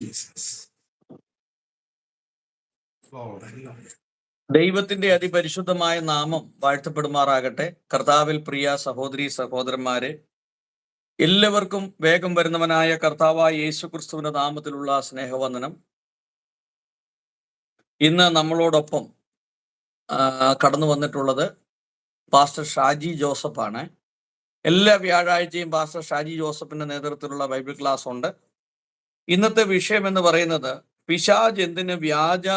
Jesus. Lord, I love you. ദൈവത്തിന്റെ അതിപരിശുദ്ധമായ നാമം വാഴ്ത്തപ്പെടുമാറാകട്ടെ. കർത്താവിൽ പ്രിയ സഹോദരി സഹോദരന്മാരെ, എല്ലാവർക്കും വേഗം വരുന്നവനായ കർത്താവായ യേശുക്രിസ്തുവിന്റെ നാമത്തിലുള്ള സ്നേഹവന്ദനം. ഇന്ന് നമ്മളോടൊപ്പം കടന്നു വന്നിട്ടുള്ളത് പാസ്റ്റർ ഷാജി ജോസഫാണ്. എല്ലാ വ്യാഴാഴ്ചയും പാസ്റ്റർ ഷാജി ജോസഫിന്റെ നേതൃത്വത്തിലുള്ള ബൈബിൾ ക്ലാസ് ഉണ്ട്. ഇന്നത്തെ വിഷയം എന്ന് പറയുന്നത് പിശാച് എന്തിന് വ്യാജ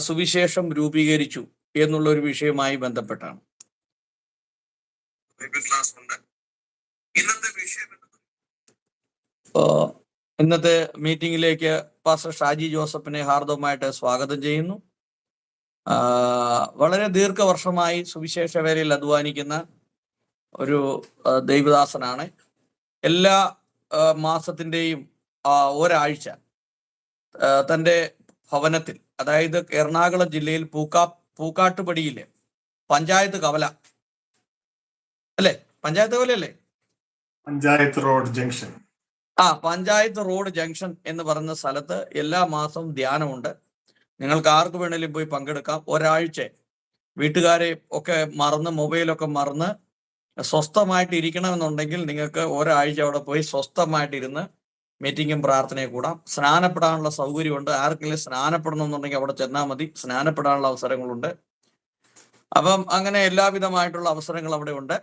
സുവിശേഷം രൂപീകരിച്ചു എന്നുള്ള ഒരു വിഷയവുമായി ബന്ധപ്പെട്ടാണ്. ഇന്നത്തെ മീറ്റിംഗിലേക്ക് പാസ്റ്റർ ഷാജി ജോസഫിനെ ഹാർദവമായിട്ട് സ്വാഗതം ചെയ്യുന്നു. വളരെ ദീർഘവർഷമായി സുവിശേഷ വേലയിൽ അധ്വാനിക്കുന്ന ഒരു ദൈവദാസനാണ്. എല്ലാ മാസത്തിൻ്റെയും ഒരാഴ്ച തൻ്റെ ഭവനത്തിൽ, അതായത് എറണാകുളം ജില്ലയിൽ പൂക്കാട്ടുപടിയിലെ പഞ്ചായത്ത് കവല അല്ലേ, പഞ്ചായത്ത് കവലയല്ലേ, panchayat road junction, panchayat road junction എന്ന് പറയുന്ന സ്ഥലത്ത് എല്ലാ മാസവും ധ്യാനമുണ്ട്. നിങ്ങൾക്ക് ആർക്ക് വേണേലും പോയി പങ്കെടുക്കാം. ഒരാഴ്ച വീട്ടുകാരെ ഒക്കെ മറന്ന്, മൊബൈലൊക്കെ മറന്ന് സ്വസ്ഥമായിട്ട് ഇരിക്കണമെന്നുണ്ടെങ്കിൽ നിങ്ങൾക്ക് ഒരാഴ്ച അവിടെ പോയി സ്വസ്ഥമായിട്ടിരുന്ന് മീറ്റിങ്ങും പ്രാർത്ഥനയും കൂടാം. സ്നാനപ്പെടാനുള്ള സൗകര്യമുണ്ട്. ആർക്കെങ്കിലും സ്നാനപ്പെടണമെന്നുണ്ടെങ്കിൽ അവിടെ ചെന്നാൽ മതി. സ്നാനപ്പെടാനുള്ള അവസരങ്ങളുണ്ട്. അപ്പം അങ്ങനെ എല്ലാവിധമായിട്ടുള്ള അവസരങ്ങൾ അവിടെ ഉണ്ട്.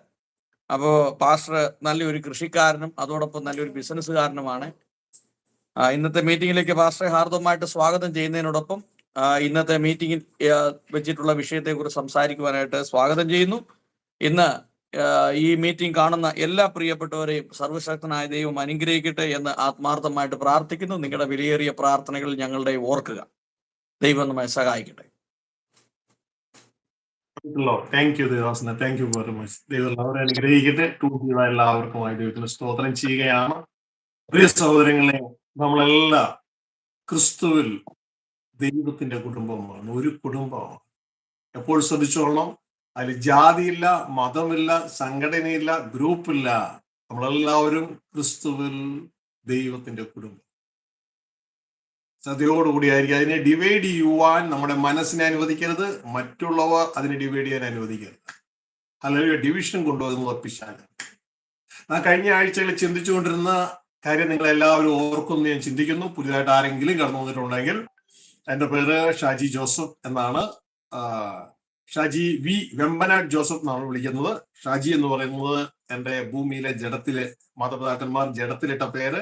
അപ്പോൾ പാസ്റ്റർ നല്ലൊരു കൃഷിക്കാരനും അതോടൊപ്പം നല്ലൊരു ബിസിനസ്സുകാരനുമാണ്. ഇന്നത്തെ മീറ്റിങ്ങിലേക്ക് പാസ്റ്ററെ ഹാർദവമായിട്ട് സ്വാഗതം ചെയ്യുന്നതിനോടൊപ്പം ഇന്നത്തെ മീറ്റിങ്ങിൽ വെച്ചിട്ടുള്ള വിഷയത്തെക്കുറിച്ച് സംസാരിക്കുവാനായിട്ട് സ്വാഗതം ചെയ്യുന്നു. ഇന്ന് ഈ മീറ്റിംഗ് കാണുന്ന എല്ലാ പ്രിയപ്പെട്ടവരെയും സർവശക്തനായ ദൈവം അനുഗ്രഹിക്കട്ടെ എന്ന് ആത്മാർത്ഥമായിട്ട് പ്രാർത്ഥിക്കുന്നു. നിങ്ങളുടെ വിലയേറിയ പ്രാർത്ഥനകൾ ഞങ്ങളുടെ ഓർക്കുക. ദൈവം നമ്മെ സഹായിക്കട്ടെ. Thank you Devasana, thank you very much. ദൈവം അവരെ അനുഗ്രഹിക്കട്ടെ. എല്ലാവർക്കുമായി ദൈവത്തിന് സ്തോത്രം ചെയ്യുകയാണ്. പ്രിയ സഹോദരങ്ങളെ, നമ്മളെല്ലാം ക്രിസ്തുവിൽ ദൈവത്തിന്റെ കുടുംബമാണ്, ഒരു കുടുംബമാണ്. എപ്പോൾ ശ്രദ്ധിച്ചോളണം, അതിൽ ജാതിയില്ല, മതമില്ല, സംഘടനയില്ല, ഗ്രൂപ്പില്ല. നമ്മളെല്ലാവരും ക്രിസ്തുവിൽ ദൈവത്തിന്റെ കുടുംബം. ശ്രദ്ധയോടുകൂടി ആയിരിക്കും. അതിനെ ഡിവൈഡ് ചെയ്യുവാൻ നമ്മുടെ മനസ്സിനെ അനുവദിക്കരുത്, മറ്റുള്ളവർ അതിനെ ഡിവൈഡ് ചെയ്യാൻ അനുവദിക്കരുത്. അല്ലെങ്കിൽ ഡിവിഷൻ കൊണ്ടുവരുന്നത് പിശാചാണ്. ഞാൻ കഴിഞ്ഞ ആഴ്ചകളിൽ ചിന്തിച്ചുകൊണ്ടിരുന്ന കാര്യം നിങ്ങളെല്ലാവരും ഓർക്കുമെന്ന് ഞാൻ ചിന്തിക്കുന്നു. പുതിയതായിട്ട് ആരെങ്കിലും കടന്നു വന്നിട്ടുണ്ടെങ്കിൽ, എൻ്റെ പേര് ഷാജി ജോസഫ് എന്നാണ്. ഷാജി വി വെമ്പനാട് ജോസഫ് എന്നാണ് വിളിക്കുന്നത്. ഷാജി എന്ന് പറയുന്നത് എൻ്റെ ഭൂമിയിലെ ജഡത്തിലെ മാതാപിതാക്കന്മാർ ജഡത്തിലിട്ട പേര്.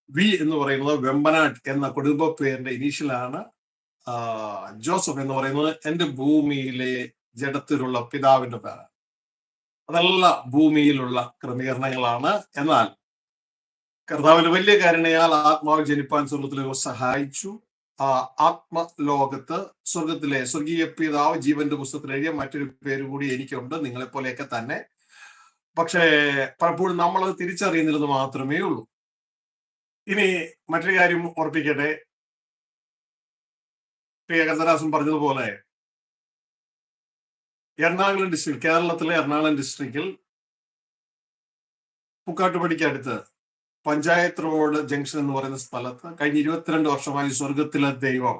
വി എന്ന് പറയുന്നത് വെമ്പനാട് എന്ന കുടുംബ പേരിന്റെ ഇനീഷ്യലാണ്. ജോസഫ് എന്ന് പറയുന്നത് എൻ്റെ ഭൂമിയിലെ ജഡത്തിലുള്ള പിതാവിന്റെ പേരാണ്. അതെല്ലാം ഭൂമിയിലുള്ള ക്രമീകരണങ്ങളാണ്. എന്നാൽ കർത്താവിന്റെ വലിയ കാരുണ്യാൽ ആത്മാവ് ജനിപ്പാൻ സ്വർഗത്തിലെ സഹായിച്ചു. ആത്മലോകത്ത് സ്വർഗത്തിലെ സ്വർഗീയ പിതാവ് ജീവന്റെ പുസ്തകത്തിൽ എഴുതിയ മറ്റൊരു പേര് കൂടി എനിക്കുണ്ട്, നിങ്ങളെപ്പോലെയൊക്കെ തന്നെ. പക്ഷേ പലപ്പോഴും നമ്മളത് തിരിച്ചറിയുന്നില്ലെന്ന് മാത്രമേ ഉള്ളൂ. ഇനി മറ്റൊരു കാര്യം ഓർപ്പിക്കട്ടെ. പ്രിയ കർത്തദാസൻ പറഞ്ഞതുപോലെ എറണാകുളം ഡിസ്ട്രിക്ട്, കേരളത്തിലെ എറണാകുളം ഡിസ്ട്രിക്റ്റിൽ പൂക്കാട്ടുപടിക്കടുത്ത് പഞ്ചായത്ത് റോഡ് ജംഗ്ഷൻ എന്ന് പറയുന്ന സ്ഥലത്ത് കഴിഞ്ഞ 22 വർഷമായി സ്വർഗത്തിലെ ദൈവം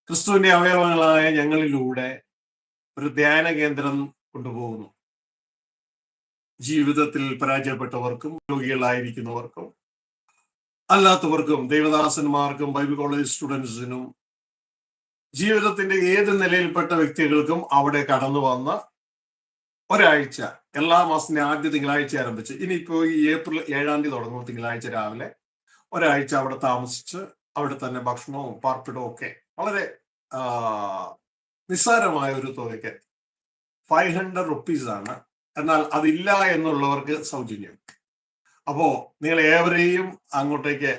ക്രിസ്തുവിന്റെ അവയവങ്ങളായ ഞങ്ങളിലൂടെ ഒരു ധ്യാന കേന്ദ്രം കൊണ്ടുപോകുന്നു. ജീവിതത്തിൽ പരാജയപ്പെട്ടവർക്കും, രോഗികളായിരിക്കുന്നവർക്കും, അല്ലാത്തവർക്കും, ദൈവദാസന്മാർക്കും, ബൈബിൾ കോളേജ് സ്റ്റുഡൻസിനും, ജീവിതത്തിന്റെ ഏത് നിലയിൽപ്പെട്ട വ്യക്തികൾക്കും അവിടെ കടന്നു വന്ന ഒരാഴ്ച, എല്ലാ മാസത്തിന്റെ ആദ്യ തിങ്കളാഴ്ച ആരംഭിച്ച് ഇനിയിപ്പോ ഈ ഏപ്രിൽ 7-ാം തീയതി തുടങ്ങും തിങ്കളാഴ്ച രാവിലെ ഒരാഴ്ച അവിടെ താമസിച്ച് അവിടെ തന്നെ ഭക്ഷണവും പാർപ്പിടവും ഒക്കെ വളരെ നിസ്സാരമായ ഒരു തുകയ്ക്ക് 500 റുപ്പീസാണ്. എന്നാൽ അതില്ല എന്നുള്ളവർക്ക് സൗജന്യം. അപ്പോ നിങ്ങൾ ഏവരെയും അങ്ങോട്ടേക്ക്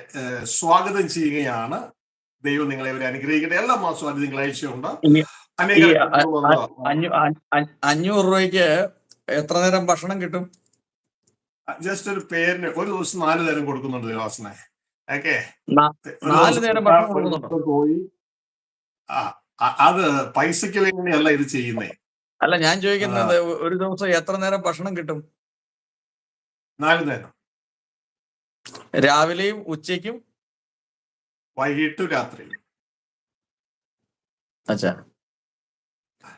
സ്വാഗതം ചെയ്യുകയാണ്. ദൈവം നിങ്ങളെ അനുഗ്രഹിക്കട്ടെ. എല്ലാ മാസവും ആദ്യ തിങ്കളാഴ്ചയുണ്ട്. 500 രൂപയ്ക്ക് എത്ര നേരം ഭക്ഷണം കിട്ടും? ജസ്റ്റ് ഒരു പേരിന് ഒരു ദിവസം 4 നേരം കൊടുക്കുന്നുണ്ട് ദേവാസനെ. ഓക്കെ, 4 നേരം ഭക്ഷണം കൊടുക്കുന്നുണ്ടോ? പോയി അത് പൈസക്ക് വേണ്ടിയല്ല ഇത് ചെയ്യുന്നേ. അല്ല, ഞാൻ ചോദിക്കുന്നത് ഒരു ദിവസം എത്ര നേരം ഭക്ഷണം കിട്ടും? 4 നേരം. രാവിലെയും ഉച്ചയ്ക്കും വൈകിട്ടും രാത്രിയും. അച്ഛാ.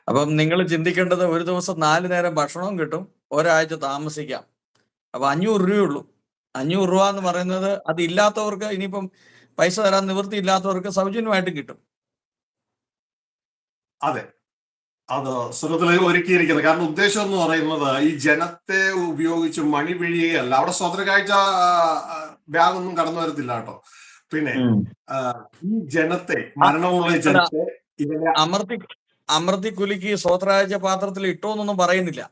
അപ്പം നിങ്ങൾ ചിന്തിക്കേണ്ടത് ഒരു ദിവസം 4 നേരം ഭക്ഷണവും കിട്ടും, ഒരാഴ്ച താമസിക്കാം. അപ്പൊ 500 രൂപയുള്ളൂ. 500 രൂപ എന്ന് പറയുന്നത് അത് ഇല്ലാത്തവർക്ക്, ഇനിയിപ്പം പൈസ തരാൻ നിവൃത്തി ഇല്ലാത്തവർക്ക് സൗജന്യമായിട്ട് കിട്ടും. അതെ, അത് സ്വർഗത്തിൽ ഒരുക്കിയിരിക്കുന്നത്. കാരണം ഉദ്ദേശം എന്ന് പറയുന്നത് ഈ ജനത്തെ ഉപയോഗിച്ച് മണി പിഴിയുകയല്ല. അവിടെ സ്വതന്ത്ര കാഴ്ച ബാഗൊന്നും കടന്നു വരത്തില്ല കേട്ടോ. പിന്നെ ഈ ജനത്തെ, മരണമുള്ള ജനത്തെ ഇതിനെ അമർത്തി കുലുക്കി സ്വോത്രാഴ്ച പാത്രത്തിൽ ഇട്ടോന്നൊന്നും പറയുന്നില്ല.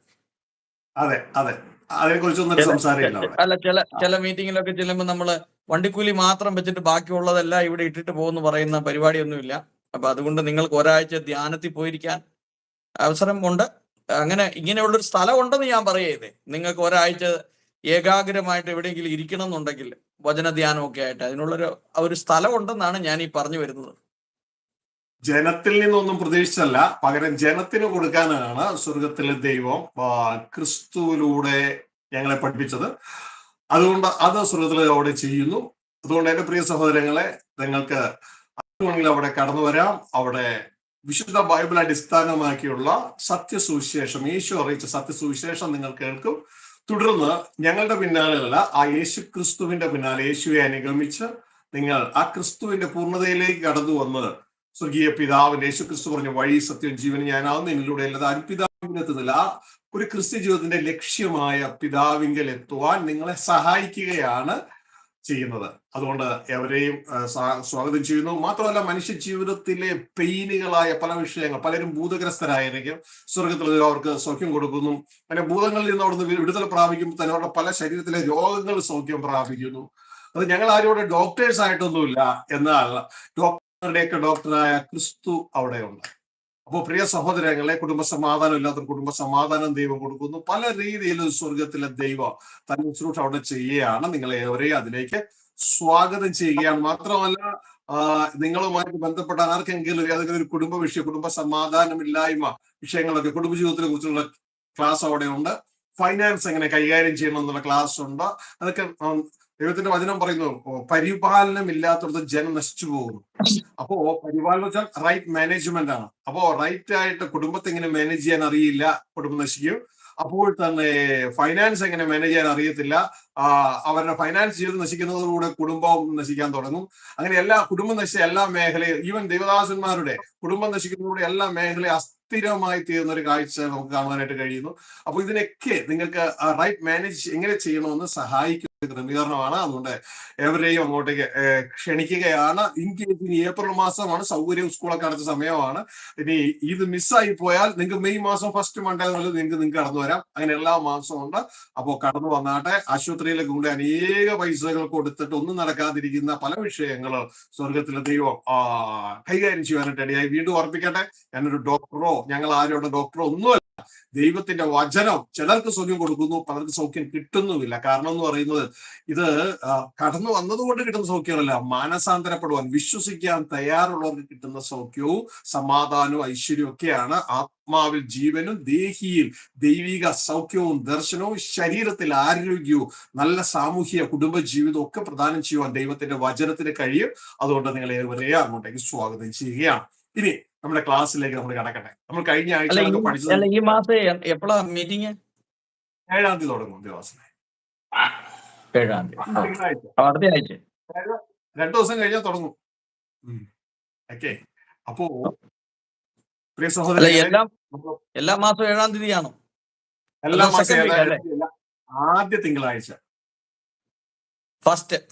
അതെ അതെ, അതിനെ കുറിച്ചൊന്നും സംസാരമില്ല അവിടെ. അല്ല, ചില മീറ്റിങ്ങിലൊക്കെ ചെല്ലുമ്പോൾ നമ്മള് വണ്ടിക്കൂലി മാത്രം വെച്ചിട്ട് ബാക്കിയുള്ളതെല്ലാം ഇവിടെ ഇട്ടിട്ട് പോകുന്നു പറയുന്ന പരിപാടിയൊന്നുമില്ല. അപ്പൊ അതുകൊണ്ട് നിങ്ങൾക്ക് ഒരാഴ്ച ധ്യാനത്തിൽ പോയിരിക്കാൻ അവസരം ഉണ്ട്. അങ്ങനെ ഇങ്ങനെയുള്ളൊരു സ്ഥലം ഉണ്ടെന്ന് ഞാൻ പറയരുത്. നിങ്ങൾക്ക് ഒരാഴ്ച ഏകാഗ്രമായിട്ട് എവിടെയെങ്കിലും ഇരിക്കണം എന്നുണ്ടെങ്കിൽ വചനധ്യാനമൊക്കെ ആയിട്ട് അതിനുള്ളൊരു സ്ഥലം ഉണ്ടെന്നാണ് ഞാൻ ഈ പറഞ്ഞു വരുന്നത്. ജനത്തിൽ നിന്നൊന്നും പ്രതീക്ഷിച്ചല്ല, പകരം ജനത്തിന് കൊടുക്കാനാണ് സ്വർഗത്തിലെ ദൈവം ക്രിസ്തുവിലൂടെ ഞങ്ങളെ പഠിപ്പിച്ചത്. അതുകൊണ്ട് അത് സ്വർഗത്തിലെ അവിടെ ചെയ്യുന്നു. അതുകൊണ്ട് എന്റെ പ്രിയ സഹോദരങ്ങളെ, നിങ്ങൾക്ക് അവിടെ കടന്നു വരാം. അവിടെ വിശുദ്ധ ബൈബിൾ അടിസ്ഥാനമാക്കിയുള്ള സത്യസുവിശേഷം, യേശു അറിയിച്ച സത്യസുവിശേഷം നിങ്ങൾ കേൾക്കും. തുടർന്ന് ഞങ്ങളുടെ പിന്നാലെയല്ല, ആ യേശു ക്രിസ്തുവിന്റെ പിന്നാലെ, യേശുവെ അനുഗമിച്ച് നിങ്ങൾ ആ ക്രിസ്തുവിന്റെ പൂർണ്ണതയിലേക്ക് കടന്നു വന്ന് സ്വർഗീയ പിതാവിന്റെ, യേശു ക്രിസ്തു പറഞ്ഞ വഴി സത്യം ജീവൻ ഞാനാവുന്നു, എന്നിലൂടെ അല്ലാതെ പിതാവിനെത്തുന്നില്ല, ആ ഒരു ക്രിസ്ത്യ ജീവിതത്തിന്റെ ലക്ഷ്യമായ പിതാവിങ്കൽ എത്തുവാൻ നിങ്ങളെ സഹായിക്കുകയാണ് ചെയ്യുന്നത്. അതുകൊണ്ട് എവരെയും സ്വാഗതം ചെയ്യുന്നു. മാത്രമല്ല, മനുഷ്യ ജീവിതത്തിലെ പെയിനുകളായ പല വിഷയങ്ങൾ, പലരും ഭൂതഗ്രസ്തരായിരിക്കും, സ്വർഗത്തിൽ അവർക്ക് സൗഖ്യം കൊടുക്കുന്നു. അങ്ങനെ ഭൂതങ്ങളിൽ നിന്ന് അവിടുന്ന് വിടുതൽ പ്രാപിക്കുമ്പോൾ തന്നെ അവരുടെ പല ശരീരത്തിലെ രോഗങ്ങൾ സൗഖ്യം പ്രാപിക്കുന്നു. അത് ഞങ്ങൾ ആരും ഇവിടെ ഡോക്ടേഴ്സ് ആയിട്ടൊന്നുമില്ല, എന്നാൽ ഡോക്ടറുടെയൊക്കെ ഡോക്ടറായ ക്രിസ്തു അവിടെയുണ്ട്. അപ്പോൾ പ്രിയ സഹോദരങ്ങളെ, കുടുംബ സമാധാനം ഇല്ലാത്ത കുടുംബ സമാധാനം ദൈവം കൊടുക്കുന്നു. പല രീതിയിൽ സ്വർഗത്തിലെ ദൈവം തന്നെ ശുശ്രൂഷ അവിടെ ചെയ്യുകയാണ്. നിങ്ങളെ ഏവരെയും അതിലേക്ക് സ്വാഗതം ചെയ്യുകയാണ്. മാത്രമല്ല, നിങ്ങളുമായിട്ട് ബന്ധപ്പെട്ട ആർക്കെങ്കിലും ഏതെങ്കിലും ഒരു കുടുംബ വിഷയം, കുടുംബ സമാധാനമില്ലായ്മ വിഷയങ്ങളൊക്കെ, കുടുംബജീവിതത്തിനെ കുറിച്ചുള്ള ക്ലാസ് അവിടെ ഉണ്ട്. ഫൈനാൻസ് എങ്ങനെ കൈകാര്യം ചെയ്യണം എന്നുള്ള ക്ലാസ് ഉണ്ട്. അതൊക്കെ ദൈവത്തിന്റെ വചനം പറയുന്നു, പരിപാലനം ഇല്ലാത്തടത്ത് ജനം നശിച്ചു പോകുന്നു. അപ്പോ പരിപാലനം വെച്ചാൽ റൈറ്റ് മാനേജ്മെന്റ് ആണ്. അപ്പോ റൈറ്റ് ആയിട്ട് കുടുംബത്തെ എങ്ങനെ മാനേജ് ചെയ്യാൻ അറിയില്ല, കുടുംബം നശിക്കും. അപ്പോൾ തന്നെ ഫൈനാൻസ് എങ്ങനെ മാനേജ് ചെയ്യാൻ അറിയത്തില്ല, അവരുടെ ഫൈനാൻസ് ജീവിതം നശിക്കുന്നതോടുകൂടെ കുടുംബം നശിക്കാൻ തുടങ്ങും. അങ്ങനെ കുടുംബം നശിച്ച എല്ലാ മേഖലയും, ഈവൻ ദേവദാസന്മാരുടെ കുടുംബം നശിക്കുന്നതോടെ എല്ലാ മേഖലയും അസ്ഥിരമായി തീർന്ന ഒരു കാഴ്ച നമുക്ക് കാണുവാനായിട്ട് കഴിയുന്നു. അപ്പൊ ഇതിനൊക്കെ നിങ്ങൾക്ക് റൈറ്റ് മാനേജ് എങ്ങനെ ചെയ്യണമെന്ന് സഹായിക്കും ക്രമീകരണമാണ്. അതുകൊണ്ട് എവരെയും അങ്ങോട്ടേക്ക് ക്ഷണിക്കുകയാണ്. ഇനി ഏപ്രിൽ മാസമാണ്, സൗകര്യം സ്കൂളൊക്കെ അടച്ച സമയമാണ്. ഇനി ഇത് മിസ്സായി പോയാൽ നിങ്ങൾക്ക് മെയ് മാസം ഫസ്റ്റ് മൺഡേ നിങ്ങൾക്ക് കടന്നു വരാം. അങ്ങനെ എല്ലാ മാസവും ഉണ്ട്. അപ്പോൾ കടന്നു വന്നാട്ടെ. ആശുപത്രിയിലേക്ക് കൊണ്ട് അനേക പൈസകൾ കൊടുത്തിട്ട് ഒന്നും നടക്കാതിരിക്കുന്ന പല വിഷയങ്ങൾ സ്വർഗത്തിലെ ദൈവം കൈകാര്യം ചെയ്യാനായിട്ട് ഇടയായി. വീണ്ടും ഓർപ്പിക്കട്ടെ, ഞാനൊരു ഡോക്ടറോ ഞങ്ങൾ ആരോടെ ഡോക്ടറോ ഒന്നുമല്ല. ദൈവത്തിന്റെ വചനം ചിലർക്ക് സൗഖ്യം കൊടുക്കുന്നു, പലർക്ക് സൗഖ്യം കിട്ടുന്നുമില്ല. കാരണം എന്ന് പറയുന്നത്, ഇത് കടന്നു വന്നതുകൊണ്ട് കിട്ടുന്ന സൗഖ്യമല്ല, മാനസാന്തരപ്പെടുവാൻ വിശ്വസിക്കാൻ തയ്യാറുള്ളവർക്ക് കിട്ടുന്ന സൗഖ്യവും സമാധാനവും ഐശ്വര്യവും ഒക്കെയാണ്. ആത്മാവിൽ ജീവനും ദേഹിയിൽ ദൈവിക സൗഖ്യവും ദർശനവും ശരീരത്തിൽ ആരോഗ്യവും നല്ല സാമൂഹിക കുടുംബ ജീവിതവും ഒക്കെ പ്രദാനം ചെയ്യുവാൻ ദൈവത്തിന്റെ വചനത്തിന് കഴിയും. അതുകൊണ്ട് നിങ്ങൾ ഏവരെയും അങ്ങോട്ടേക്ക് സ്വാഗതം ചെയ്യുകയാണ്. ഇനി നമ്മുടെ ക്ലാസ്സിലേക്ക് നമ്മൾ കടക്കട്ടെ. നമ്മൾ കഴിഞ്ഞ ആഴ്ച പഠിച്ചത്, ഈ മാസം എപ്പോഴാ മീറ്റിംഗ്? 7-ാം തീയതി തുടങ്ങും ദിവസം. 7-ാം തീയതി, അടുത്ത ആഴ്ച 2 ദിവസം കഴിഞ്ഞാൽ തുടങ്ങും. ഓക്കെ. അപ്പോ പ്രിയ സഹോദരങ്ങളെ, എല്ലാ മാസവും 7-ാം തീയതിയാണോ? എല്ലാ മാസം ആദ്യ തിങ്കളാഴ്ച,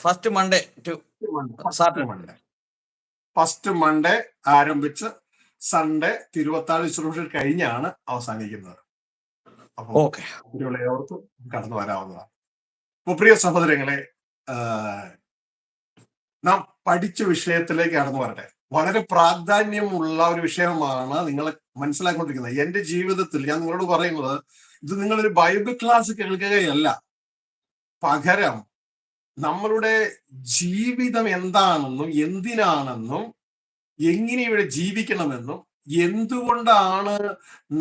first Monday to Saturday, first Monday ആരംഭിച്ച് സൺഡേ തിരുവത്താഴ് ശുശ്രൂഷ കഴിഞ്ഞാണ് അവസാനിക്കുന്നത്. അപ്പോൾ ഏവർക്കും കടന്നു വരാവുന്നതാണ്. അപ്പോൾ പ്രിയ സഹോദരങ്ങളെ, നാം പഠിച്ച വിഷയത്തിലേക്ക് കടന്നു വരട്ടെ. വളരെ പ്രാധാന്യമുള്ള ഒരു വിഷയമാണ് നിങ്ങൾ മനസ്സിലാക്കിക്കൊണ്ടിരിക്കുന്നത്. എന്റെ ജീവിതത്തിൽ ഞാൻ നിങ്ങളോട് പറയുന്നത്, ഇത് നിങ്ങളൊരു ബൈബിൾ ക്ലാസ് കേൾക്കുകയല്ല, പകരം നമ്മളുടെ ജീവിതം എന്താണെന്നും എന്തിനാണെന്നും എങ്ങനെ ഇവിടെ ജീവിക്കണമെന്നും എന്തുകൊണ്ടാണ്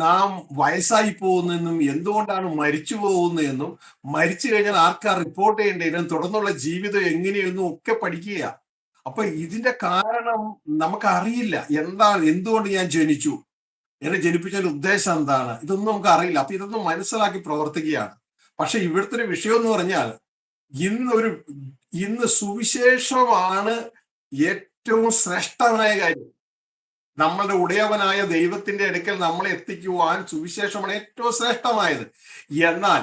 നാം വയസ്സായി പോകുന്നതെന്നും എന്തുകൊണ്ടാണ് മരിച്ചു പോകുന്നതെന്നും മരിച്ചു കഴിഞ്ഞാൽ ആർക്കാ റിപ്പോർട്ട് ചെയ്യേണ്ടതെന്നും തുടർന്നുള്ള ജീവിതം എങ്ങനെയെന്നും ഒക്കെ പഠിക്കുക. അപ്പൊ ഇതിന്റെ കാരണം നമുക്കറിയില്ല. എന്തുകൊണ്ട് ഞാൻ ജനിച്ചു, എന്നെ ജനിപ്പിച്ചതിന്റെ ഉദ്ദേശം എന്താണ്, ഇതൊന്നും നമുക്ക് അറിയില്ല. അപ്പൊ ഇതൊന്നും മനസ്സിലാക്കി പ്രവർത്തിക്കുകയാണ്. പക്ഷെ ഇവിടുത്തെ ഒരു വിഷയം എന്ന് പറഞ്ഞാൽ ഇന്ന് സുവിശേഷമാണ് ഏറ്റവും ശ്രേഷ്ഠമായ കാര്യം. നമ്മളുടെ ഉടയവനായ ദൈവത്തിന്റെ അടുക്കൽ നമ്മളെ എത്തിക്കുവാൻ സുവിശേഷമാണ് ഏറ്റവും ശ്രേഷ്ഠമായത്. എന്നാൽ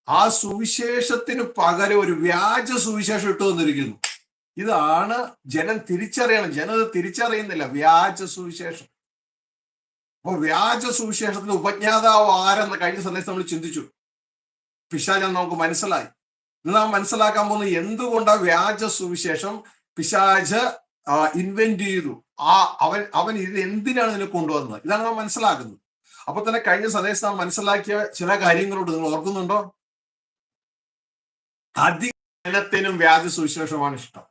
ആ സുവിശേഷത്തിന് പകരം ഒരു വ്യാജ സുവിശേഷം ഇട്ടു വന്നിരിക്കുന്നു. ഇതാണ് ജനം തിരിച്ചറിയണം. ജനം ഇത് തിരിച്ചറിയുന്നില്ല, വ്യാജ സുവിശേഷം. അപ്പൊ വ്യാജ സുവിശേഷത്തിന് ഉപജ്ഞാതാവ് ആരെന്ന് കഴിഞ്ഞ സന്ദേശം നമ്മൾ ചിന്തിച്ചു. പിശാചെന്ന് നമുക്ക് മനസ്സിലായി. ഇന്ന് നാം മനസ്സിലാക്കാൻ പോകുന്നത് എന്തുകൊണ്ടാണ് വ്യാജ സുവിശേഷം പിശാച് ഇൻവെന്റ് ചെയ്തു. അവൻ ഇത് എന്തിനാണ് ഇതിനെ കൊണ്ടുവന്നത്, ഇതാണ് നാം മനസ്സിലാക്കുന്നത്. അപ്പൊ തന്നെ കഴിഞ്ഞ സന്ദേശം നാം മനസ്സിലാക്കിയ ചില കാര്യങ്ങളോട് നിങ്ങൾ ഓർക്കുന്നുണ്ടോ? അധിക ജനത്തിനും വ്യാജ സുവിശേഷമാണ് ഇഷ്ടം.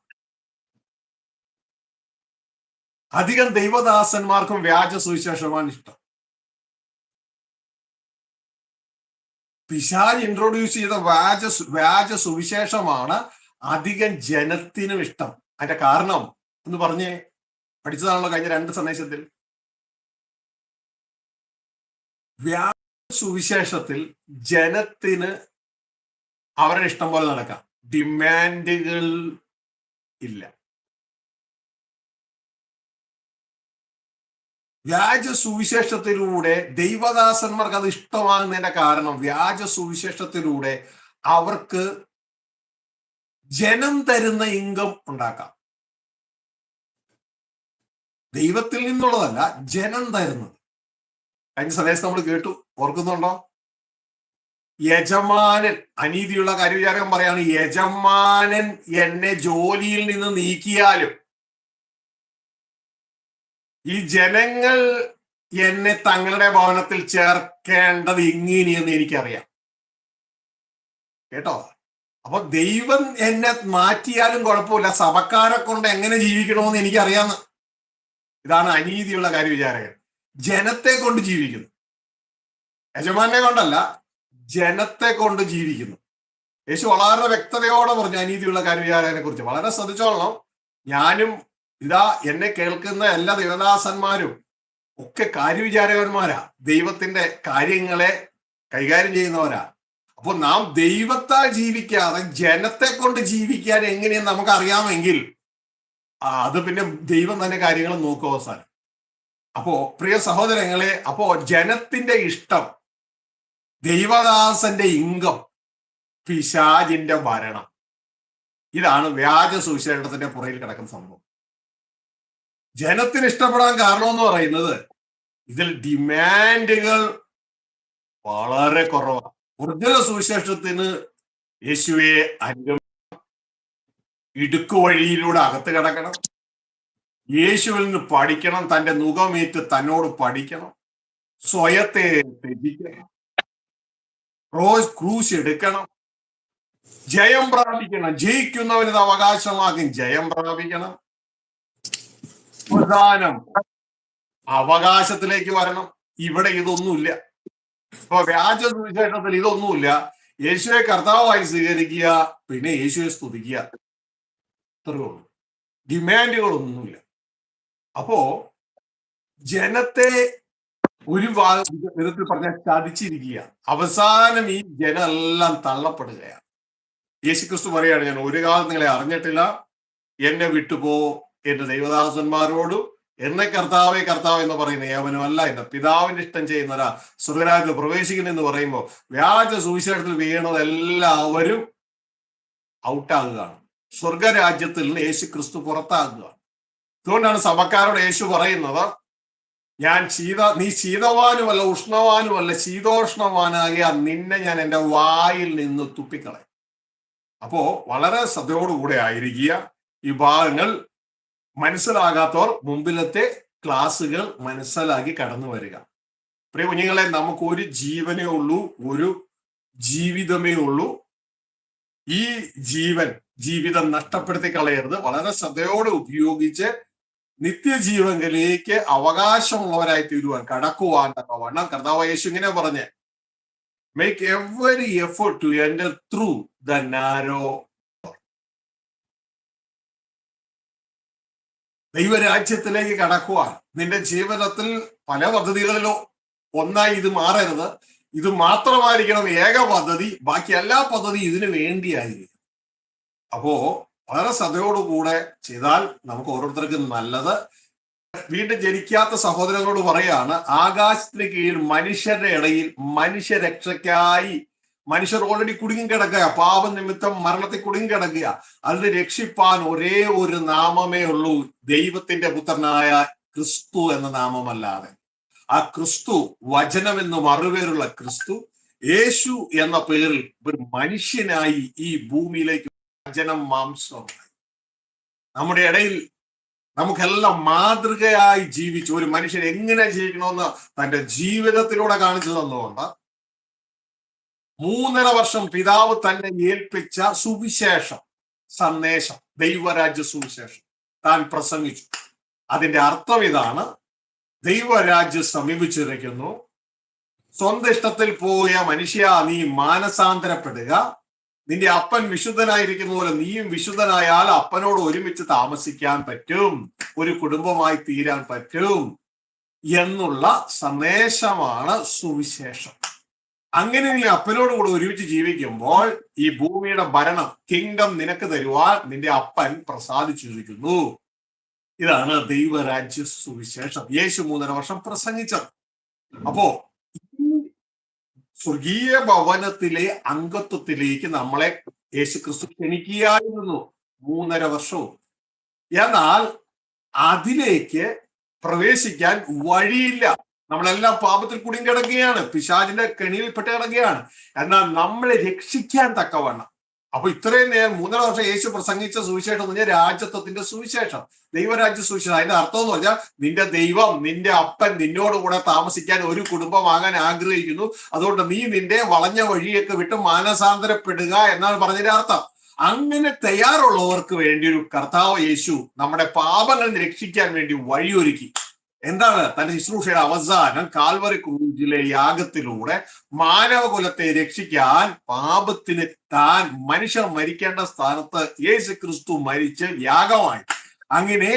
അധികം ദൈവദാസന്മാർക്കും വ്യാജ സുവിശേഷമാണ് ഇഷ്ടം. പിശാച് ഇൻട്രൊഡ്യൂസ് ചെയ്ത വ്യാജ സുവിശേഷമാണ് അധികം ജനത്തിനും ഇഷ്ടം. അതിന്റെ കാരണം എന്ന് പറഞ്ഞേ, പഠിച്ചതാണല്ലോ കഴിഞ്ഞ 2 സന്ദേശത്തിൽ. വ്യാജ സുവിശേഷത്തിൽ ജനത്തിന് അവരുടെ ഇഷ്ടം പോലെ നടക്കാം, ഡിമാൻഡുകൾ ഇല്ല. വ്യാജ സുവിശേഷത്തിലൂടെ ദൈവദാസന്മാർക്ക് അത് ഇഷ്ടമാകുന്നതിന്റെ കാരണം വ്യാജ സുവിശേഷത്തിലൂടെ അവർക്ക് ജനം തരുന്ന ഇൻകം ഉണ്ടാക്കാം. ദൈവത്തിൽ നിന്നുള്ളതല്ല, ജനം തരുന്നത്. കഴിഞ്ഞ സന്ദേശം നമ്മൾ കേട്ടു, ഓർക്കുന്നുണ്ടോ? യജമാനൻ, അനീതിയുള്ള കാര്യവിചാരകൻ പറയാണ്, യജമാനൻ എന്നെ ജോലിയിൽ നിന്ന് നീക്കിയാലും ഈ ജനങ്ങൾ എന്നെ തങ്ങളുടെ ഭവനത്തിൽ ചേർക്കേണ്ടത് എങ്ങനെയെന്ന് എനിക്കറിയാം. കേട്ടോ? അപ്പൊ ദൈവം എന്നെ മാറ്റിയാലും കുഴപ്പമില്ല, സഭക്കാരെ കൊണ്ട് എങ്ങനെ ജീവിക്കണമെന്ന് എനിക്കറിയാന്ന്. ഇതാണ് അനീതിയുള്ള കാര്യവിചാരകൻ. ജനത്തെ കൊണ്ട് ജീവിക്കുന്നു, യജമാനെ കൊണ്ടല്ല, ജനത്തെ കൊണ്ട് ജീവിക്കുന്നു. യേശു വളരെ വ്യക്തതയോടെ പറഞ്ഞു അനീതിയുള്ള കാര്യവിചാരകനെ കുറിച്ച്. വളരെ ശ്രദ്ധിച്ചോളണം. ഞാനും ഇതാ എന്നെ കേൾക്കുന്ന എല്ലാ ദൈവദാസന്മാരും ഒക്കെ കാര്യവിചാരകന്മാരാ, ദൈവത്തിന്റെ കാര്യങ്ങളെ കൈകാര്യം ചെയ്യുന്നവരാ. അപ്പൊ നാം ദൈവത്താൽ ജീവിക്കാതെ ജനത്തെ കൊണ്ട് ജീവിക്കാൻ എങ്ങനെയെന്ന് നമുക്ക് അറിയാമെങ്കിൽ അത് പിന്നെ ദൈവം തന്നെ കാര്യങ്ങൾ നോക്കും അവസാനം. അപ്പോ പ്രിയ സഹോദരങ്ങളെ, അപ്പോ ജനത്തിന്റെ ഇഷ്ടം, ദൈവദാസന്റെ ഇൻകം, പിശാചിന്റെ ഭരണം, ഇതാണ് വ്യാജ സുവിശേഷത്തിന്റെ പുറകിൽ കിടക്കുന്ന സംഭവം. ജനത്തിന് ഇഷ്ടപ്പെടാൻ കാരണം എന്ന് പറയുന്നത് ഇതിൽ ഡിമാൻഡുകൾ വളരെ കുറവാണ്. ഒറിജിനൽ സുവിശേഷത്തിന് യേശുവെ അനുഗമിക്കണം, ഇടുക്കുവഴിയിലൂടെ അകത്ത് കിടക്കണം, യേശുവിൽ നിന്ന് പഠിക്കണം, തന്റെ മുഖമേറ്റ് തന്നോട് പഠിക്കണം, സ്വയത്തെ ത്യജിക്കണം, ക്രൂശ് എടുക്കണം, ജയം പ്രാപിക്കണം, ജയിക്കുന്നവനത് അവകാശമാക്കും, ജയം പ്രാപിക്കണം, പ്രധാനം അവകാശത്തിലേക്ക് വരണം. ഇവിടെ ഇതൊന്നുമില്ല. ഇപ്പൊ വ്യാജ സുവിശേഷത്തിൽ ഇതൊന്നുമില്ല. യേശുവെ കർത്താവായി സ്വീകരിക്കുക, പിന്നെ യേശുവെ സ്തുതിക്കുക, അത്രേ ഉള്ളൂ. ഡിമാൻഡുകളൊന്നുമില്ല. അപ്പോ ജനത്തെ ഒരു വിധത്തിൽ പറഞ്ഞാൽ ചതിച്ചിരിക്കുക. അവസാനം ഈ ജനമെല്ലാം തള്ളപ്പെടുകയാണ്. യേശുക്രിസ്തു പറയാണ്, ഞാൻ ഒരു കാലം നിങ്ങളെ അറിഞ്ഞിട്ടില്ല, എന്നെ വിട്ടുപോ എന്റെ ദൈവദാസന്മാരോടും എന്നെ കർത്താവേ കർത്താവ് എന്ന് പറയുന്ന ഏവനുമല്ല, എന്റെ പിതാവിന്റെ ഇഷ്ടം ചെയ്യുന്നവരാ സ്വർഗരാജ്യത്തിൽ പ്രവേശിക്കുന്നെന്ന് പറയുമ്പോൾ വ്യാജ സുവിശേഷത്തിൽ വീണത് എല്ലാവരും ഔട്ടാകുകയാണ്. സ്വർഗരാജ്യത്തിൽ നിന്ന് യേശു ക്രിസ്തു പുറത്താകുകയാണ്. അതുകൊണ്ടാണ് സഭക്കാരോട് യേശു പറയുന്നത്, നീ ശീതവാനുമല്ല ഉഷ്ണവാനുമല്ല, ശീതോഷ്ണവാനാകിയ നിന്നെ ഞാൻ എൻ്റെ വായിൽ നിന്ന് തുപ്പിക്കളയും. അപ്പോ വളരെ ശ്രദ്ധയോടുകൂടെ ആയിരിക്കുക. ഈ ഭാഗങ്ങൾ മനസ്സിലാകാത്തവർ മുമ്പിലത്തെ ക്ലാസ്സുകൾ മനസ്സിലാക്കി കടന്നു വരിക. പ്രിയ കുഞ്ഞുങ്ങളെ, നമുക്ക് ഒരു ജീവനേ ഉള്ളൂ, ഒരു ജീവിതമേ ഉള്ളൂ. ഈ ജീവിതം നഷ്ടപ്പെടുത്തി കളയരുത്. വളരെ ശ്രദ്ധയോടെ ഉപയോഗിച്ച് നിത്യജീവനിലേക്ക് അവകാശമുള്ളവരായി തീരുവാൻ, കടക്കുവാൻ തക്കവണ്ണം കർത്താവ് യേശു ഇങ്ങനെ പറഞ്ഞ്, make every effort to enter through the narrow. ദൈവരാജ്യത്തിലേക്ക് കടക്കുവാൻ നിന്റെ ജീവിതത്തിൽ പല പദ്ധതികളിലോ ഒന്നായി ഇത് മാറരുത്. ഇത് മാത്രമായിരിക്കണം ഏക പദ്ധതി, ബാക്കി എല്ലാ പദ്ധതിയും ഇതിനു വേണ്ടിയായിരിക്കും. അപ്പോ വളരെ ശ്രദ്ധയോടുകൂടെ ചെയ്താൽ നമുക്ക് ഓരോരുത്തർക്കും നല്ലത്. വീണ്ടും ജനിക്കാത്ത സഹോദരങ്ങളോട് പറയാണ്, ആകാശത്തിന് കീഴിൽ മനുഷ്യരുടെ ഇടയിൽ മനുഷ്യരക്ഷയ്ക്കായി മനുഷ്യർ ഓൾറെഡി കുടുങ്ങി കിടക്കുക, പാപം നിമിത്തം മരണത്തിൽ കുടുങ്ങി കിടക്കുക. അതിന് രക്ഷിപ്പാൻ ഒരേ ഒരു നാമമേ ഉള്ളൂ, ദൈവത്തിന്റെ പുത്രനായ ക്രിസ്തു എന്ന നാമമല്ലാതെ. ആ ക്രിസ്തു, വചനം എന്ന് മറുപേരുള്ള ക്രിസ്തു, യേശു എന്ന പേരിൽ ഒരു മനുഷ്യനായി ഈ ഭൂമിയിലേക്ക് വചനം മാംസമായി നമ്മുടെ ഇടയിൽ നമുക്കെല്ലാം മാതൃകയായി ജീവിച്ചു. ഒരു മനുഷ്യൻ എങ്ങനെ ജീവിക്കണമെന്ന് തന്റെ ജീവിതത്തിലൂടെ കാണിച്ചു തന്നുകൊണ്ട് 3.5 വർഷം പിതാവ് തന്നെ ഏൽപ്പിച്ച സുവിശേഷം, സന്ദേശം, ദൈവരാജ്യ സുവിശേഷം താൻ പ്രസംഗിച്ചു. അതിന്റെ അർത്ഥം ഇതാണ്: ദൈവരാജ്യം സമീപിച്ചിരിക്കുന്നു, സ്വന്തം ഇഷ്ടത്തിൽ പോയ മനുഷ്യ നീ മാനസാന്തരപ്പെടുക, നിന്റെ അപ്പൻ വിശുദ്ധനായിരിക്കുന്ന പോലെ നീയും വിശുദ്ധനായാൽ അപ്പനോട് ഒരുമിച്ച് താമസിക്കാൻ പറ്റും, ഒരു കുടുംബമായി തീരാൻ പറ്റും എന്നുള്ള സന്ദേശമാണ് സുവിശേഷം. അങ്ങനെ നീ അപ്പനോട് കൂടെ ഒരുമിച്ച് ജീവിക്കുമ്പോൾ ഈ ഭൂമിയുടെ ഭരണം, കിങ്ഡം നിനക്ക് തരുവാൻ നിന്റെ അപ്പൻ പ്രസാദിച്ചിരിക്കുന്നു. ഇതാണ് ദൈവരാജ്യ സുവിശേഷം യേശു 3.5 വർഷം പ്രസംഗിച്ചത്. അപ്പോ ഈ സ്വർഗീയ ഭവനത്തിലെ അംഗത്വത്തിലേക്ക് നമ്മളെ യേശു ക്രിസ്തു ക്ഷണിക്കുകയായിരുന്നു 3.5 വർഷവും. എന്നാൽ അതിലേക്ക് പ്രവേശിക്കാൻ വഴിയില്ല. നമ്മളെല്ലാം പാപത്തിൽ കുടുങ്ങി കിടക്കുകയാണ്, പിശാചിന്റെ കെണിയിൽപ്പെട്ട് കിടക്കുകയാണ്. എന്നാൽ നമ്മളെ രക്ഷിക്കാൻ തക്കവണ്ണം, അപ്പൊ ഇത്രയും നേരം 3.5 വർഷം യേശു പ്രസംഗിച്ച സുവിശേഷം എന്ന് പറഞ്ഞാൽ രാജ്യത്വത്തിന്റെ സുവിശേഷം, ദൈവരാജ്യ സുവിശേഷം. അതിന്റെ അർത്ഥം എന്ന് പറഞ്ഞാൽ നിന്റെ ദൈവം, നിന്റെ അപ്പൻ നിന്നോടുകൂടെ താമസിക്കാൻ, ഒരു കുടുംബമാകാൻ ആഗ്രഹിക്കുന്നു. അതുകൊണ്ട് നീ നിന്റെ വളഞ്ഞ വഴിയൊക്കെ വിട്ട് മാനസാന്തരപ്പെടുക എന്നാണ് പറഞ്ഞതിന്റെ അർത്ഥം. അങ്ങനെ തയ്യാറുള്ളവർക്ക് വേണ്ടി ഒരു കർത്താവ് യേശു നമ്മുടെ പാപങ്ങൾ രക്ഷിക്കാൻ വേണ്ടി വഴിയൊരുക്കി. എന്താണ്? തന്റെ ശുശ്രൂഷയുടെ അവസാനം കാൽവറി ക്രൂശിലെ യാഗത്തിലൂടെ മാനവകുലത്തെ രക്ഷിക്കാൻ പാപത്തിന് താൻ മനുഷ്യർ മരിക്കേണ്ട സ്ഥാനത്ത് യേശു ക്രിസ്തു മരിച്ച് യാഗമായി. അങ്ങനെ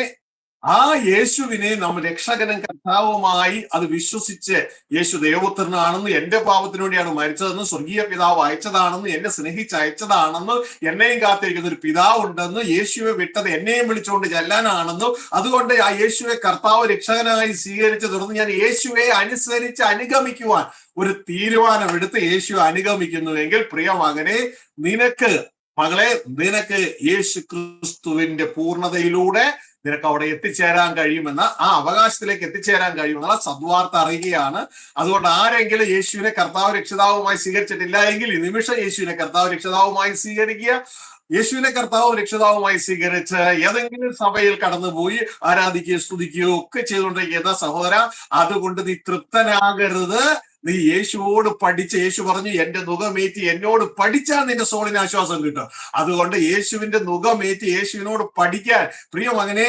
ആ യേശുവിനെ നാം രക്ഷകനും കർത്താവുമായി അത് വിശ്വസിച്ച്, യേശു ദൈവപുത്രനാണെന്ന്, എന്റെ പാപത്തിനു വേണ്ടിയാണ് മരിച്ചതെന്ന്, സ്വർഗീയ പിതാവ് അയച്ചതാണെന്ന്, എന്നെ സ്നേഹിച്ച് അയച്ചതാണെന്ന്, എന്നെയും കാത്തിരിക്കുന്ന ഒരു പിതാവ് ഉണ്ടെന്ന്, യേശുവെ വിട്ടത് എന്നെയും വിളിച്ചുകൊണ്ട് ചെല്ലാനാണെന്നും, അതുകൊണ്ട് ആ യേശുവെ കർത്താവ് രക്ഷകനായി സ്വീകരിച്ച് തുടർന്ന് ഞാൻ യേശുവെ അനുസരിച്ച് അനുഗമിക്കുവാൻ ഒരു തീരുമാനമെടുത്ത് യേശു അനുഗമിക്കുന്നുവെങ്കിൽ, പ്രിയ മകനെ, മകളെ, നിനക്ക് യേശു ക്രിസ്തുവിന്റെ പൂർണ്ണതയിലൂടെ നിനക്ക് അവിടെ എത്തിച്ചേരാൻ കഴിയുമെന്ന, ആ അവകാശത്തിലേക്ക് എത്തിച്ചേരാൻ കഴിയുമെന്നുള്ള സദ്വാർത്ത അറിയുകയാണ്. അതുകൊണ്ട് ആരെങ്കിലും യേശുവിനെ കർത്താവ് രക്ഷിതാവുമായി സ്വീകരിച്ചിട്ടില്ല എങ്കിൽ ഈ നിമിഷം യേശുവിനെ കർത്താവ് രക്ഷിതാവുമായി സ്വീകരിക്കുക. യേശുവിനെ കർത്താവ് രക്ഷിതാവുമായി സ്വീകരിച്ച് ഏതെങ്കിലും സഭയിൽ കടന്നുപോയി ആരാധിക്കുകയോ സ്തുതിക്കുകയോ ഒക്കെ ചെയ്തുകൊണ്ടിരിക്കുന്ന സഹോദര, അതുകൊണ്ട് നീ തൃപ്തനാകരുത്. നീ യേശുവോട് പഠിച്ച്, യേശു പറഞ്ഞു എന്റെ നുകമേറ്റി എന്നോട് പഠിച്ചാൽ നിന്റെ സോളിന് ആശ്വാസം കിട്ടും. അതുകൊണ്ട് യേശുവിന്റെ നുകമേറ്റി യേശുവിനോട് പഠിക്കാൻ പ്രിയ മകനെ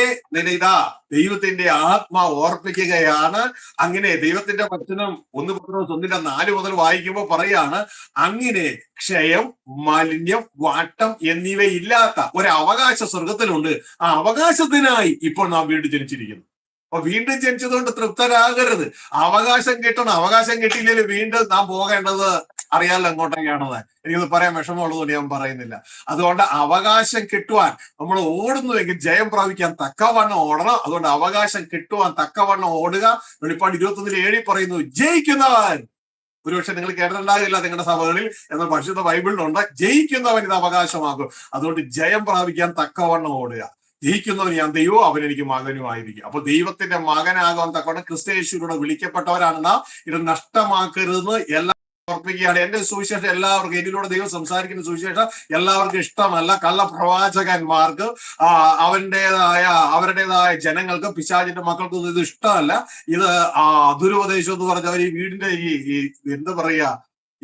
ഇതാ ദൈവത്തിന്റെ ആത്മാവ് ഓർപ്പിക്കുകയാണ്. അങ്ങനെ ദൈവത്തിന്റെ വചനം 1 Petrus 1:4 മുതൽ വായിക്കുമ്പോൾ പറയാണ്, അങ്ങനെ ക്ഷയം, മാലിന്യം, വാട്ടം എന്നിവയില്ലാത്ത ഒരു അവകാശ സ്വർഗത്തിലുണ്ട്. ആ അവകാശത്തിനായി ഇപ്പോൾ നാം വീണ്ടും ജനിച്ചിരിക്കുന്നു. അപ്പൊ വീണ്ടും ജനിച്ചതുകൊണ്ട് തൃപ്തരാകരുത്. അവകാശം കിട്ടണം. അവകാശം കിട്ടിയില്ലെങ്കിൽ വീണ്ടും നാം പോകേണ്ടത് അറിയാമല്ലോ എങ്ങോട്ടൊക്കെയാണെന്ന്. എനിക്കത് പറയാൻ വിഷമമുള്ളതുകൊണ്ട് ഞാൻ പറയുന്നില്ല. അതുകൊണ്ട് അവകാശം കിട്ടുവാൻ നമ്മൾ ഓടുന്നുവെങ്കിൽ ജയം പ്രാപിക്കാൻ തക്കവണ്ണം ഓടണം. അതുകൊണ്ട് അവകാശം കിട്ടുവാൻ തക്കവണ്ണം ഓടുക. വെളിപ്പാട് 21:7 പറയുന്നു, ജയിക്കുന്നവൻ, ഒരുപക്ഷെ നിങ്ങൾ കേട്ടിട്ടുണ്ടാകില്ല നിങ്ങളുടെ സഭകളിൽ, എന്നാൽ പരിശുദ്ധ ബൈബിളിലുണ്ട്, ജയിക്കുന്നവൻ ഇത് അവകാശമാകും. അതുകൊണ്ട് ജയം പ്രാപിക്കാൻ തക്കവണ്ണം ഓടുക. ജയിക്കുന്നവൻ ഞാൻ ദൈവവും അവൻ എനിക്ക് മകനും ആയിരിക്കും. അപ്പൊ ദൈവത്തിന്റെ മകനാകാൻ തക്കവണ്ണം ക്രിസ്തുയേശുവിലൂടെ വിളിക്കപ്പെട്ടവരാണ് നാം. ഇത് നഷ്ടമാക്കരുതെന്ന് എല്ലാം ഓർപ്പിക്കുകയാണ്. എന്റെ സുവിശേഷം എല്ലാവർക്കും, എന്നിലൂടെ ദൈവം സംസാരിക്കുന്ന സുവിശേഷം എല്ലാവർക്കും ഇഷ്ടമല്ല. കള്ളപ്രവാചകന്മാർക്ക്, അവരുടേതായ ജനങ്ങൾക്ക്, പിശാചിന്റെ മക്കൾക്കൊന്നും ഇത് ഇഷ്ടമല്ല. ഇത് ദുരുപദേശം എന്ന് പറഞ്ഞ അവർ ഈ വീടിന്റെ ഈ എന്താ പറയാ,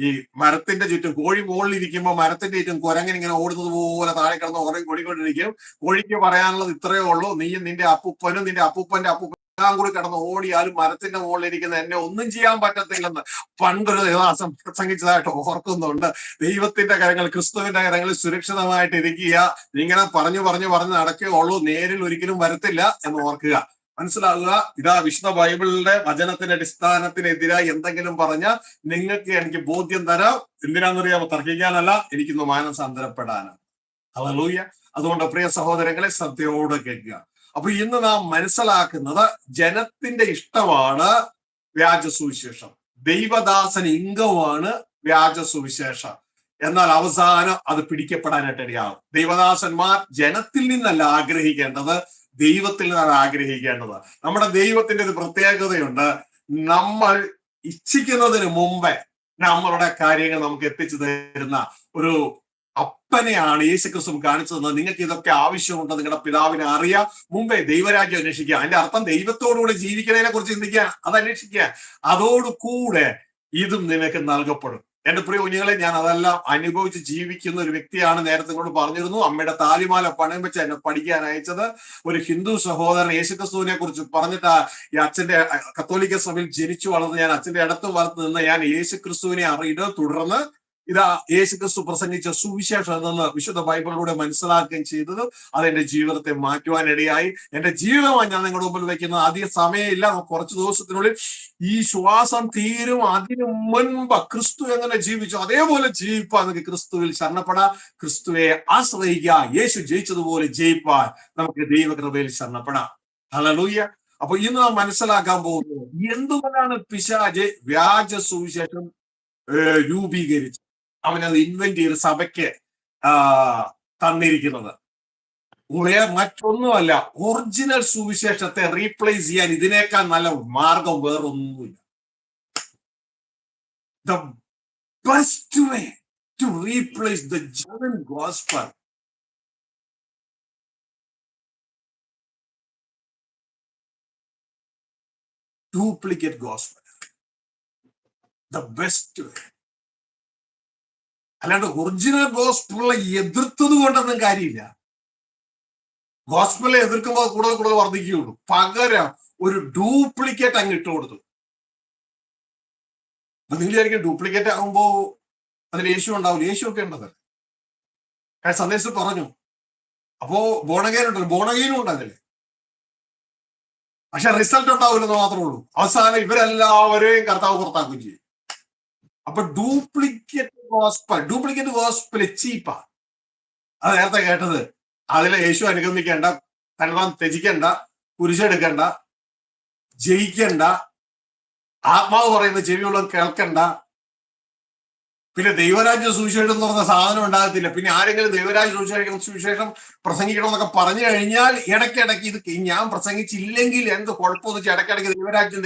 ഈ മരത്തിന്റെ ചുറ്റും കോഴി മുകളിൽ ഇരിക്കുമ്പോൾ മരത്തിന്റെ ചുറ്റും കുരങ്ങനെ ഇങ്ങനെ ഓടുന്നത് പോലെ താഴെ കിടന്ന് ഓടിക്കൊണ്ടിരിക്കും. കോഴിക്ക് പറയാനുള്ളത് ഇത്രയേ ഉള്ളൂ, നീയും നിന്റെ അപ്പൂപ്പനും നിന്റെ അപ്പൂപ്പന്റെ അപ്പൂപ്പൻ എല്ലാം കൂടി കിടന്ന് ഓടിയാലും മരത്തിന്റെ മുകളിൽ ഇരിക്കുന്ന എന്നെ ഒന്നും ചെയ്യാൻ പറ്റത്തില്ലെന്ന് പണ്ടൊരു ദേവദാസം പ്രസംഗിച്ചതായിട്ട് ഓർക്കുന്നുണ്ട്. ദൈവത്തിന്റെ കരങ്ങൾ, ക്രിസ്തുവിന്റെ കരങ്ങളിൽ സുരക്ഷിതമായിട്ട് ഇരിക്കുക. ഇങ്ങനെ പറഞ്ഞു നടക്കുകയുള്ളൂ, നേരിൽ ഒരിക്കലും വരത്തില്ല എന്ന് ഓർക്കുക. മനസ്സിലാകുക. ഇതാ വിശുദ്ധ ബൈബിളിന്റെ വചനത്തിന്റെ അടിസ്ഥാനത്തിനെതിരായി എന്തെങ്കിലും പറഞ്ഞ നിങ്ങൾക്ക് എനിക്ക് ബോധ്യം തരാം. എന്തിനാണെന്നറിയാമോ? തർക്കിക്കാനല്ല, എനിക്കിന്ന് മാനസാന്തരപ്പെടാനാണ്. ഹല്ലേലൂയ. അതുകൊണ്ട് പ്രിയ സഹോദരങ്ങളെ ശ്രദ്ധയോടെ കേൾക്കുക. അപ്പൊ ഇന്ന് നാം മനസ്സിലാക്കുന്നത് ജനത്തിന്റെ ഇഷ്ടമാണ് വ്യാജ സുവിശേഷം, ദൈവദാസൻ ഇംഗമാണ് വ്യാജ സുവിശേഷം. എന്നാൽ അവസാനം അത് പിടിക്കപ്പെടാനായിട്ട് ഇടയാകും. ദൈവദാസന്മാർ ജനത്തിൽ നിന്നല്ല ആഗ്രഹിക്കേണ്ടത്, ദൈവത്തിൽ നിന്നാണ് ആഗ്രഹിക്കേണ്ടത്. നമ്മുടെ ദൈവത്തിന്റെ ഒരു പ്രത്യേകതയുണ്ട്. നമ്മൾ ഇച്ഛിക്കുന്നതിന് മുമ്പേ നമ്മളുടെ കാര്യങ്ങൾ നമുക്ക് എത്തിച്ചു തരുന്ന ഒരു അപ്പനെയാണ് യേശുക്രിസ്തു കാണിച്ചു തന്നത്. നിങ്ങൾക്ക് ഇതൊക്കെ ആവശ്യമുണ്ട്, നിങ്ങളുടെ പിതാവിനെ അറിയാം, മുമ്പേ ദൈവരാജ്യം അന്വേഷിക്കുക. അതിന്റെ അർത്ഥം ദൈവത്തോടുകൂടി ജീവിക്കുന്നതിനെ കുറിച്ച് ചിന്തിക്കുക, അത് അന്വേഷിക്കുക. അതോടുകൂടെ ഇതും നിനക്ക് നൽകപ്പെടും. എന്റെ പ്രിയ കുഞ്ഞുങ്ങളെ, ഞാൻ അതെല്ലാം അനുഭവിച്ച് ജീവിക്കുന്ന ഒരു വ്യക്തിയാണ്. നേരത്തെ നിങ്ങളോട് പറഞ്ഞിരുന്നു, അമ്മയുടെ താലിമാല പണയം വെച്ച് എന്നെ പഠിക്കാൻ അയച്ചത് ഒരു ഹിന്ദു സഹോദരൻ യേശുക്രിസ്തുവിനെ കുറിച്ച് പറഞ്ഞിട്ട് ഈ അച്ഛന്റെ കത്തോലിക്ക സഭയിൽ ജനിച്ചു വളർന്ന് ഞാൻ അച്ഛന്റെ അടുത്ത് വളർത്ത് നിന്ന് ഞാൻ യേശുക്രിസ്തുവിനെ അറിയുന്നത്. തുടർന്ന് ഇതാ യേശുക്രിസ്തു പ്രസംഗിച്ച സുവിശേഷം എന്നെന്ന് വിശുദ്ധ ബൈബിളിലൂടെ മനസ്സിലാക്കുകയും ചെയ്തത് അതെന്റെ ജീവിതത്തെ മാറ്റുവാനിടയായി. എന്റെ ജീവിതമാണ് ഞാൻ നിങ്ങളുടെ മുമ്പിൽ വയ്ക്കുന്നത്. അധികം സമയമില്ല, കുറച്ച് ദിവസത്തിനുള്ളിൽ ഈ ശ്വാസം തീരും. അതിനു മുൻപ് ക്രിസ്തു എങ്ങനെ ജീവിച്ചു അതേപോലെ ജീവിപ്പാൻ നമുക്ക് ക്രിസ്തുവിൽ ശരണപ്പെടാം, ക്രിസ്തുവെ ആശ്രയിക്കുക. യേശു ജയിച്ചതുപോലെ ജയിപ്പാൻ നമുക്ക് ദൈവകൃപയിൽ ശരണപ്പെടാം. ഹല്ലേലൂയ. അപ്പൊ ഇന്ന് നാം മനസ്സിലാക്കാൻ പോകുന്നത് എന്തുകൊണ്ടാണ് പിശാച് വ്യാജ സുവിശേഷം രൂപീകരിച്ചത്, അവനത് ഇൻവെന്റ് ചെയ്ത് സഭയ്ക്ക് തന്നിരിക്കുന്നത്. മറ്റൊന്നുമല്ല, ഒറിജിനൽ സുവിശേഷത്തെ റീപ്ലേസ് ചെയ്യാൻ ഇതിനേക്കാൾ നല്ല മാർഗം വേറൊന്നുമില്ല. The best way to replace the genuine gospel duplicate gospel. The best way. അല്ലാണ്ട് ഒറിജിനൽ ഗോസ്പിളിനെ എതിർത്തത് കൊണ്ടൊന്നും കാര്യമില്ല. ഗോസ്പിളിനെ എതിർക്കുമ്പോൾ കൂടുതൽ വർദ്ധിക്കുകയുള്ളൂ. പകരം ഒരു ഡ്യൂപ്ലിക്കേറ്റ് അങ്ങ് ഇട്ട് കൊടുത്തു. നിങ്ങൾ വിചാരിക്കും ഡ്യൂപ്ലിക്കേറ്റ് ആകുമ്പോ അതിൽ യേശു ഉണ്ടാവില്ല. യേശു ഒക്കെ ഉണ്ടത് സന്ദേശം പറഞ്ഞു. അപ്പോ ബോണഗേനുണ്ടല്ലോ, ബോണഗേനും ഉണ്ടല്ലേ. പക്ഷെ റിസൾട്ട് ഉണ്ടാവില്ലെന്ന് മാത്രമേ ഉള്ളൂ. അവസാനം ഇവരെല്ലാവരെയും കർത്താവ് പുറത്താക്കുകയും ചെയ്യും. അപ്പൊ ഡ്യൂപ്ലിക്കേറ്റ് ഗോസ്പൽ ചീപ്പാ. അത് നേരത്തെ കേട്ടത്. അതിലെ യേശു അനുഗമിക്കേണ്ട, തന്നെത്താൻ ത്യജിക്കേണ്ട, കുരിശെടുക്കണ്ട, ജയിക്കണ്ട, ആത്മാവ് പറയുന്ന ചെവിയുള്ള കേൾക്കണ്ട, പിന്നെ ദൈവരാജ്യ സുവിശേഷം എന്ന് പറഞ്ഞ സാധനം ഉണ്ടാകത്തില്ല. പിന്നെ ആരെങ്കിലും ദൈവരാജ്യ സുവിശേഷം പ്രസംഗിക്കണം എന്നൊക്കെ പറഞ്ഞു കഴിഞ്ഞാൽ ഇടയ്ക്കിടയ്ക്ക് ഇത് ഞാൻ പ്രസംഗിച്ചില്ലെങ്കിൽ എന്ത് കുഴപ്പമെന്ന് വെച്ചാൽ ഇടയ്ക്കിടയ്ക്ക്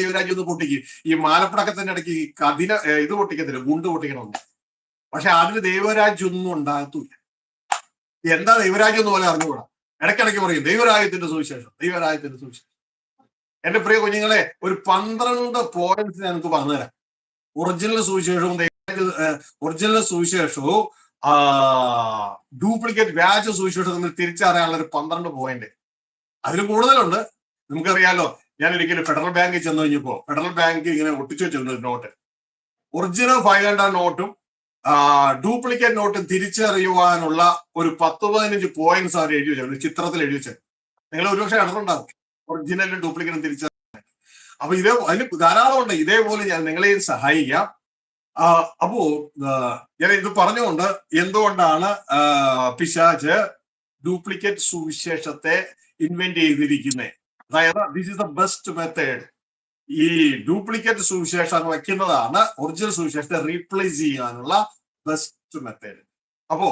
ദൈവരാജ്യം ഒന്ന് പൊട്ടിക്കും. ഈ മാലപ്പടക്കത്തിന്റെ ഇടയ്ക്ക് ഇത് പൊട്ടിക്കത്തില്ല, ഗുണ്ട് പൊട്ടിക്കണമെന്ന്. പക്ഷെ അതിന് ദൈവരാജ്യം ഒന്നും ഉണ്ടാകത്തില്ല. എന്താ ദൈവരാജ്യം എന്ന് പോലെ അറിഞ്ഞുകൂടാ. ഇടയ്ക്കിടയ്ക്ക് പറയും ദൈവരാജ്യത്തിന്റെ സുവിശേഷം. എന്റെ പ്രിയ കുഞ്ഞുങ്ങളെ, ഒരു 12 പോയിന്റ്സ് ഞാൻ നിങ്ങൾക്ക് പറഞ്ഞുതരാം. ഒറിജിനൽ സുവിശേഷവും ഡ്യൂപ്ലിക്കേറ്റ് വ്യാജ സുവിശേഷവും തമ്മിൽ തിരിച്ചറിയാനുള്ള ഒരു 12 പോയിന്റ്. അതിൽ കൂടുതലുണ്ട്. നമുക്കറിയാലോ, ഞാൻ ഒരിക്കലും ഫെഡറൽ ബാങ്കിൽ ചെന്ന് കഴിഞ്ഞപ്പോ ഫെഡറൽ ബാങ്ക് ഇങ്ങനെ ഒട്ടിച്ചു വെച്ചിട്ടുണ്ട് നോട്ട്. ഒറിജിനൽ 500 നോട്ടും ഡ്യൂപ്ലിക്കേറ്റ് നോട്ടും തിരിച്ചറിയുവാനുള്ള ഒരു 10-15 പോയിന്റ്സ് അവർ എഴുതി വെച്ചത്, ചിത്രത്തിൽ എഴുതി വെച്ചത്. നിങ്ങൾ ഒരുപക്ഷെ കണ്ടിട്ടുണ്ടാകും ഒറിജിനലും ഡ്യൂപ്ലിക്കേറ്റും തിരിച്ചറിയാൻ. അപ്പൊ അതിന് ധാരാളം ഉണ്ട്. ഇതേപോലെ ഞാൻ നിങ്ങളെയും സഹായിക്കാം. അപ്പോ ഞാൻ ഇത് പറഞ്ഞുകൊണ്ട് എന്തുകൊണ്ടാണ് പിശാച് ഡ്യൂപ്ലിക്കേറ്റ് സുവിശേഷത്തെ ഇൻവെന്റ് ചെയ്തിരിക്കുന്നത്, അതായത് this is the best method. ഈ ഡ്യൂപ്ലിക്കേറ്റ് സുവിശേഷം വയ്ക്കുന്നതാണ് ഒറിജിനൽ സുവിശേഷത്തെ റീപ്ലേസ് ചെയ്യാനുള്ള ബെസ്റ്റ് മെത്തേഡ്. അപ്പോ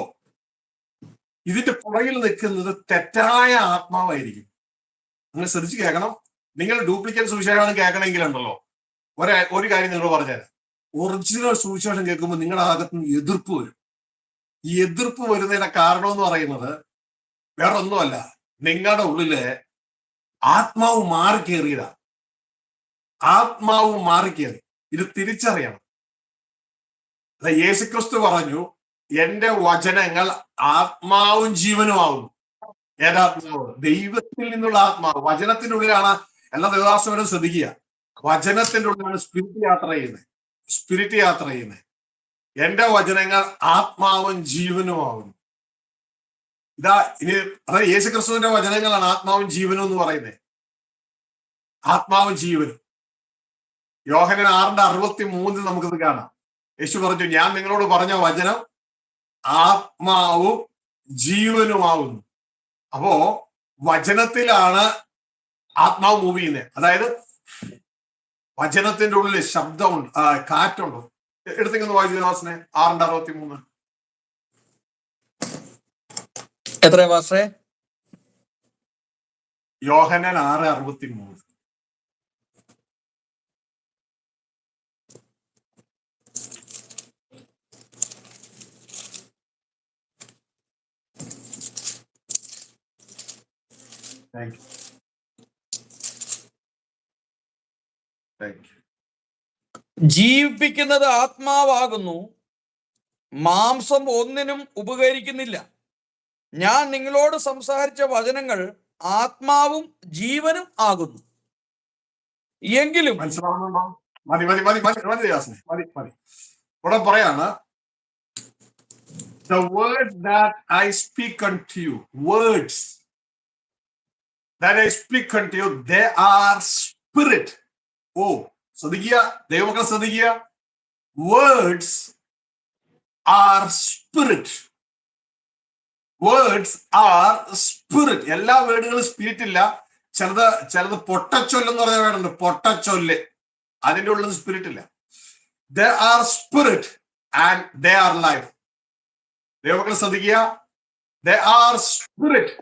ഇതിന്റെ പുറകിൽ നിൽക്കുന്നത് തെറ്റായ ആത്മാവായിരിക്കും. നിങ്ങൾ ശ്രദ്ധിച്ച് കേൾക്കണം. നിങ്ങൾ ഡ്യൂപ്ലിക്കേറ്റ് സുവിശേഷമാണ് കേൾക്കണമെങ്കിലുണ്ടല്ലോ, ഒരു കാര്യം നിങ്ങൾ പറഞ്ഞുതരാം. ഒറിജിനൽ സുവിശേഷം കേൾക്കുമ്പോൾ നിങ്ങളുടെ ഭാഗത്ത് നിന്ന് എതിർപ്പ് വരും. ഈ എതിർപ്പ് വരുന്നതിന്റെ കാരണം എന്ന് പറയുന്നത് വേറെ ഒന്നുമല്ല, നിങ്ങളുടെ ഉള്ളില് ആത്മാവ് മാറിക്കേറിയതാ. ആത്മാവ് മാറിക്കേറി. ഇത് തിരിച്ചറിയണം. യേശുക്രിസ്തു പറഞ്ഞു, എന്റെ വചനങ്ങൾ ആത്മാവും ജീവനുമാവുന്നു. ഏതാത്മാവ്? ദൈവത്തിൽ നിന്നുള്ള ആത്മാവ്. വചനത്തിനുള്ളിലാണ് എല്ലാ ദേവദാസവരും ശ്രദ്ധിക്കുക. വചനത്തിന്റെ ഉള്ളിലാണ് സ്പിരിറ്റ് യാത്ര ചെയ്യുന്നത്. എന്റെ വചനങ്ങൾ ആത്മാവും ജീവനുമാവുന്നു. ഇതാ ഇനി അതായത് യേശുക്രിസ്തുവിന്റെ വചനങ്ങളാണ് ആത്മാവും ജീവനും എന്ന് പറയുന്നത്. ആത്മാവും ജീവനും. യോഹന്നാൻ 6:63 നമുക്കിത് കാണാം. യേശു പറഞ്ഞു, ഞാൻ നിങ്ങളോട് പറഞ്ഞ വചനം ആത്മാവും ജീവനുമാവുന്നു. അപ്പോ വചനത്തിലാണ് ആത്മാവ് മൂവ് ചെയ്യുന്നത്. അതായത് വചനത്തിന്റെ ഉള്ളിൽ ശബ്ദമുണ്ട്, കാറ്റുണ്ട്. എടുത്തേക്കൊന്ന് വായിച്ചു വാസനെ. 6:63 എത്ര വാസേ? യോഹന്നാൻ 6:63. Thank you. ജീവിപ്പിക്കുന്നത് ആത്മാവാകുന്നു, മാംസം ഒന്നിനും ഉപകരിക്കുന്നില്ല. ഞാൻ നിങ്ങളോട് സംസാരിച്ച വചനങ്ങൾ ആത്മാവും ജീവനും ആകുന്നു. എങ്കിലും മനസ്സിലാവുന്നുണ്ടോ? മതി. ഇവിടെ പറയാണ്, the words that I speak unto you, words that I speak unto you, they are spirit. ശ്രദ്ധിക്കുക, ദൈവമക്കൾ ശ്രദ്ധിക്കുക. Words are spirit. Words are spirit. എല്ലാ വേർഡുകളും സ്പിരിറ്റ് ഇല്ല. ചിലത് പൊട്ടച്ചൊല്ലെന്ന് പറഞ്ഞ വേർഡുണ്ട്, പൊട്ടച്ചൊല്ല്. അതിൻ്റെ ഉള്ളിൽ സ്പിരിറ്റ് ഇല്ല. They are spirit and they are life. ദൈവമക്കൾ ശ്രദ്ധിക്കുക. They are spirit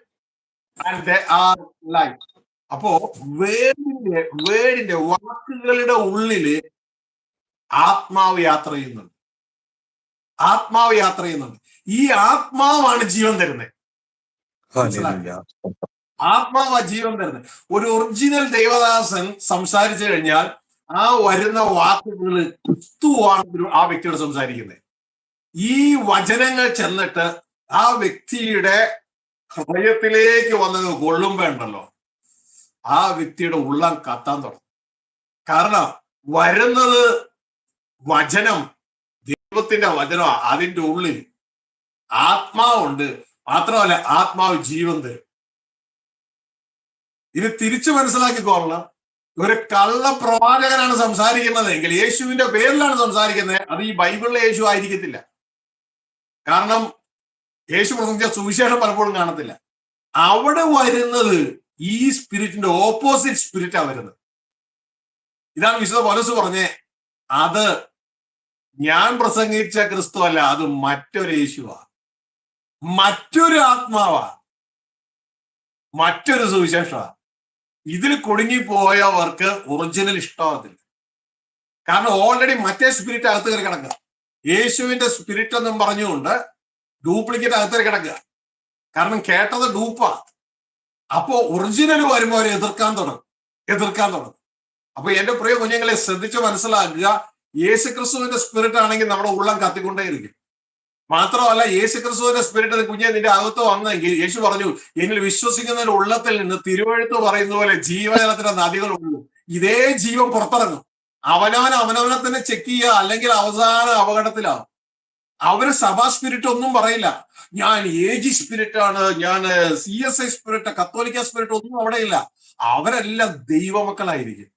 and they are life. അപ്പോ വേർഡിന്റെ വാക്കുകളുടെ ഉള്ളില് ആത്മാവ് യാത്ര ചെയ്യുന്നുണ്ട്. ഈ ആത്മാവാണ് ജീവൻ തരുന്നത്. ആത്മാവാ ജീവൻ തരുന്നത്. ഒരു ഒറിജിനൽ ദൈവദാസൻ സംസാരിച്ചു കഴിഞ്ഞാൽ ആ വരുന്ന വാക്കുകൾ ക്രിസ്തുവാണ് ആ വ്യക്തിയോട് സംസാരിക്കുന്നത്. ഈ വചനങ്ങൾ ചെന്നിട്ട് ആ വ്യക്തിയുടെ ഹൃദയത്തിലേക്ക് വന്നത് കൊള്ളുമ്പോണ്ടല്ലോ, ആ വ്യക്തിയുടെ ഉള്ളം കത്താൻ തുടങ്ങും. കാരണം വരുന്നത് വചനം, ദൈവത്തിന്റെ വചനമാണ്. അതിൻ്റെ ഉള്ളിൽ ആത്മാവുണ്ട്. മാത്രമല്ല, ആത്മാവ് ജീവൻ തരും. ഇത് തിരിച്ചു മനസ്സിലാക്കിക്കോളണം. ഒരു കള്ള പ്രവാചകനാണ് സംസാരിക്കുന്നതെങ്കിൽ, യേശുവിന്റെ പേരിലാണ് സംസാരിക്കുന്നത്, അത് ഈ ബൈബിളിലെ യേശു ആയിരിക്കത്തില്ല. കാരണം യേശു പ്രസംഗിച്ച സുവിശേഷം പലപ്പോഴും കാണത്തില്ല. അവിടെ വരുന്നത് ഈ സ്പിരിറ്റിന്റെ ഓപ്പോസിറ്റ് സ്പിരിറ്റാ വരുന്നത്. ഇതാണ് വിശുദ്ധ പൗലോസ് പറഞ്ഞേ, അത് ഞാൻ പ്രസംഗിച്ച ക്രിസ്തു അല്ല, അത് മറ്റൊരു യേശുവാ, മറ്റൊരു ആത്മാവാ, മറ്റൊരു സുവിശേഷമാ. ഇതിൽ കുടുങ്ങിപ്പോയവർക്ക് ഒറിജിനൽ ഇഷ്ടമാകത്തില്ല. കാരണം ഓൾറെഡി മറ്റേ സ്പിരിറ്റ് അകത്ത് കയറി കിടക്കുക. യേശുവിന്റെ സ്പിരിറ്റ് എന്നും പറഞ്ഞുകൊണ്ട് ഡ്യൂപ്ലിക്കേറ്റ് അകത്ത് കയറി കിടക്കുക. കാരണം കേട്ടത് ഡൂപ്പാ. അപ്പോ ഒറിജിനൽ വരുമ്പോൾ അവരെ എതിർക്കാൻ തുടങ്ങും. അപ്പൊ എന്റെ പ്രിയ കുഞ്ഞുങ്ങളെ ശ്രദ്ധിച്ച് മനസ്സിലാക്കുക. യേശുക്രിസ്തുവിന്റെ സ്പിരിറ്റ് ആണെങ്കിൽ നമ്മുടെ ഉള്ളം കത്തിക്കൊണ്ടേയിരിക്കും. മാത്രമല്ല, യേശുക്രിസ്തുവിന്റെ സ്പിരിറ്റ് കുഞ്ഞെ നിന്റെ അകത്ത് വന്നെങ്കിൽ, യേശു പറഞ്ഞു, എന്നിൽ വിശ്വസിക്കുന്നതിന്റെ ഉള്ളത്തിൽ നിന്ന് തിരുവഴുത്ത് പറയുന്ന പോലെ ജീവജലത്തിന്റെ നദികൾ ഉള്ളൂ. ഇതേ ജീവൻ പുറത്തിറങ്ങും. അവനവനെ തന്നെ ചെക്ക് ചെയ്യുക, അല്ലെങ്കിൽ അവസാന അപകടത്തിലാവും. അവര് സഭാ സ്പിരിറ്റ് ഒന്നും പറയില്ല. ഞാൻ AG സ്പിരിറ്റ് ആണ്, ഞാൻ CSI സ്പിരിറ്റ്, കത്തോലിക്ക സ്പിരിറ്റ് ഒന്നും അവിടെ ഇല്ല. അവരെല്ലാം ദൈവമക്കളായിരിക്കും.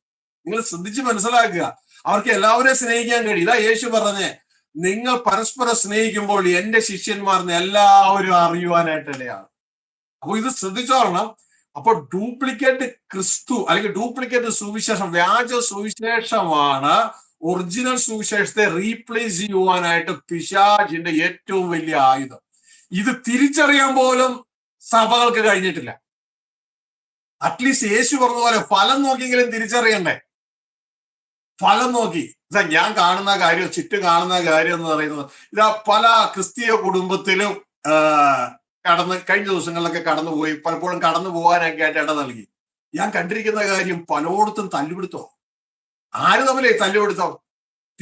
നിങ്ങൾ ശ്രദ്ധിച്ച് മനസ്സിലാക്കുക. അവർക്ക് എല്ലാവരെയും സ്നേഹിക്കാൻ കഴിയും. ഇതാ യേശു പറഞ്ഞേ, നിങ്ങൾ പരസ്പരം സ്നേഹിക്കുമ്പോൾ എന്റെ ശിഷ്യന്മാർന്ന് എല്ലാവരും അറിയുവാനായിട്ടിടയാണ്. അപ്പൊ ഇത് ശ്രദ്ധിച്ചോളണം. അപ്പൊ ഡ്യൂപ്ലിക്കേറ്റ് ക്രിസ്തു അല്ലെങ്കിൽ ഡ്യൂപ്ലിക്കേറ്റ് സുവിശേഷം, വ്യാജ സുവിശേഷമാണ് ഒറിജിനൽ സുവിശേഷത്തെ റീപ്ലേസ് ചെയ്യുവാനായിട്ട് പിശാചിന്റെ ഏറ്റവും വലിയ ആയുധം. ഇത് തിരിച്ചറിയാൻ പോലും സഭകൾക്ക് കഴിഞ്ഞിട്ടില്ല. അറ്റ്ലീസ്റ്റ് യേശു പറഞ്ഞ പോലെ ഫലം നോക്കിയെങ്കിലും തിരിച്ചറിയണ്ടേ? ഫലം നോക്കി. ഞാൻ കാണുന്ന കാര്യം, ചുറ്റും കാണുന്ന കാര്യം എന്ന് പറയുന്നത് ഇതാ പല ക്രിസ്തീയ കുടുംബത്തിലും കഴിഞ്ഞ ദിവസങ്ങളിലൊക്കെ കടന്നുപോയി, പലപ്പോഴും കടന്നു പോകാനൊക്കെ ആയിട്ട് ഇട നൽകി. ഞാൻ കണ്ടിരിക്കുന്ന കാര്യം, പലയിടത്തും തല്ലുപിടുത്തോ. ആര് തമ്മിലേ തല്ലുപിടുത്തോ?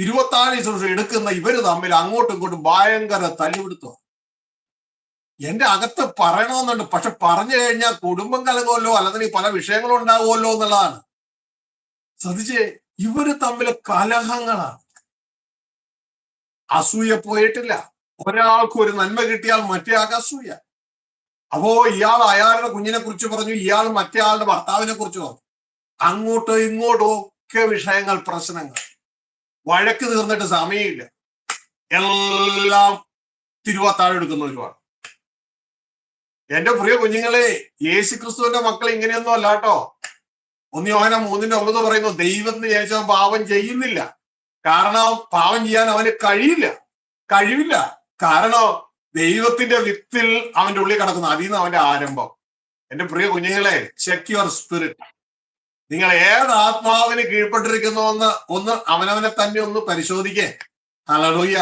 തിരുവത്താഴ ശുശ്രൂഷ എടുക്കുന്ന ഇവര് തമ്മിൽ അങ്ങോട്ടും ഇങ്ങോട്ടും ഭയങ്കര തല്ലുപിടുത്തം. എന്റെ അകത്ത് പറയണമെന്നുണ്ട്, പക്ഷെ പറഞ്ഞു കഴിഞ്ഞാൽ കുടുംബം കലകുമല്ലോ, അല്ലെങ്കിൽ പല വിഷയങ്ങളും ഉണ്ടാകുമല്ലോ എന്നുള്ളതാണ്. ശ്രദ്ധിച്ചേ, ഇവര് തമ്മിൽ കലഹങ്ങളാണ്. അസൂയ പോയിട്ടില്ല. ഒരാൾക്ക് ഒരു നന്മ കിട്ടിയാൽ മറ്റേ ആൾക്ക് അസൂയ. അപ്പോ ഇയാൾ അയാളുടെ കുഞ്ഞിനെ കുറിച്ച് പറഞ്ഞു, ഇയാൾ മറ്റേ ആളുടെ ഭർത്താവിനെ കുറിച്ച് പറഞ്ഞു. അങ്ങോട്ടോ ഇങ്ങോട്ടോ ഒക്കെ വിഷയങ്ങൾ, പ്രശ്നങ്ങൾ. വഴക്ക് തീർന്നിട്ട് സമയമില്ല. എല്ലാം തിരുവത്താഴം എടുക്കുന്ന ഒരുപാട്. എന്റെ പ്രിയ കുഞ്ഞുങ്ങളെ, യേശുക്രിസ്തുവിന്റെ മക്കൾ ഇങ്ങനെയൊന്നും അല്ല കേട്ടോ. 1 യോഹന്നാൻ 3:9 പറയുന്നു, ദൈവത്തിന് ശേഷം പാപം ചെയ്യുന്നില്ല. കാരണം പാപം ചെയ്യാൻ അവന് കഴിവില്ല. കാരണം ദൈവത്തിന്റെ വിത്തിൽ അവന്റെ ഉള്ളിൽ കിടക്കുന്നു. അതിൽ നിന്ന് അവന്റെ ആരംഭം. എന്റെ പ്രിയ കുഞ്ഞുങ്ങളെ, ചെക്ക് യുവർ സ്പിരിറ്റ്. നിങ്ങൾ ഏത് ആത്മാവിന് കീഴ്പ്പെട്ടിരിക്കുന്നു ഒന്ന് അവനവനെ തന്നെ ഒന്ന് പരിശോധിക്കേ. ഹല്ലേലൂയ.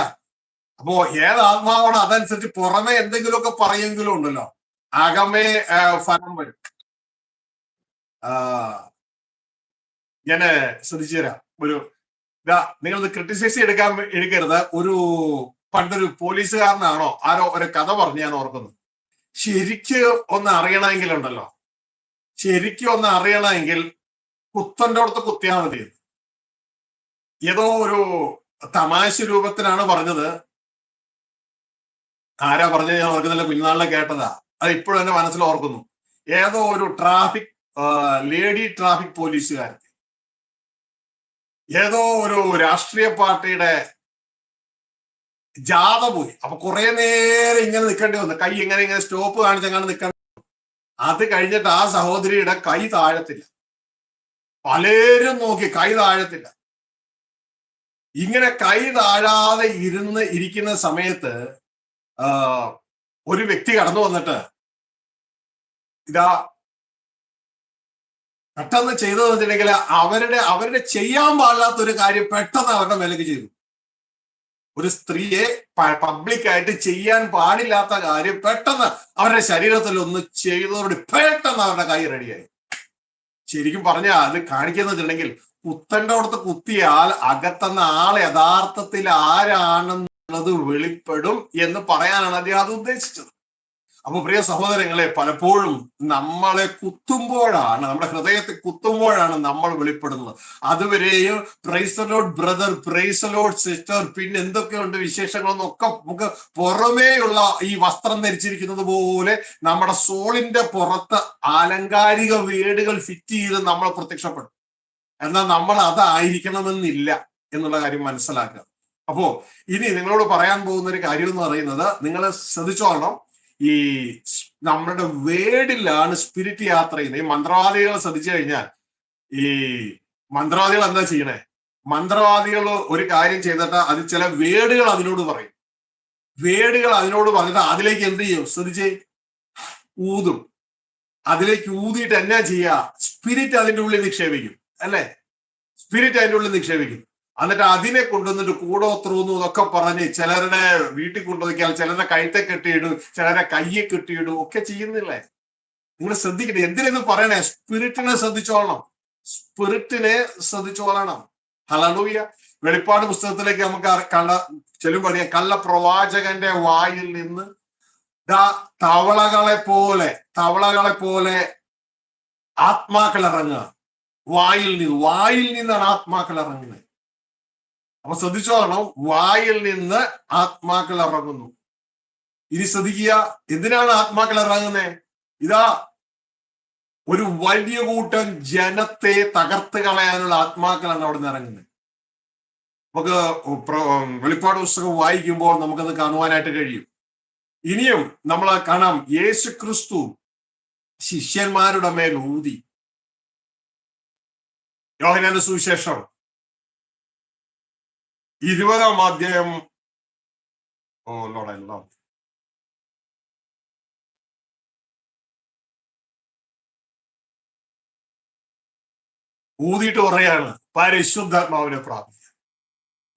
അപ്പോ ഏത് ആത്മാവാണ് അതനുസരിച്ച് പുറമെ എന്തെങ്കിലുമൊക്കെ പറയുമെങ്കിലും ഉണ്ടല്ലോ, അകമേ ഫലം വരും. ഞാന് ശ്രദ്ധിച്ചു തരാം. നിങ്ങളത് ക്രിട്ടിസൈസ് എടുക്കരുത്. പണ്ടൊരു പോലീസുകാരനാണോ ആരോ ഒരു കഥ പറഞ്ഞ് ഞാൻ ഓർക്കുന്നു. ശരിക്ക് ഒന്ന് അറിയണമെങ്കിൽ കുത്തന്റെ അടുത്ത് കുത്തിയാൽ മതി. ഏതോ ഒരു തമാശ രൂപത്തിലാണ് പറഞ്ഞത്. ആരാ പറഞ്ഞത് ഞാൻ ഓർക്കുന്നില്ല, കുഞ്ഞുനാളിലെ കേട്ടതാ. അത് ഇപ്പോഴും എന്റെ മനസ്സിൽ ഓർക്കുന്നു. ഏതോ ഒരു ലേഡി ട്രാഫിക് പോലീസുകാരൻ ഏതോ ഒരു രാഷ്ട്രീയ പാർട്ടിയുടെ ജാഥ പോയി. അപ്പൊ കുറെ നേരം ഇങ്ങനെ നിൽക്കേണ്ടി വന്നു. കൈ ഇങ്ങനെ സ്റ്റോപ്പ് കാണിച്ചങ്ങനെ നിൽക്കേണ്ടി. അത് കഴിഞ്ഞിട്ട് ആ സഹോദരിയുടെ കൈ താഴത്തില്ല. പലരും നോക്കി, കൈ താഴത്തില്ല. ഇങ്ങനെ കൈ താഴാതെ ഇരിക്കുന്ന സമയത്ത് ഒരു വ്യക്തി കടന്നു വന്നിട്ട് പെട്ടെന്ന് ചെയ്തതെന്ന് വെച്ചിട്ടുണ്ടെങ്കിൽ അവരുടെ ചെയ്യാൻ പാടില്ലാത്ത ഒരു കാര്യം പെട്ടെന്ന് അവരുടെ മേലേക്ക് ചെയ്തു. ഒരു സ്ത്രീയെ പബ്ലിക്കായിട്ട് ചെയ്യാൻ പാടില്ലാത്ത കാര്യം പെട്ടെന്ന് അവരുടെ ശരീരത്തിൽ ഒന്ന് ചെയ്തതോടെ പെട്ടെന്ന് അവരുടെ കൈ റെഡിയായി. ശരിക്കും പറഞ്ഞാൽ അത് കാണിക്കുന്ന വെച്ചിട്ടുണ്ടെങ്കിൽ കുത്തന്റെ അടുത്ത് കുത്തിയാൽ അകത്തുന്ന ആൾ യഥാർത്ഥത്തിൽ ആരാണെന്നുള്ളത് വെളിപ്പെടും എന്ന് പറയാനാണ് അദ്ദേഹം അത് ഉദ്ദേശിച്ചത്. അപ്പൊ പ്രിയ സഹോദരങ്ങളെ, പലപ്പോഴും നമ്മുടെ ഹൃദയത്തെ കുത്തുമ്പോഴാണ് നമ്മൾ വെളിപ്പെടുന്നത്. അതുവരെയും praise the Lord brother, praise the Lord sister, പിന്നെ എന്തൊക്കെയുണ്ട് വിശേഷങ്ങളെന്നൊക്കെ നമുക്ക് പുറമേയുള്ള ഈ വസ്ത്രം ധരിച്ചിരിക്കുന്നത് പോലെ നമ്മുടെ സോളിന്റെ പുറത്ത് ആലങ്കാരിക വേടുകൾ ഫിറ്റ് ചെയ്ത് നമ്മൾ പ്രത്യക്ഷപ്പെടും. എന്നാൽ നമ്മൾ അതായിരിക്കണമെന്നില്ല എന്നുള്ള കാര്യം മനസ്സിലാക്കുക. അപ്പോ ഇനി നിങ്ങളോട് പറയാൻ പോകുന്ന ഒരു കാര്യം എന്ന് പറയുന്നത്, നിങ്ങൾ ശ്രദ്ധിച്ചോളണം. ഈ നമ്മളുടെ വേടിലാണ് സ്പിരിറ്റ് യാത്ര ചെയ്യുന്നത്. ഈ മന്ത്രവാദികൾ ശ്രദ്ധിച്ചു കഴിഞ്ഞാൽ, ഈ മന്ത്രവാദികൾ എന്താ ചെയ്യണേ? മന്ത്രവാദികൾ ഒരു കാര്യം ചെയ്തിട്ട് അത് ചില വേടുകൾ അതിനോട് പറയും. വേടുകൾ അതിനോട് പറഞ്ഞിട്ട് അതിലേക്ക് എന്ത് ചെയ്യും? ശ്രദ്ധിച്ചേ, ഊതും. അതിലേക്ക് ഊതിയിട്ട് എന്നാ ചെയ്യുക? സ്പിരിറ്റ് അതിൻ്റെ ഉള്ളിൽ നിക്ഷേപിക്കും, അല്ലെ? സ്പിരിറ്റ് അതിൻ്റെ ഉള്ളിൽ നിക്ഷേപിക്കും. എന്നിട്ട് അതിനെ കൊണ്ടുവന്നിട്ട് കൂടോത്രൂന്നും ഇതൊക്കെ പറഞ്ഞ് ചിലരുടെ വീട്ടിൽ കൊണ്ടുവയ്ക്കാൻ, ചിലരുടെ കഴുത്തെ കെട്ടിയിടും, ചിലരുടെ കയ്യെ കെട്ടിയിടും ഒക്കെ ചെയ്യുന്നില്ലേ? നിങ്ങൾ ശ്രദ്ധിക്കട്ടെ. എന്തിനെന്ന് പറയണേ? സ്പിരിറ്റിനെ ശ്രദ്ധിച്ചോളണം. ഹല്ലേലൂയ. വെളിപ്പാട് പുസ്തകത്തിലേക്ക് നമുക്ക് ചെല്ലുമ്പോൾ അറിയാം, കള്ള പ്രവാചകന്റെ വായിൽ നിന്ന് തവളകളെ പോലെ ആത്മാക്കൾ ഇറങ്ങുക. വായിൽ നിന്നാണ് ആത്മാക്കൾ ഇറങ്ങുന്നത്. അപ്പൊ ശ്രദ്ധിച്ചോളണം, വായിൽ നിന്ന് ആത്മാക്കൾ ഇറങ്ങുന്നു. ഇനി ശ്രദ്ധിക്കുക, എന്തിനാണ് ആത്മാക്കൾ ഇറങ്ങുന്നത്? ഒരു വലിയ കൂട്ടം ജനത്തെ തകർത്ത് കളയാനുള്ള ആത്മാക്കളാണ് അവിടെ നിന്ന് ഇറങ്ങുന്നത്. നമുക്ക് വെളിപ്പാട് പുസ്തകം വായിക്കുമ്പോൾ നമുക്കത് കാണുവാനായിട്ട് കഴിയും. ഇനിയും നമ്മൾ കാണാം, യേശു ക്രിസ്തു ശിഷ്യന്മാരുടെ മേൽ ഊതി. യോഹന്നാന്റെ സുവിശേഷം 20-ാം അധ്യായം ഊതിയിട്ട് പറയാണ്, പരിശുദ്ധാത്മാവിനെ പ്രാപിക്കുക.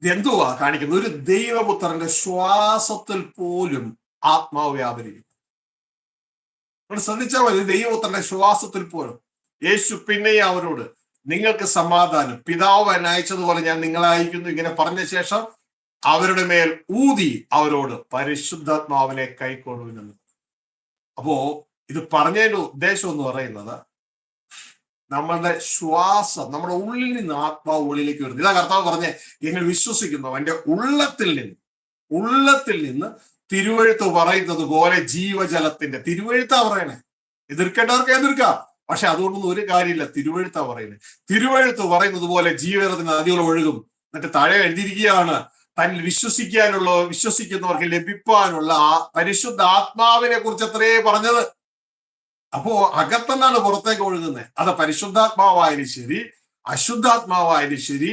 ഇതെന്തുവാ കാണിക്കുന്നത്? ഒരു ദൈവപുത്രന്റെ ശ്വാസത്തിൽ പോലും ആത്മാവ് വ്യാപരിക്കും. ശ്രദ്ധിച്ചാൽ മതി, ദൈവപുത്രന്റെ ശ്വാസത്തിൽ പോലും. യേശു പിന്നെയും അവരോട്, നിങ്ങൾക്ക് സമാധാനം, പിതാവ് എന്നെ അയച്ചതുപോലെ ഞാൻ നിങ്ങളെ അയക്കുന്നു. ഇങ്ങനെ പറഞ്ഞ ശേഷം അവരുടെ മേൽ ഊതി അവരോട് പരിശുദ്ധാത്മാവിനെ കൈക്കൊള്ളുവിനെന്ന്. അപ്പോ ഇത് പറഞ്ഞതിന്റെ ഉദ്ദേശം എന്ന് പറയുന്നത്, നമ്മളുടെ ശ്വാസം, നമ്മുടെ ഉള്ളിൽ നിന്ന് ആത്മാവ് ഉള്ളിലേക്ക് വരുന്നു. ഇതാ കർത്താവ് പറഞ്ഞേ, എന്നെ വിശ്വസിക്കുന്നു അവന്റെ ഉള്ളത്തിൽ നിന്ന് തിരുവഴുത്ത് പറയുന്നത് പോലെ ജീവജലത്തിന്റെ, തിരുവഴുത്താ പറയണേ. എതിർക്കേണ്ടവർക്ക് എതിർക്കാം, പക്ഷെ അതുകൊണ്ടൊന്നും ഒരു കാര്യമില്ല. തിരുവഴുത്താ പറയുന്നത്. തിരുവഴുത്ത് പറയുന്നത് പോലെ ജീവജലത്തിന് നദികൾ ഒഴുകും. എന്നിട്ട് താഴെ എഴുതിയിരിക്കുകയാണ്, തന്നിൽ വിശ്വസിക്കുന്നവർക്ക് ലഭിക്കാനുള്ള ആ പരിശുദ്ധ ആത്മാവിനെ കുറിച്ച് അത്രേ പറഞ്ഞത്. അപ്പോ അകത്തുനിന്നാണ് പുറത്തേക്ക് ഒഴുകുന്നത്. അത് പരിശുദ്ധാത്മാവായാലും ശരി, അശുദ്ധാത്മാവായാലും ശരി,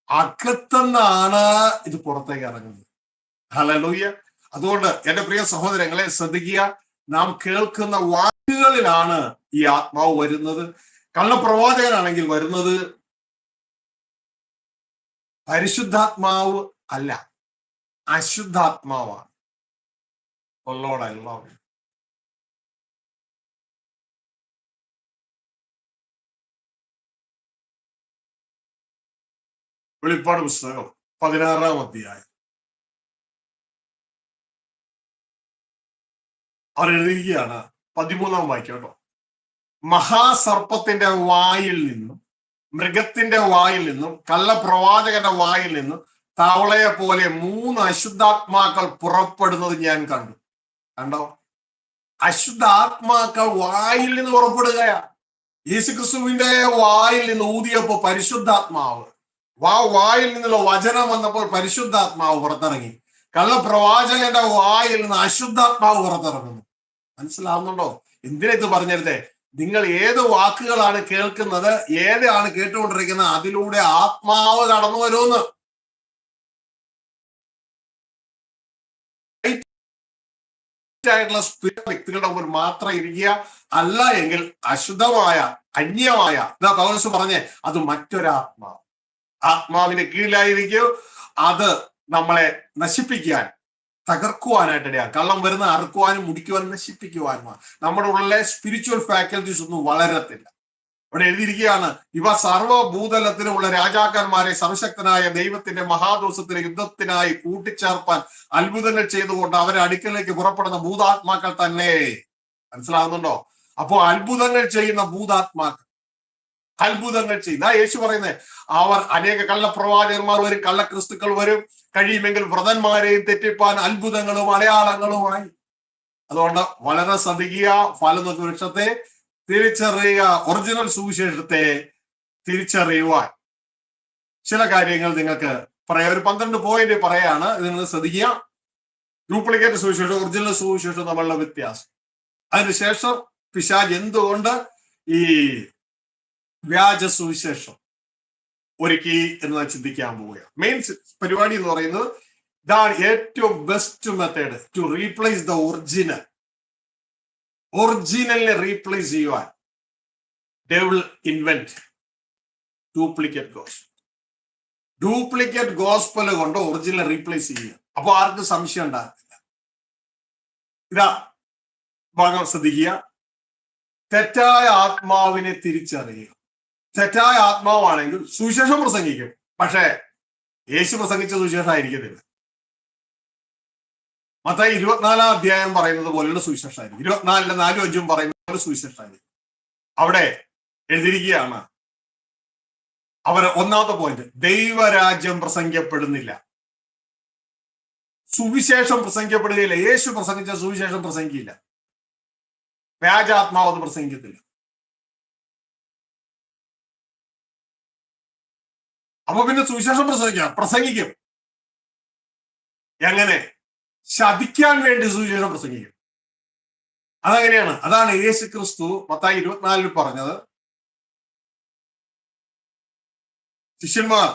അകത്തുനിന്നാണ് ഇത് പുറത്തേക്ക് ഇറങ്ങുന്നത്. ഹല്ലേലൂയ. അതുകൊണ്ട് എന്റെ പ്രിയ സഹോദരങ്ങളെ ശ്രദ്ധിക്കുക, നാം കേൾക്കുന്ന വാക്കുകളിലാണ് ഈ ആത്മാവ് വരുന്നത്. കള്ളപ്രവാചകനാണെങ്കിൽ വരുന്നത് പരിശുദ്ധാത്മാവ് അല്ല, അശുദ്ധാത്മാവാണ്. കൊള്ളോടല്ല. വെളിപ്പാട് പുസ്തകം 16-ാം അധ്യായം അവർ എഴുതിയിരിക്കുകയാണ്. 13-ാം വാക്യം കേട്ടോ. മഹാസർപ്പത്തിന്റെ വായിൽ നിന്നും, മൃഗത്തിന്റെ വായിൽ നിന്നും, കള്ളപ്രവാചകന്റെ വായിൽ നിന്നും തവളയെ പോലെ 3 അശുദ്ധാത്മാക്കൾ പുറപ്പെടുന്നത് ഞാൻ കണ്ടോ? അശുദ്ധാത്മാക്കൾ വായിൽ നിന്ന് പുറപ്പെടുകയാ. യേശുക്രിസ്തുവിന്റെ വായിൽ നിന്ന് ഊതിയപ്പോ പരിശുദ്ധാത്മാവ്, വായിൽ നിന്നുള്ള വചനം വന്നപ്പോൾ പരിശുദ്ധാത്മാവ് പുറത്തിറങ്ങി. കള്ളപ്രവാചകന്റെ വായിൽ നിന്ന് അശുദ്ധാത്മാവ് പുറത്തിറങ്ങുന്നു. മനസ്സിലാവുന്നുണ്ടോ? എന്തിനാ ഇത് പറഞ്ഞിരുന്നേ? നിങ്ങൾ ഏത് വാക്കുകളാണ് കേൾക്കുന്നത്, ഏതാണ് കേട്ടുകൊണ്ടിരിക്കുന്നത്, അതിലൂടെ ആത്മാവ് കടന്നു വരുമെന്ന്. വ്യക്തികളുടെ മുമ്പിൽ മാത്രം ഇരിക്കുക, അല്ല എങ്കിൽ അശുദ്ധമായ, അന്യമായ, ഇതാ പൗലോസ് പറഞ്ഞേ, അത് മറ്റൊരാത്മാവ്. ആത്മാവിന്റെ കീഴിലായിരിക്കും. അത് നമ്മളെ നശിപ്പിക്കാൻ, തകർക്കുവാനായിട്ട് ഇടയാ. കള്ളം വരുന്ന അറുക്കുവാനും മുടിക്കുവാനും നശിപ്പിക്കുവാനുമാണ്. നമ്മുടെ ഉള്ളിലെ സ്പിരിച്വൽ ഫാക്കൽറ്റീസ് ഒന്നും വളരത്തില്ല. ഇവിടെ എഴുതിയിരിക്കുകയാണ്, ഇവ സർവ്വഭൂതലത്തിലുള്ള രാജാക്കന്മാരെ സർവശക്തനായ ദൈവത്തിന്റെ മഹാദോഷത്തിലെ യുദ്ധത്തിനായി കൂട്ടിച്ചേർപ്പാൻ അത്ഭുതങ്ങൾ ചെയ്തുകൊണ്ട് അവരെ അടുക്കലേക്ക് പുറപ്പെടുന്ന ഭൂതാത്മാക്കൾ തന്നെ. മനസ്സിലാകുന്നുണ്ടോ? അപ്പോ അത്ഭുതങ്ങൾ ചെയ്യുന്ന ഭൂതാത്മാക്കൾ, അത്ഭുതങ്ങൾ ചെയ്യുന്ന, യേശു പറയുന്നത്, അവർ അനേക കള്ളപ്രവാചകന്മാർ വരും, കള്ളക്രിസ്തുക്കൾ വരും, കഴിയുമെങ്കിൽ വ്രതന്മാരെയും തെറ്റിപ്പാൻ അത്ഭുതങ്ങളും അടയാളങ്ങളുമായി. അതുകൊണ്ട് വളരെ ശ്രദ്ധിക്കുക. ഫലം നോക്കി വൃക്ഷത്തെ തിരിച്ചറിയുക. ഒറിജിനൽ സുവിശേഷത്തെ തിരിച്ചറിയുവാൻ ചില കാര്യങ്ങൾ നിങ്ങൾക്ക് പറയാം. ഒരു 12 പോയിന്റ് പറയാണ്, നിങ്ങൾ ശ്രദ്ധിക്കുക. ഡ്യൂപ്ലിക്കേറ്റ് സുവിശേഷം, ഒറിജിനൽ സുവിശേഷം തമ്മിലുള്ള വ്യത്യാസം. അതിനുശേഷം പിശാച് എന്തുകൊണ്ട് ഈ വ്യാജ സുവിശേഷം ഒരുക്കി എന്ന് ചിന്തിക്കാൻ പോവുകയാണ്. മെയിൻ പരിപാടി എന്ന് പറയുന്നത് ഇതാണ്. ഏറ്റവും best method to replace the ഒറിജിനലിനെ റീപ്ലേസ് ചെയ്യുവാൻ ഡെവിൾ ഇൻവെന്റ് ഡ്യൂപ്ലിക്കേറ്റ് ഗോസ്പൽ കൊണ്ട് ഒറിജിനൽ റീപ്ലേസ് ചെയ്യുക. അപ്പൊ ആർക്കും സംശയം ഉണ്ടാകത്തില്ല. ഇതാ ഭാഗം ശ്രദ്ധിക്കുക. തെറ്റായ ആത്മാവിനെ തിരിച്ചറിയുക. തെറ്റായ ആത്മാവാണെങ്കിൽ സുവിശേഷം പ്രസംഗിക്കും, പക്ഷേ യേശു പ്രസംഗിച്ച സുവിശേഷം ആയിരിക്കത്തില്ല. മത്തായി 24-ാം അധ്യായം പറയുന്നത് പോലെയുള്ള സുവിശേഷമായിരിക്കും. 24-ന്റെ 4-5 പറയുന്നത് പോലെ സുവിശേഷമായിരിക്കും. അവിടെ എഴുതിയിരിക്കുകയാണ്, അവർ ഒന്നാമത്തെ പോയിന്റ്, ദൈവരാജ്യം പ്രസംഗിക്കപ്പെടുന്നില്ല, സുവിശേഷം പ്രസംഗിക്കപ്പെടുകയില്ല. യേശു പ്രസംഗിച്ച സുവിശേഷം പ്രസംഗിക്കില്ല, വ്യാജാത്മാവ് അത് പ്രസംഗിക്കത്തില്ല. അപ്പൊ പിന്നെ സുവിശേഷം പ്രസംഗിക്കും. എങ്ങനെ? ശപിക്കാൻ വേണ്ടി സുവിശേഷം പ്രസംഗിക്കും. അതെങ്ങനെയാണ്? അതാണ് യേശു ക്രിസ്തു മത്തായി 24-ൽ പറഞ്ഞത്. ശിഷ്യന്മാർ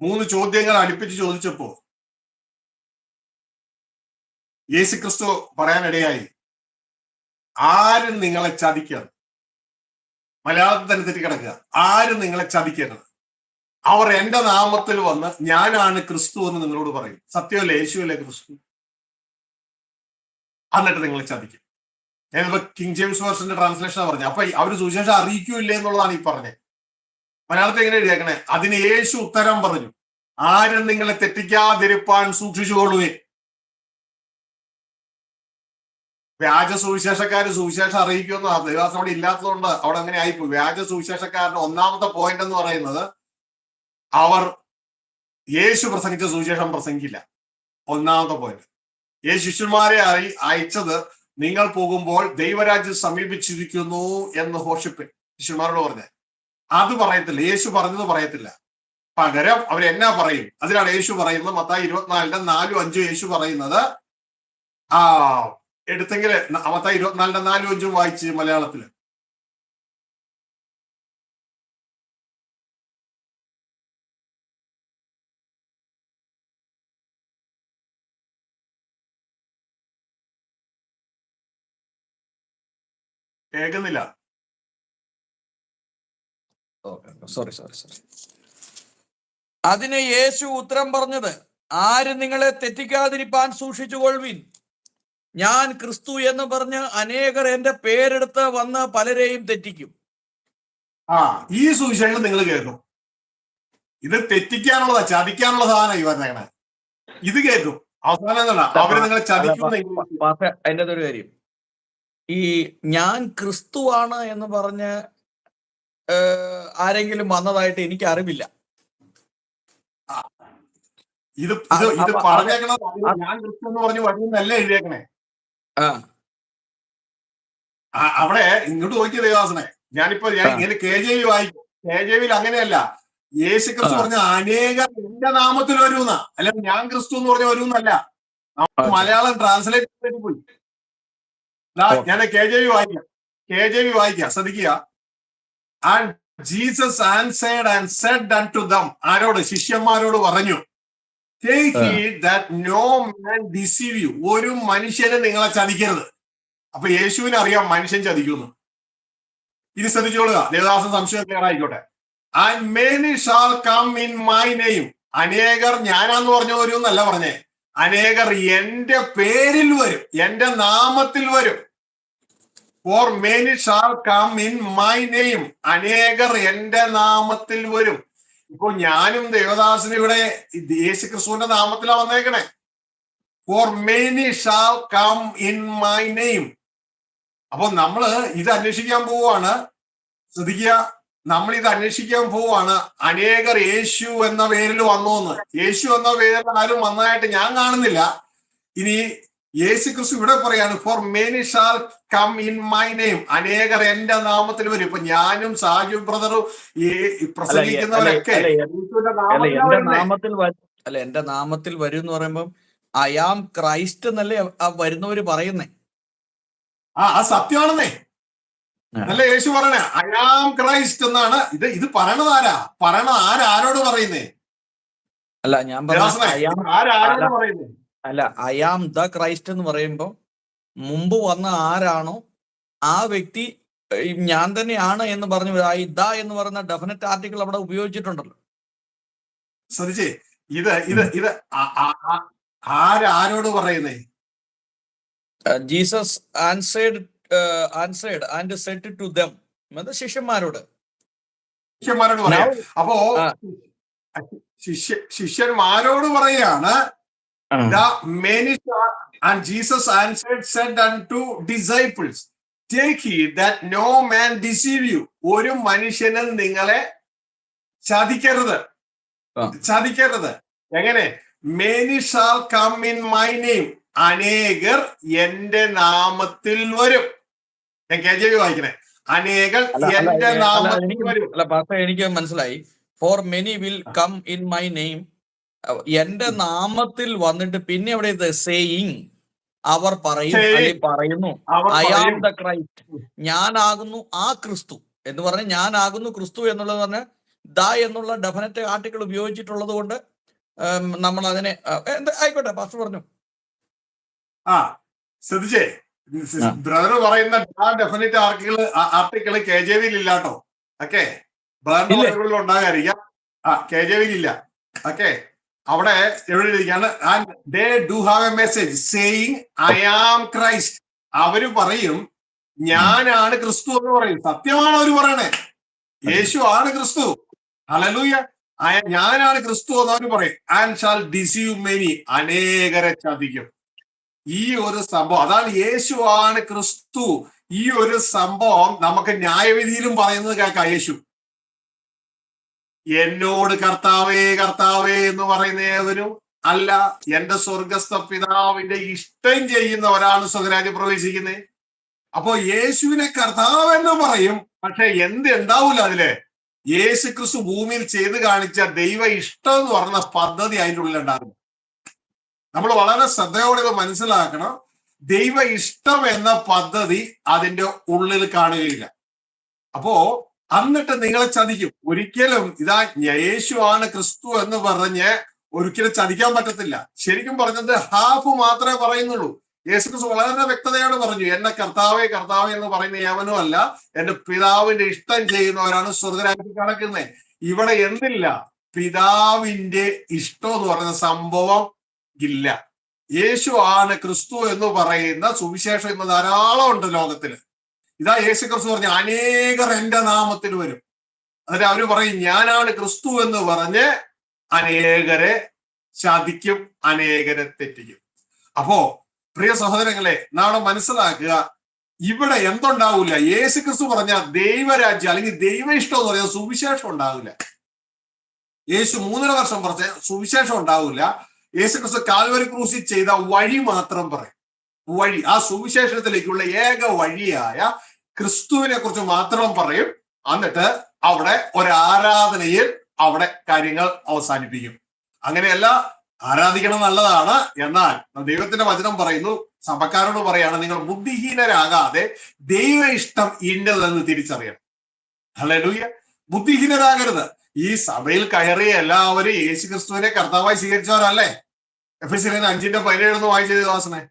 3 ചോദ്യങ്ങൾ അടുപ്പിച്ച് ചോദിച്ചപ്പോ യേശു ക്രിസ്തു പറയാനിടയായി, ആരും നിങ്ങളെ ചതിക്കരുത്. മലയാളത്തിൽ തന്നെ തെറ്റിക്കിടക്കുക, ആരും നിങ്ങളെ ചതിക്കരുത്. അവർ എന്റെ നാമത്തിൽ വന്ന് ഞാനാണ് ക്രിസ്തു എന്ന് നിങ്ങളോട് പറയും. സത്യമല്ലേ? യേശുവല്ലേ ക്രിസ്തു? എന്നിട്ട് നിങ്ങളെ ചതിക്കും. ഞാനിപ്പോ കിങ് ജെയിംസ് വേർഷന്റെ ട്രാൻസ്ലേഷൻ പറഞ്ഞു. അപ്പൊ അവര് സുവിശേഷം അറിയിക്കൂല്ലേ എന്നുള്ളതാണ് ഈ പറഞ്ഞത്. മലയാളത്തിൽ എങ്ങനെ എഴുതിയേക്കണേ? അതിന് യേശു ഉത്തരം പറഞ്ഞു, ആരും നിങ്ങളെ തെറ്റിക്കാതിരിപ്പാൻ സൂക്ഷിച്ചുകൊള്ളുകയും. വ്യാജ സുവിശേഷക്കാര് സുവിശേഷം അറിയിക്കുമെന്ന് ദേവദാസം അവിടെ ഇല്ലാത്തതുകൊണ്ട് അവിടെ അങ്ങനെ ആയിപ്പോയി. വ്യാജ സുവിശേഷക്കാരുടെ ഒന്നാമത്തെ പോയിന്റ് എന്ന് പറയുന്നത് അവർ യേശു പ്രസംഗിച്ച സുവിശേഷം പ്രസംഗിക്കില്ല. ഒന്നാമത്തെ പോയിന്റ്. യേശു ശിഷ്യന്മാരെ അയച്ചത് നിങ്ങൾ പോകുമ്പോൾ ദൈവരാജ്യം സമീപിച്ചിരിക്കുന്നു എന്ന് ഘോഷിപ്പിൻ ശിഷ്യന്മാരോട് പറഞ്ഞത്. അത് പറയത്തില്ല, യേശു പറഞ്ഞത് പറയത്തില്ല. പകരം അവരെന്നാ പറയും? അതിനാണ് യേശു പറയുന്നത് മത്തായി 24:4-5 യേശു പറയുന്നത്. എടുത്തെങ്കിൽ മത്തായി 24:4-5 വായിച്ച് മലയാളത്തില്. കേൾക്കുന്നില്ല. സോറി. അതിന് യേശു ഉത്തരം പറഞ്ഞത്, ആരും നിങ്ങളെ തെറ്റിക്കാതിരിപ്പാൻ സൂക്ഷിച്ചുകൊള്ളുവിൻ. ഞാൻ ക്രിസ്തു എന്ന് പറഞ്ഞ് അനേകർ എന്റെ പേരെടുത്ത് വന്ന് പലരെയും തെറ്റിക്കും. ഈ സുവിശേഷം നിങ്ങൾ കേൾക്കും. ഇത് തെറ്റിക്കാനുള്ളതാ, ചതിക്കാനുള്ള സാധനം ഈ പറഞ്ഞേക്കണേ. ഇത് കേൾക്കും. അവസാനം എന്താണ്? അവര് നിങ്ങളെ ചതിക്കും. അതിൻ്റെ ഒരു കാര്യം, ഈ ഞാൻ ക്രിസ്തുവാണ് എന്ന് പറഞ്ഞ് ആരെങ്കിലും വന്നതായിട്ട് എനിക്ക് അറിവില്ല. ഇത് പറഞ്ഞേക്കണത് ഞാൻ ക്രിസ്തു എന്ന് പറഞ്ഞ് വരുന്നല്ല എഴുതിയേക്കണേ. അവിടെ ഇങ്ങോട്ട് നോക്കിയ ദേവാസനെ, ഞാനിപ്പോ ഇങ്ങനെ KJV വായിക്കും. KJV അങ്ങനെയല്ല. യേശു ക്രിസ്തു പറഞ്ഞ അനേകം എന്റെ നാമത്തിൽ വരുന്ന, അല്ല ഞാൻ ക്രിസ്തു എന്ന് പറഞ്ഞ വരുന്നല്ല. മലയാളം ട്രാൻസ്ലേറ്റ് ചെയ്തിട്ട് പോയി. ഞാൻ KJV വായിക്കാം, ശ്രദ്ധിക്കുക. And Jesus answered and said unto them, ആരോട്? ശിഷ്യന്മാരോട് പറഞ്ഞു, take heed that no man deceive you, ഒരു മനുഷ്യനെ നിങ്ങളെ ചതിക്കരുത്. അപ്പൊ യേശുവിനെ അറിയാം മനുഷ്യൻ ചതിക്കുന്നു. ഇത് ശ്രദ്ധിച്ചോളുക, ദേവദാസൻ സംശയം ക്ലിയർ ആയിക്കോട്ടെ. And many shall come in my name, അനേകർ ഞാനാന്ന് പറഞ്ഞു വരും എന്നല്ല പറഞ്ഞേ, അനേകർ എന്റെ പേരിൽ വരും, എന്റെ നാമത്തിൽ വരും. For many shall come in my name, അനേകർ എന്റെ നാമത്തിൽ വരും. ഇപ്പൊ ഞാനും ദേവദാസനും ഇവിടെ യേശു ക്രിസ്തുവിന്റെ നാമത്തിലാണ് വന്നേക്കണേ. For many shall come in my name. അപ്പൊ നമ്മള് ഇത് അന്വേഷിക്കാൻ പോവാണ്. ശ്രദ്ധിക്കുക, നമ്മൾ ഇത് അന്വേഷിക്കാൻ പോവാണ്. അനേകർ യേശു എന്ന പേരിൽ വന്നോന്ന്. യേശു എന്ന പേരിൽ ആരും വന്നതായിട്ട് ഞാൻ കാണുന്നില്ല. ഇനി യേശു ക്രിസ്തു ഇവിടെ പറയാണ്, for many shall come in my name, അനേകർ എന്റെ നാമത്തിൽ വരും. ഇപ്പൊ ഞാനും സാജു ബ്രദറും പ്രസംഗിക്കുന്നവരൊക്കെ എന്റെ നാമത്തിൽ വരും എന്ന് പറയുമ്പോൾ ഐ ആം ക്രൈസ്റ്റ് എന്നല്ലേ വരുന്നവര് പറയുന്നേ. സത്യമാണെന്നേ, നല്ല യേശു പറയണേ, ഐ ആം ക്രൈസ്റ്റ് എന്നാണ്. ഇത് പറയണത് ആരാ? ആരോട് പറയുന്നേ? അല്ല ഞാൻ ആരോട് പറയുന്നേ? അല്ല, ഐ ആം ദ ക്രൈസ്റ്റ് എന്ന് പറയുമ്പോൾ മുമ്പ് വന്ന ആരാണോ ആ വ്യക്തി ഞാൻ തന്നെയാണ് എന്ന് പറഞ്ഞു. ഈ ദ എന്ന് പറയുന്ന ഡെഫിനറ്റ് ആർട്ടിക്കിൾ അവിടെ ഉപയോഗിച്ചിട്ടുണ്ടല്ലോ. ശ്രദ്ധിച്ചേ, ഇത് ആരോട് പറയുന്നേ? Jesus answered and said to them, ശിഷ്യന്മാരോട് പറയാം. അപ്പോ ശിഷ്യന്മാരോട് പറയാണ്, and Jesus answered said unto disciples, take heed that no man deceive you, ഒരു മനുഷ്യനും നിങ്ങളെ ചതിക്കരുത്. എങ്ങനെ? many shall come in my name, അനേകർ എന്റെ നാമത്തിൽ വരും. ഞാൻ KJV വായിക്കണേ, അനേകർ എന്റെ നാമത്തിൽ വരും. എനിക്ക് മനസ്സിലായി. For many will come in my name, എന്റെ നാമത്തിൽ വന്നിട്ട് പിന്നെ അവിടെ സേയിങ്, അവർ പറയുന്നു ഐ ആം ദ ക്രൈസ്റ്റ്, ഞാനാകുന്നു ആ ക്രിസ്തു എന്ന് പറഞ്ഞ്, ഞാനാകുന്നു ക്രിസ്തു എന്നുള്ളത് പറഞ്ഞ് ദ എന്നുള്ള ഡെഫിനറ്റ് ആർട്ടിക്കിൾ ഉപയോഗിച്ചിട്ടുള്ളത് കൊണ്ട് നമ്മൾ അതിനെ ആയിക്കോട്ടെ പാസ്റ്റർ പറഞ്ഞു. ശ്രദ്ധിച്ചേ, ബ്രദർ പറയുന്ന ഡെഫിനറ്റ് ആർട്ടിക്കിൾ KJV ഇല്ലാട്ടോ. ഓക്കെ, വേറെ ഉണ്ടാകാതിരിക്കാം. KJV ഇല്ല. ഓക്കെ, അവിടെ എവിടെ ഇരിക്കുകയാണ്? And they do have a message saying I am Christ. അവര് പറയും ഞാനാണ് ക്രിസ്തു എന്ന് പറയും. സത്യമാണ് അവര് പറയണേ, യേശു ആണ് ക്രിസ്തു. ഹല്ലേലൂയ. ഞാനാണ് ക്രിസ്തു എന്ന് അവർ പറയും. ആൻഡ് ഷാൽ ഡിസീവ് മെനി, അനേകരെ ചതിക്കും. ഈ ഒരു സംഭവം, അതാണ് യേശുവാണ് ക്രിസ്തു. ഈ ഒരു സംഭവം നമുക്ക് ന്യായവിധിയിലും പറയുന്നത് കേൾക്കാം. യേശു എന്നോട് കർത്താവേ കർത്താവേ എന്ന് പറയുന്ന ഏവരും അല്ല, എന്റെ സ്വർഗസ്ഥ പിതാവിന്റെ ഇഷ്ടം ചെയ്യുന്നവരാണ് സ്വർഗരാജ്യം പ്രവേശിക്കുന്നത്. അപ്പോ യേശുവിനെ കർത്താവ് എന്ന് പറയും, പക്ഷെ എന്ത് ഉണ്ടാവൂല അതില്? യേശു ക്രിസ്തു ഭൂമിയിൽ ചെയ്ത് കാണിച്ച ദൈവ ഇഷ്ടം എന്ന് പറയുന്ന പദ്ധതി അതിൻ്റെ ഉള്ളിൽ ഉണ്ടാകും. നമ്മൾ വളരെ ശ്രദ്ധയോടെ ഇത് മനസ്സിലാക്കണം. ദൈവ ഇഷ്ടം എന്ന പദ്ധതി അതിന്റെ ഉള്ളിൽ കാണുകയില്ല. അപ്പോ എന്നിട്ട് നിങ്ങളെ ചതിക്കും. ഒരിക്കലും ഇതാ യേശു ആണ് ക്രിസ്തു എന്ന് പറഞ്ഞ് ഒരിക്കലും ചതിക്കാൻ പറ്റത്തില്ല. ശരിക്കും പറഞ്ഞത് ഹാഫ് മാത്രമേ പറയുന്നുള്ളൂ. യേശു ക്രിസ്തു വളരെ വ്യക്തതയോടെ പറഞ്ഞു, എന്നെ കർത്താവേ കർത്താവേ എന്ന് പറയുന്ന യവനും അല്ല, എന്റെ പിതാവിന്റെ ഇഷ്ടം ചെയ്യുന്നവരാണ് സ്വർഗരാജ്യത്തിൽ കടക്കുന്നത്. ഇവിടെ എന്തില്ല? പിതാവിന്റെ ഇഷ്ടം എന്ന് പറയുന്ന സംഭവം ഇല്ല. യേശു ആണ് ക്രിസ്തു എന്ന് പറയുന്ന സുവിശേഷം ഇന്ന് ധാരാളം ഉണ്ട് ലോകത്തില്. ഇതാ യേശു ക്രിസ്തു പറഞ്ഞ അനേകർ എന്റെ നാമത്തിൽ വരും. എന്നിട്ട് അവര് പറയും ഞാനാണ് ക്രിസ്തു എന്ന് പറഞ്ഞ് അനേകരെ ചതിക്കും, അനേകരെ തെറ്റിക്കും. അപ്പോ പ്രിയ സഹോദരങ്ങളെ, നാളെ മനസ്സിലാക്കുക, ഇവിടെ എന്തുണ്ടാവില്ല? യേശു ക്രിസ്തു പറഞ്ഞ ദൈവരാജ്യം അല്ലെങ്കിൽ ദൈവ ഇഷ്ടം എന്ന് പറയുന്ന സുവിശേഷം ഉണ്ടാവില്ല. യേശു 3.5 വർഷം പറഞ്ഞ സുവിശേഷം ഉണ്ടാവില്ല. യേശു ക്രിസ്തു കാൽവരി ക്രൂശിൽ ചെയ്ത വഴി മാത്രം പറയും. വഴി, ആ സുവിശേഷത്തിലേക്കുള്ള ഏക വഴിയായ ക്രിസ്തുവിനെ കുറിച്ച് മാത്രം പറയും. എന്നിട്ട് അവിടെ ഒരാരാധനയിൽ അവിടെ കാര്യങ്ങൾ അവസാനിപ്പിക്കും. അങ്ങനെയല്ല, ആരാധിക്കണം നല്ലതാണ്. എന്നാൽ ദൈവത്തിന്റെ വചനം പറയുന്നു, സഭക്കാരോട് പറയാണ്, നിങ്ങൾ ബുദ്ധിഹീനരാകാതെ ദൈവ ഇഷ്ടം ഇന്നതെന്ന് തിരിച്ചറിയണം. ഹല്ലേലൂയ. ബുദ്ധിഹീനരാകരുത്. ഈ സഭയിൽ കയറിയ എല്ലാവരും യേശു ക്രിസ്തുവിനെ കർത്താവായി സ്വീകരിച്ചവരല്ലേ? എഫേസ്യ ലേഖനം 5:17 വായിച്ച ദാസനെ,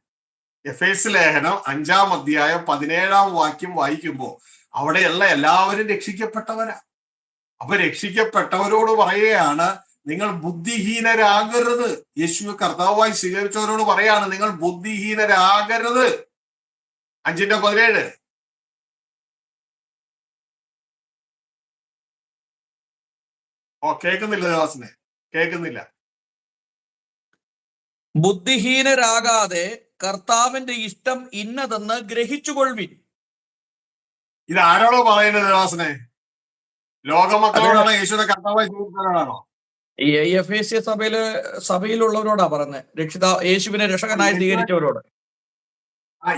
എഫേസ്യ ലേഖനം 5-ാം അധ്യായം 17-ാം വാക്യം വായിക്കുമ്പോ അവിടെയുള്ള എല്ലാവരും രക്ഷിക്കപ്പെട്ടവരാ. അപ്പൊ രക്ഷിക്കപ്പെട്ടവരോട് പറയുകയാണ്, നിങ്ങൾ ബുദ്ധിഹീനരാകരുത്. യേശു കർത്താവായി സ്വീകരിച്ചവരോട് പറയാണ്, നിങ്ങൾ ബുദ്ധിഹീനരാകരുത്. 5:17. കേൾക്കുന്നില്ല ദാസനെ, കേൾക്കുന്നില്ല. ബുദ്ധിഹീനരാകാതെ കർത്താവിന്റെ ഇഷ്ടം ഇന്നതെന്ന് ഗ്രഹിച്ചുകൊള്ളുവിൻ. ഇത് ആരോടോ പറയുന്നത് ദാസനെ? ലോകമക്കളോടാണോ? യേശുവിനെ കർത്താവായി സ്വീകരിച്ചവരോടാണോ? ഈ എഫേസ്യ സഭയിലുള്ളവരോടാ പറഞ്ഞത്, യേശുവിനെ രക്ഷകനായി സ്വീകരിച്ചവരോട്.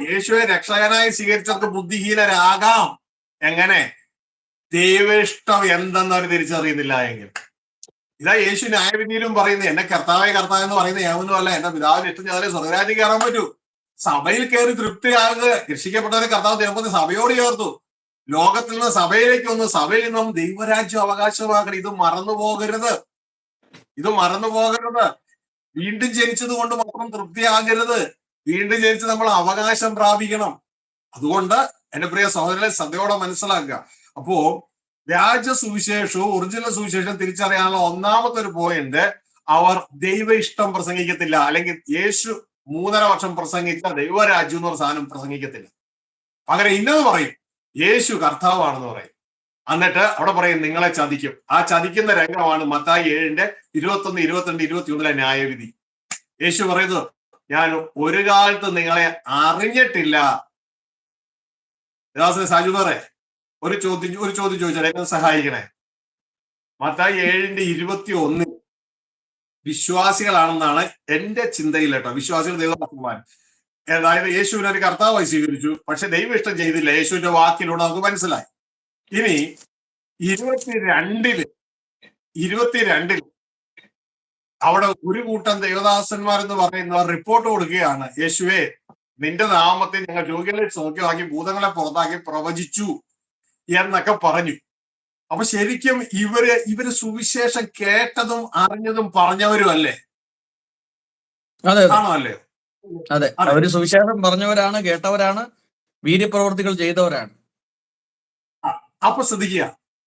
യേശുവെ രക്ഷകനായി സ്വീകരിച്ചവർക്ക് ബുദ്ധിഹീനരാകാം. എങ്ങനെ? ദൈവേഷ്ടം എന്തെന്ന് അവർ തിരിച്ചറിയുന്നില്ല എങ്കിൽ. ഇതാ യേശു ന്യായവിധിയിലും പറയുന്നത്, എന്നെ കർത്താവെ കർത്താവ് എന്ന് പറയുന്ന ഏവനും അല്ല, എന്റെ പിതാവിന് ഇഷ്ടം ചെയ്താലേ സ്വർഗരാജ്യം കയറാൻ പറ്റൂ. സഭയിൽ കയറി തൃപ്തിയാകുക. രക്ഷിക്കപ്പെട്ടവരെ കർത്താവ് തിരുപ്പതി സഭയോട് ചേർത്തു. ലോകത്തിൽ നിന്ന് സഭയിലേക്ക് വന്നു. സഭയിൽ നിന്നും ദൈവരാജ്യം അവകാശമാക്കണം. ഇത് മറന്നു പോകരുത്. ഇത് മറന്നു പോകരുത്. വീണ്ടും ജനിച്ചത് കൊണ്ട് മാത്രം തൃപ്തിയാകരുത്. വീണ്ടും ജനിച്ച് നമ്മൾ അവകാശം പ്രാപിക്കണം. അതുകൊണ്ട് എന്റെ പ്രിയ സഹോദരനെ ശ്രദ്ധയോടെ മനസ്സിലാക്കുക. അപ്പോ വ്യാജ സുവിശേഷവും ഒറിജിനൽ സുവിശേഷം തിരിച്ചറിയാനുള്ള ഒന്നാമത്തെ ഒരു പോയിന്റ്, അവർ ദൈവ ഇഷ്ടം പ്രസംഗിക്കത്തില്ല. അല്ലെങ്കിൽ യേശു 3.5 വർഷം പ്രസംഗിച്ച ദൈവരാജ്യം എന്ന് പറഞ്ഞ സാധനം പ്രസംഗിക്കത്തില്ല. പകരം ഇന്നത് പറയും, യേശു കർത്താവാണെന്ന് പറയും. എന്നിട്ട് അവിടെ പറയും നിങ്ങളെ ചതിക്കും. ആ ചതിക്കുന്ന രംഗമാണ് മത്തായി 7:21, 22, 21 ന്യായവിധി. യേശു പറയുന്നത്, ഞാൻ ഒരു കാലത്ത് നിങ്ങളെ അറിഞ്ഞിട്ടില്ല. സാജു പറ, ഒരു ചോദ്യം ചോദിച്ചാൽ എന്നെ സഹായിക്കണേ. മത്തായി 7:21 വിശ്വാസികളാണെന്നാണ് എന്റെ ചിന്തയിൽ കേട്ടോ. വിശ്വാസികൾ ദൈവഭക്തന്മാർ, അതായത് യേശുവിനെ ഒരു കർത്താവായി സ്വീകരിച്ചു, പക്ഷെ ദൈവ ഇഷ്ടം ചെയ്തില്ല. യേശുവിന്റെ വാക്കിലൂടെ നമുക്ക് മനസ്സിലായി. ഇനി 22 അവിടെ ഒരു കൂട്ടം ദേവദാസന്മാർ എന്ന് പറയുന്നവർ റിപ്പോർട്ട് കൊടുക്കുകയാണ്, യേശുവേ നിന്റെ നാമത്തിൽ ഞങ്ങൾ രോഗികളെ സൗഖ്യമാക്കി, ഭൂതങ്ങളെ പുറത്താക്കി, പ്രവചിച്ചു എന്നൊക്കെ പറഞ്ഞു. അപ്പൊ ശരിക്കും ഇവര് സുവിശേഷം കേട്ടതും അറിഞ്ഞതും പറഞ്ഞവരും അല്ലേ? ആണോ? അല്ലേ? അതെ, അവര് സുവിശേഷം പറഞ്ഞവരാണ്, കേട്ടവരാണ്, വീര്യപ്രവർത്തികൾ ചെയ്തവരാണ്. അപ്പൊ ശ്രദ്ധിക്കുക,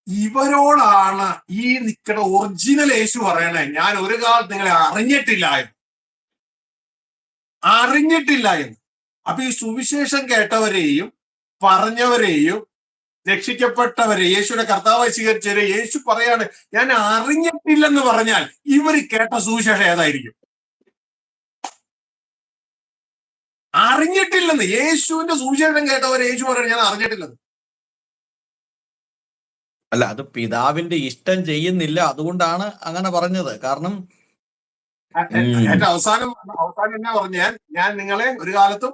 ഇവരോടാണ് ഈ നിൽക്കുന്ന ഒറിജിനൽ യേശു പറയണേ, ഞാൻ ഒരു കാലത്ത് നിങ്ങളെ അറിഞ്ഞിട്ടില്ല എന്ന്. അപ്പൊ ഈ സുവിശേഷം കേട്ടവരെയും പറഞ്ഞവരെയും രക്ഷിക്കപ്പെട്ടവരെ, യേശുവിനെ കർത്താവായി സ്വീകരിച്ചവരെ യേശു പറയാണ് ഞാൻ അറിഞ്ഞിട്ടില്ലെന്ന് പറഞ്ഞാൽ ഇവർ കേട്ട സുവിശേഷം ഏതായിരിക്കും? അറിഞ്ഞിട്ടില്ലെന്ന്. യേശുവിന്റെ സുവിശേഷം കേട്ടവരെ യേശു പറയാണ് ഞാൻ അറിഞ്ഞിട്ടില്ലെന്ന്. അല്ല, അത് പിതാവിന്റെ ഇഷ്ടം ചെയ്യുന്നില്ല, അതുകൊണ്ടാണ് അങ്ങനെ പറഞ്ഞത്. കാരണം ഏറ്റവും അവസാനം എന്നാ പറഞ്ഞ, ഞാൻ നിങ്ങളെ ഒരു കാലത്തും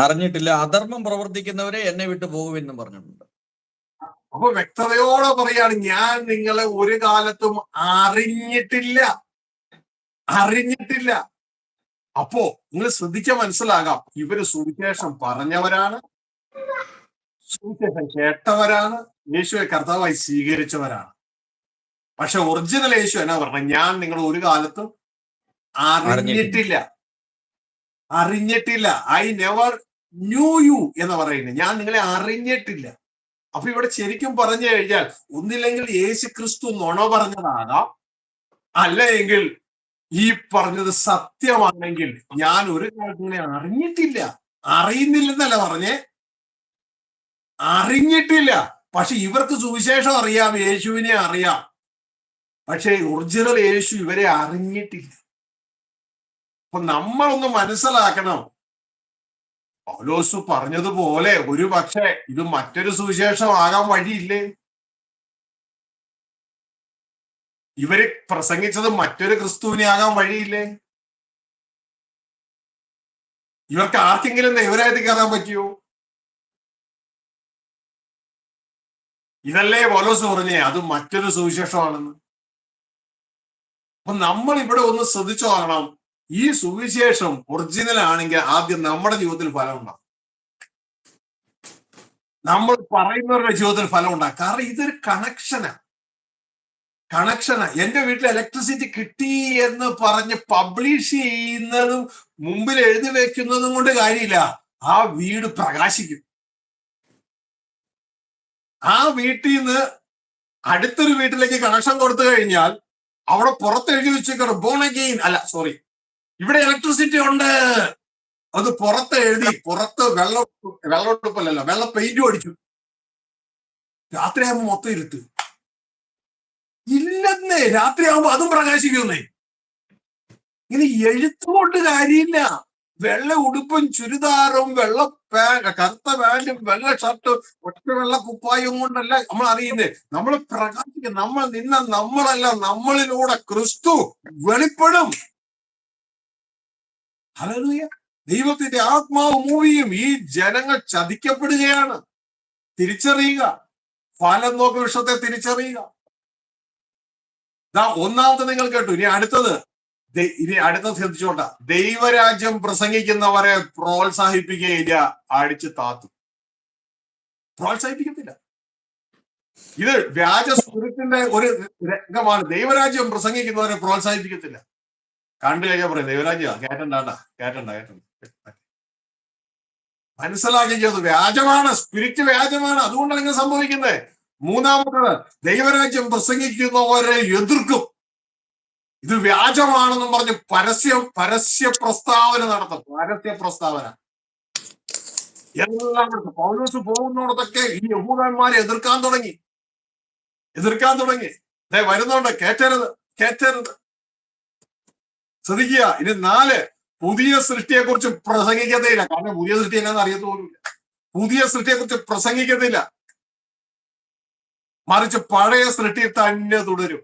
അറിഞ്ഞിട്ടില്ല, അധർമ്മം പ്രവർത്തിക്കുന്നവരെ എന്നെ വിട്ടു പോകുമെന്നും പറഞ്ഞിട്ടുണ്ട്. അപ്പൊ വ്യക്തതയോടെ പറയാണ് ഞാൻ നിങ്ങളെ ഒരു കാലത്തും അറിഞ്ഞിട്ടില്ല. അപ്പോ നിങ്ങൾ ശ്രദ്ധിച്ച മനസ്സിലാകാം, ഇവര് സുവിശേഷം പറഞ്ഞവരാണ്, സുവിശേഷം കേട്ടവരാണ്, യേശുവെ കർത്താവായി സ്വീകരിച്ചവരാണ്. പക്ഷെ ഒറിജിനൽ യേശു എന്നാ പറഞ്ഞ, ഞാൻ നിങ്ങൾ ഒരു കാലത്തും അറിഞ്ഞിട്ടില്ല. ഐ നെവർ ന്യൂ യു എന്ന് പറയുന്നത്, ഞാൻ നിങ്ങളെ അറിഞ്ഞിട്ടില്ല. അപ്പൊ ഇവിടെ ശരിക്കും പറഞ്ഞു കഴിഞ്ഞാൽ ഒന്നില്ലെങ്കിൽ യേശു ക്രിസ്തു നുണ പറഞ്ഞതാകാം, അല്ലെങ്കിൽ ഈ പറഞ്ഞത് സത്യമാണെങ്കിൽ ഞാൻ ഒരു കാലത്തിനെ അറിയുന്നില്ലെന്നല്ല പറഞ്ഞേ, അറിഞ്ഞിട്ടില്ല. പക്ഷെ ഇവർക്ക് സുവിശേഷം അറിയാം, യേശുവിനെ അറിയാം, പക്ഷെ ഒറിജിനൽ യേശു ഇവരെ അറിഞ്ഞിട്ടില്ല. അപ്പൊ നമ്മളൊന്ന് മനസ്സിലാക്കണം, പൗലോസ് പറഞ്ഞതുപോലെ ഒരു പക്ഷേ ഇത് മറ്റൊരു സുവിശേഷമാകാൻ വഴിയില്ലേ? ഇവര് പ്രസംഗിച്ചത് മറ്റൊരു ക്രിസ്തുവിനെ ആകാൻ വഴിയില്ലേ? ഇവർക്ക് ആർക്കെങ്കിലും ദൈവരായിട്ട് കയറാൻ പറ്റിയോ? ഇതല്ലേ പൗലോസ് പറഞ്ഞേ അത് മറ്റൊരു സുവിശേഷമാണെന്ന്. അപ്പൊ നമ്മൾ ഇവിടെ ഒന്ന് ശ്രദ്ധിച്ചു നോക്കണം, ഈ സുവിശേഷം ഒറിജിനൽ ആണെങ്കിൽ ആദ്യം നമ്മുടെ ജീവിതത്തിൽ ഫലം ഉണ്ടാകും, നമ്മൾ പറയുന്നവരുടെ ജീവിതത്തിൽ ഫലം ഉണ്ടാകും. കാരണം ഇതൊരു കണക്ഷനാ. എന്റെ വീട്ടിൽ ഇലക്ട്രിസിറ്റി കിട്ടി എന്ന് പറഞ്ഞ് പബ്ലിഷ് ചെയ്യുന്നതും മുമ്പിൽ എഴുതി വെക്കുന്നതും കൊണ്ട് കാര്യമില്ല. ആ വീട് പ്രകാശിക്കും. ആ വീട്ടിൽ നിന്ന് അടുത്തൊരു വീട്ടിലേക്ക് കണക്ഷൻ കൊടുത്തു കഴിഞ്ഞാൽ അവിടെ പുറത്ത് എഴുതി വെച്ചേക്കണം ബോൺ അഗെയിൻ, ഇവിടെ ഇലക്ട്രിസിറ്റി ഉണ്ട്, അത് പുറത്ത് എഴുതി, പുറത്ത് വെള്ളമൊട്ടുപ്പല്ലല്ലോ, വെള്ള പെയിന്റും അടിച്ചു. രാത്രിയാകുമ്പോ മൊത്തം ഇരുട്ട്. ഇല്ലെന്നേ, രാത്രിയാകുമ്പോ അതും പ്രകാശിക്കുന്നേ. ഇങ്ങനെ എഴുത്തുകൊണ്ട് കാര്യമില്ല. വെള്ള ഉടുപ്പും ചുരിദാറും കറുത്ത പാന്റും വെള്ള ഷർട്ടും ഒറ്റ വെള്ള കുപ്പായും കൊണ്ടല്ല നമ്മൾ അറിയുന്നേ. നമ്മൾ പ്രകാശിക്കും. നമ്മൾ നമ്മളല്ല, നമ്മളിലൂടെ ക്രിസ്തു വെളിപ്പെടും. ഹല്ലേലൂയ. ദൈവത്തിന്റെ ആത്മാവ് മൂവിയും. ഈ ജനങ്ങൾ ചതിക്കപ്പെടുകയാണ്. തിരിച്ചറിയുക, ഫലം നോക്ക വിഷയത്തെ തിരിച്ചറിയുക. ഒന്നാമത്തെ നിങ്ങൾ കേട്ടു. ഇനി അടുത്തത് ശ്രദ്ധിച്ചോട്ട. ദൈവരാജ്യം പ്രസംഗിക്കുന്നവരെ പ്രോത്സാഹിപ്പിക്കുകയില്ല, അടിച്ച് താത്തും. പ്രോത്സാഹിപ്പിക്കത്തില്ല. ഇത് വ്യാജ സ്പിരിറ്റിന്റെ ഒരു രംഗമാണ്. ദൈവരാജ്യം പ്രസംഗിക്കുന്നവരെ പ്രോത്സാഹിപ്പിക്കത്തില്ല. കണ്ടു കഴിഞ്ഞാൽ പറയും ദൈവരാജ്യം കേട്ടണ്ട. മനസ്സിലാക്കിയത് വ്യാജമാണ്, സ്പിരിറ്റ് വ്യാജമാണ്. അതുകൊണ്ടാണ് ഇങ്ങനെ സംഭവിക്കുന്നത്. മൂന്നാമത്തത്, ദൈവരാജ്യം പ്രസംഗിക്കുന്നവരെ എതിർക്കും. ഇത് വ്യാജമാണെന്നും പറഞ്ഞ് പരസ്യ പ്രസ്താവന നടത്തും. എല്ലാം പൗലോസ് പോകുന്നിടത്തൊക്കെ ഈ യഹൂദന്മാരെ എതിർക്കാൻ തുടങ്ങി. വരുന്നുണ്ട്, കേറ്റരുത്. ശ്രദ്ധിക്കുക. ഇനി 4, പുതിയ സൃഷ്ടിയെ കുറിച്ച് പ്രസംഗിക്കത്തില്ല. കാരണം പുതിയ സൃഷ്ടി എന്നാന്ന് അറിയത്ത് പോലുമില്ല. പുതിയ സൃഷ്ടിയെ കുറിച്ച് പ്രസംഗിക്കത്തില്ല, മറിച്ച് പഴയ സൃഷ്ടി തന്നെ തുടരും.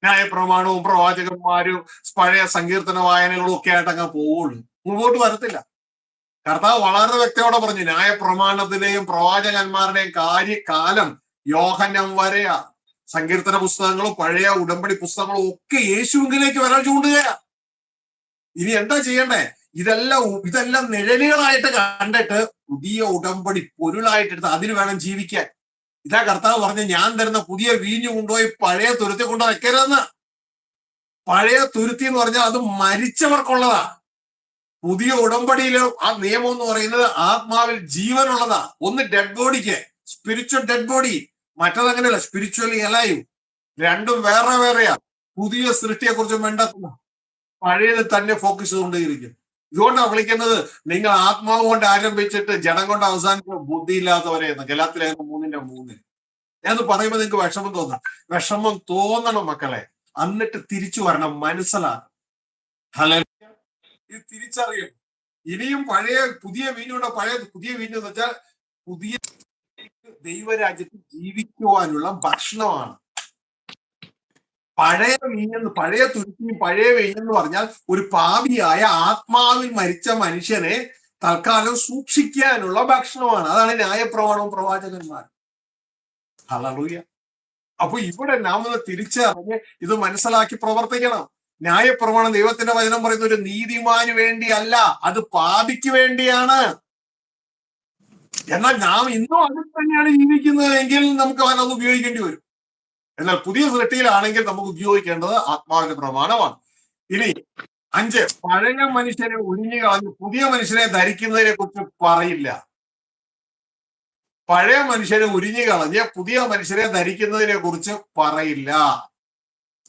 ന്യായപ്രമാണവും പ്രവാചകന്മാരും പഴയ സങ്കീർത്തന വായനകളും ഒക്കെ ആയിട്ട് അങ്ങ് പോവുള്ളൂ, മുമ്പോട്ട് വരത്തില്ല. കർത്താവ് വളരെ വ്യക്തയോടെ പറഞ്ഞു, ന്യായപ്രമാണത്തിന്റെയും പ്രവാചകന്മാരുടെയും കാലം യോഹന്നാൻ വരെയാ. സങ്കീർത്തന പുസ്തകങ്ങളും പഴയ ഉടമ്പടി പുസ്തകങ്ങളും ഒക്കെ യേശുവിലേക്ക് വരാൻ ചൂണ്ടുകയാ. ഇനി എന്താ ചെയ്യണ്ടേ? ഇതെല്ലാം നിഴലുകളായിട്ട് കണ്ടിട്ട് പുതിയ ഉടമ്പടി പൊരുളായിട്ടെടുത്ത് അതിന് വേണം ജീവിക്കാൻ. ഇതാ കർത്താവ് പറഞ്ഞ്, ഞാൻ തരുന്ന പുതിയ വീഞ്ഞു കൊണ്ടുപോയി പഴയ തുരുത്തി കൊണ്ട് വെക്കരുതെന്ന്. പഴയ തുരുത്തി എന്ന് പറഞ്ഞാൽ അത് മരിച്ചവർക്കുള്ളതാ. പുതിയ ഉടമ്പടിയിലെ ആ നിയമം എന്ന് പറയുന്നത് ആത്മാവിൽ ജീവനുള്ളതാ. ഒന്ന് ഡെഡ് ബോഡിക്ക്, സ്പിരിച്വൽ ഡെഡ് ബോഡി. മറ്റതങ്ങനെയല്ല, സ്പിരിച്വലി അലൈവ്. രണ്ടും വേറെയാ. പുതിയ സൃഷ്ടിയെ കുറിച്ച് വേണ്ട, പഴയത് തന്നെ ഫോക്കസ് ചെയ്തുകൊണ്ടേയിരിക്കും. ഇതുകൊണ്ടാണ് വിളിക്കുന്നത് നിങ്ങൾ ആത്മാവ് കൊണ്ട് ആരംഭിച്ചിട്ട് ജഡം കൊണ്ട് അവസാനിച്ച ബുദ്ധിയില്ലാത്തവരെ എന്ന്. ഗലാത്യലേഖനം 3:3. എന്ന് പറയുമ്പോൾ നിങ്ങൾക്ക് വിഷമം തോന്നും. വിഷമം തോന്നണം മക്കളെ, എന്നിട്ട് തിരിച്ചു വരണം, മനസ്സിലാക്കണം. ഹല്ലേലൂയ. ഇത് തിരിച്ചറിയും. ഇനിയും പുതിയ വീഞ്ഞുണ്ടോ? പുതിയ വീഞ്ഞ് എന്ന് വെച്ചാൽ പുതിയ ദൈവരാജ്യത്തിൽ ജീവിക്കുവാനുള്ള ഭക്ഷണമാണ്. പഴയ തുരുത്തിയും പഴയ വീഞ്ഞെന്ന് പറഞ്ഞാൽ ഒരു പാപിയായ ആത്മാവിൽ മരിച്ച മനുഷ്യനെ തൽക്കാലം സൂക്ഷിക്കാനുള്ള ഭക്ഷണമാണ്. അതാണ് ന്യായപ്രമാണവും പ്രവാചകന്മാർ. ഹല്ലേലൂയ. അപ്പൊ ഇവിടെ നാം ഒന്ന് തിരിച്ചറിഞ്ഞ് ഇത് മനസ്സിലാക്കി പ്രവർത്തിക്കണം. ന്യായപ്രമാണം, ദൈവത്തിന്റെ വചനം പറയുന്ന ഒരു നീതിമാന് വേണ്ടിയല്ല, അത് പാപിക്ക് വേണ്ടിയാണ്. എന്നാൽ നാം ഇന്നും അതിൽ തന്നെയാണ് ജീവിക്കുന്നതെങ്കിൽ നമുക്ക് അത് ഉപയോഗിക്കേണ്ടി വരും. എന്നാൽ പുതിയ സൃഷ്ടിയിലാണെങ്കിൽ നമുക്ക് ഉപയോഗിക്കേണ്ടത് ആത്മാവിന്റെ പ്രമാണമാണ്. ഇനി 5, പഴയ മനുഷ്യനെ ഒഴിഞ്ഞു കളഞ്ഞ് പുതിയ മനുഷ്യനെ ധരിക്കുന്നതിനെ കുറിച്ച് പറയില്ല. പഴയ മനുഷ്യനെ ഉരിഞ്ഞു കളഞ്ഞ് പുതിയ മനുഷ്യരെ ധരിക്കുന്നതിനെ കുറിച്ച് പറയില്ല.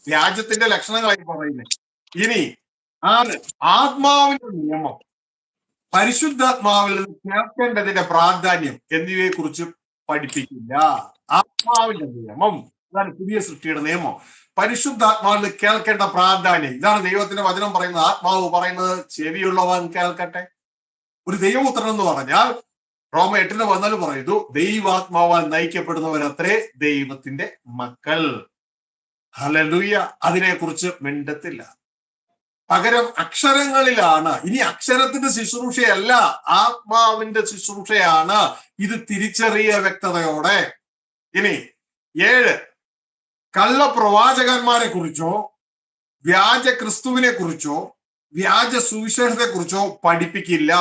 വ്യാജത്തിന്റെ ലക്ഷണങ്ങളായി പറയില്ല. ഇനി 6, ആത്മാവിന്റെ നിയമം, പരിശുദ്ധാത്മാവിൽ നിന്ന് കേൾക്കേണ്ടതിന്റെ പ്രാധാന്യം എന്നിവയെ കുറിച്ച് പഠിപ്പിക്കില്ല. ആത്മാവിന്റെ നിയമം, ഇതാണ് പുതിയ സൃഷ്ടിയുടെ നിയമം. പരിശുദ്ധാത്മാവിൽ നിന്ന് കേൾക്കേണ്ട പ്രാധാന്യം, ഇതാണ് ദൈവത്തിന്റെ വചനം പറയുന്നത്. ആത്മാവ് പറയുന്നത് ചെവിയുള്ളവൻ കേൾക്കട്ടെ. ഒരു ദൈവപുത്രൻ എന്ന് പറഞ്ഞാൽ റോമ 8:14 പറയുന്നു, ദൈവാത്മാവാൽ നയിക്കപ്പെടുന്നവരത്രേ ദൈവത്തിന്റെ മക്കൾ. ഹല്ലേലൂയ. അതിനെക്കുറിച്ച് മിണ്ടത്തില്ല. പകരം അക്ഷരങ്ങളിലാണ്. ഇനി അക്ഷരത്തിന്റെ ശുശ്രൂഷയല്ല, ആത്മാവിന്റെ ശുശ്രൂഷയാണ്. ഇത് തിരിച്ചറിയ വ്യക്തതയോടെ. ഇനി 7, കള്ള പ്രവാചകന്മാരെ കുറിച്ചോ വ്യാജ ക്രിസ്തുവിനെ കുറിച്ചോ വ്യാജ സുവിശേഷത്തെ കുറിച്ചോ പഠിപ്പിക്കില്ല.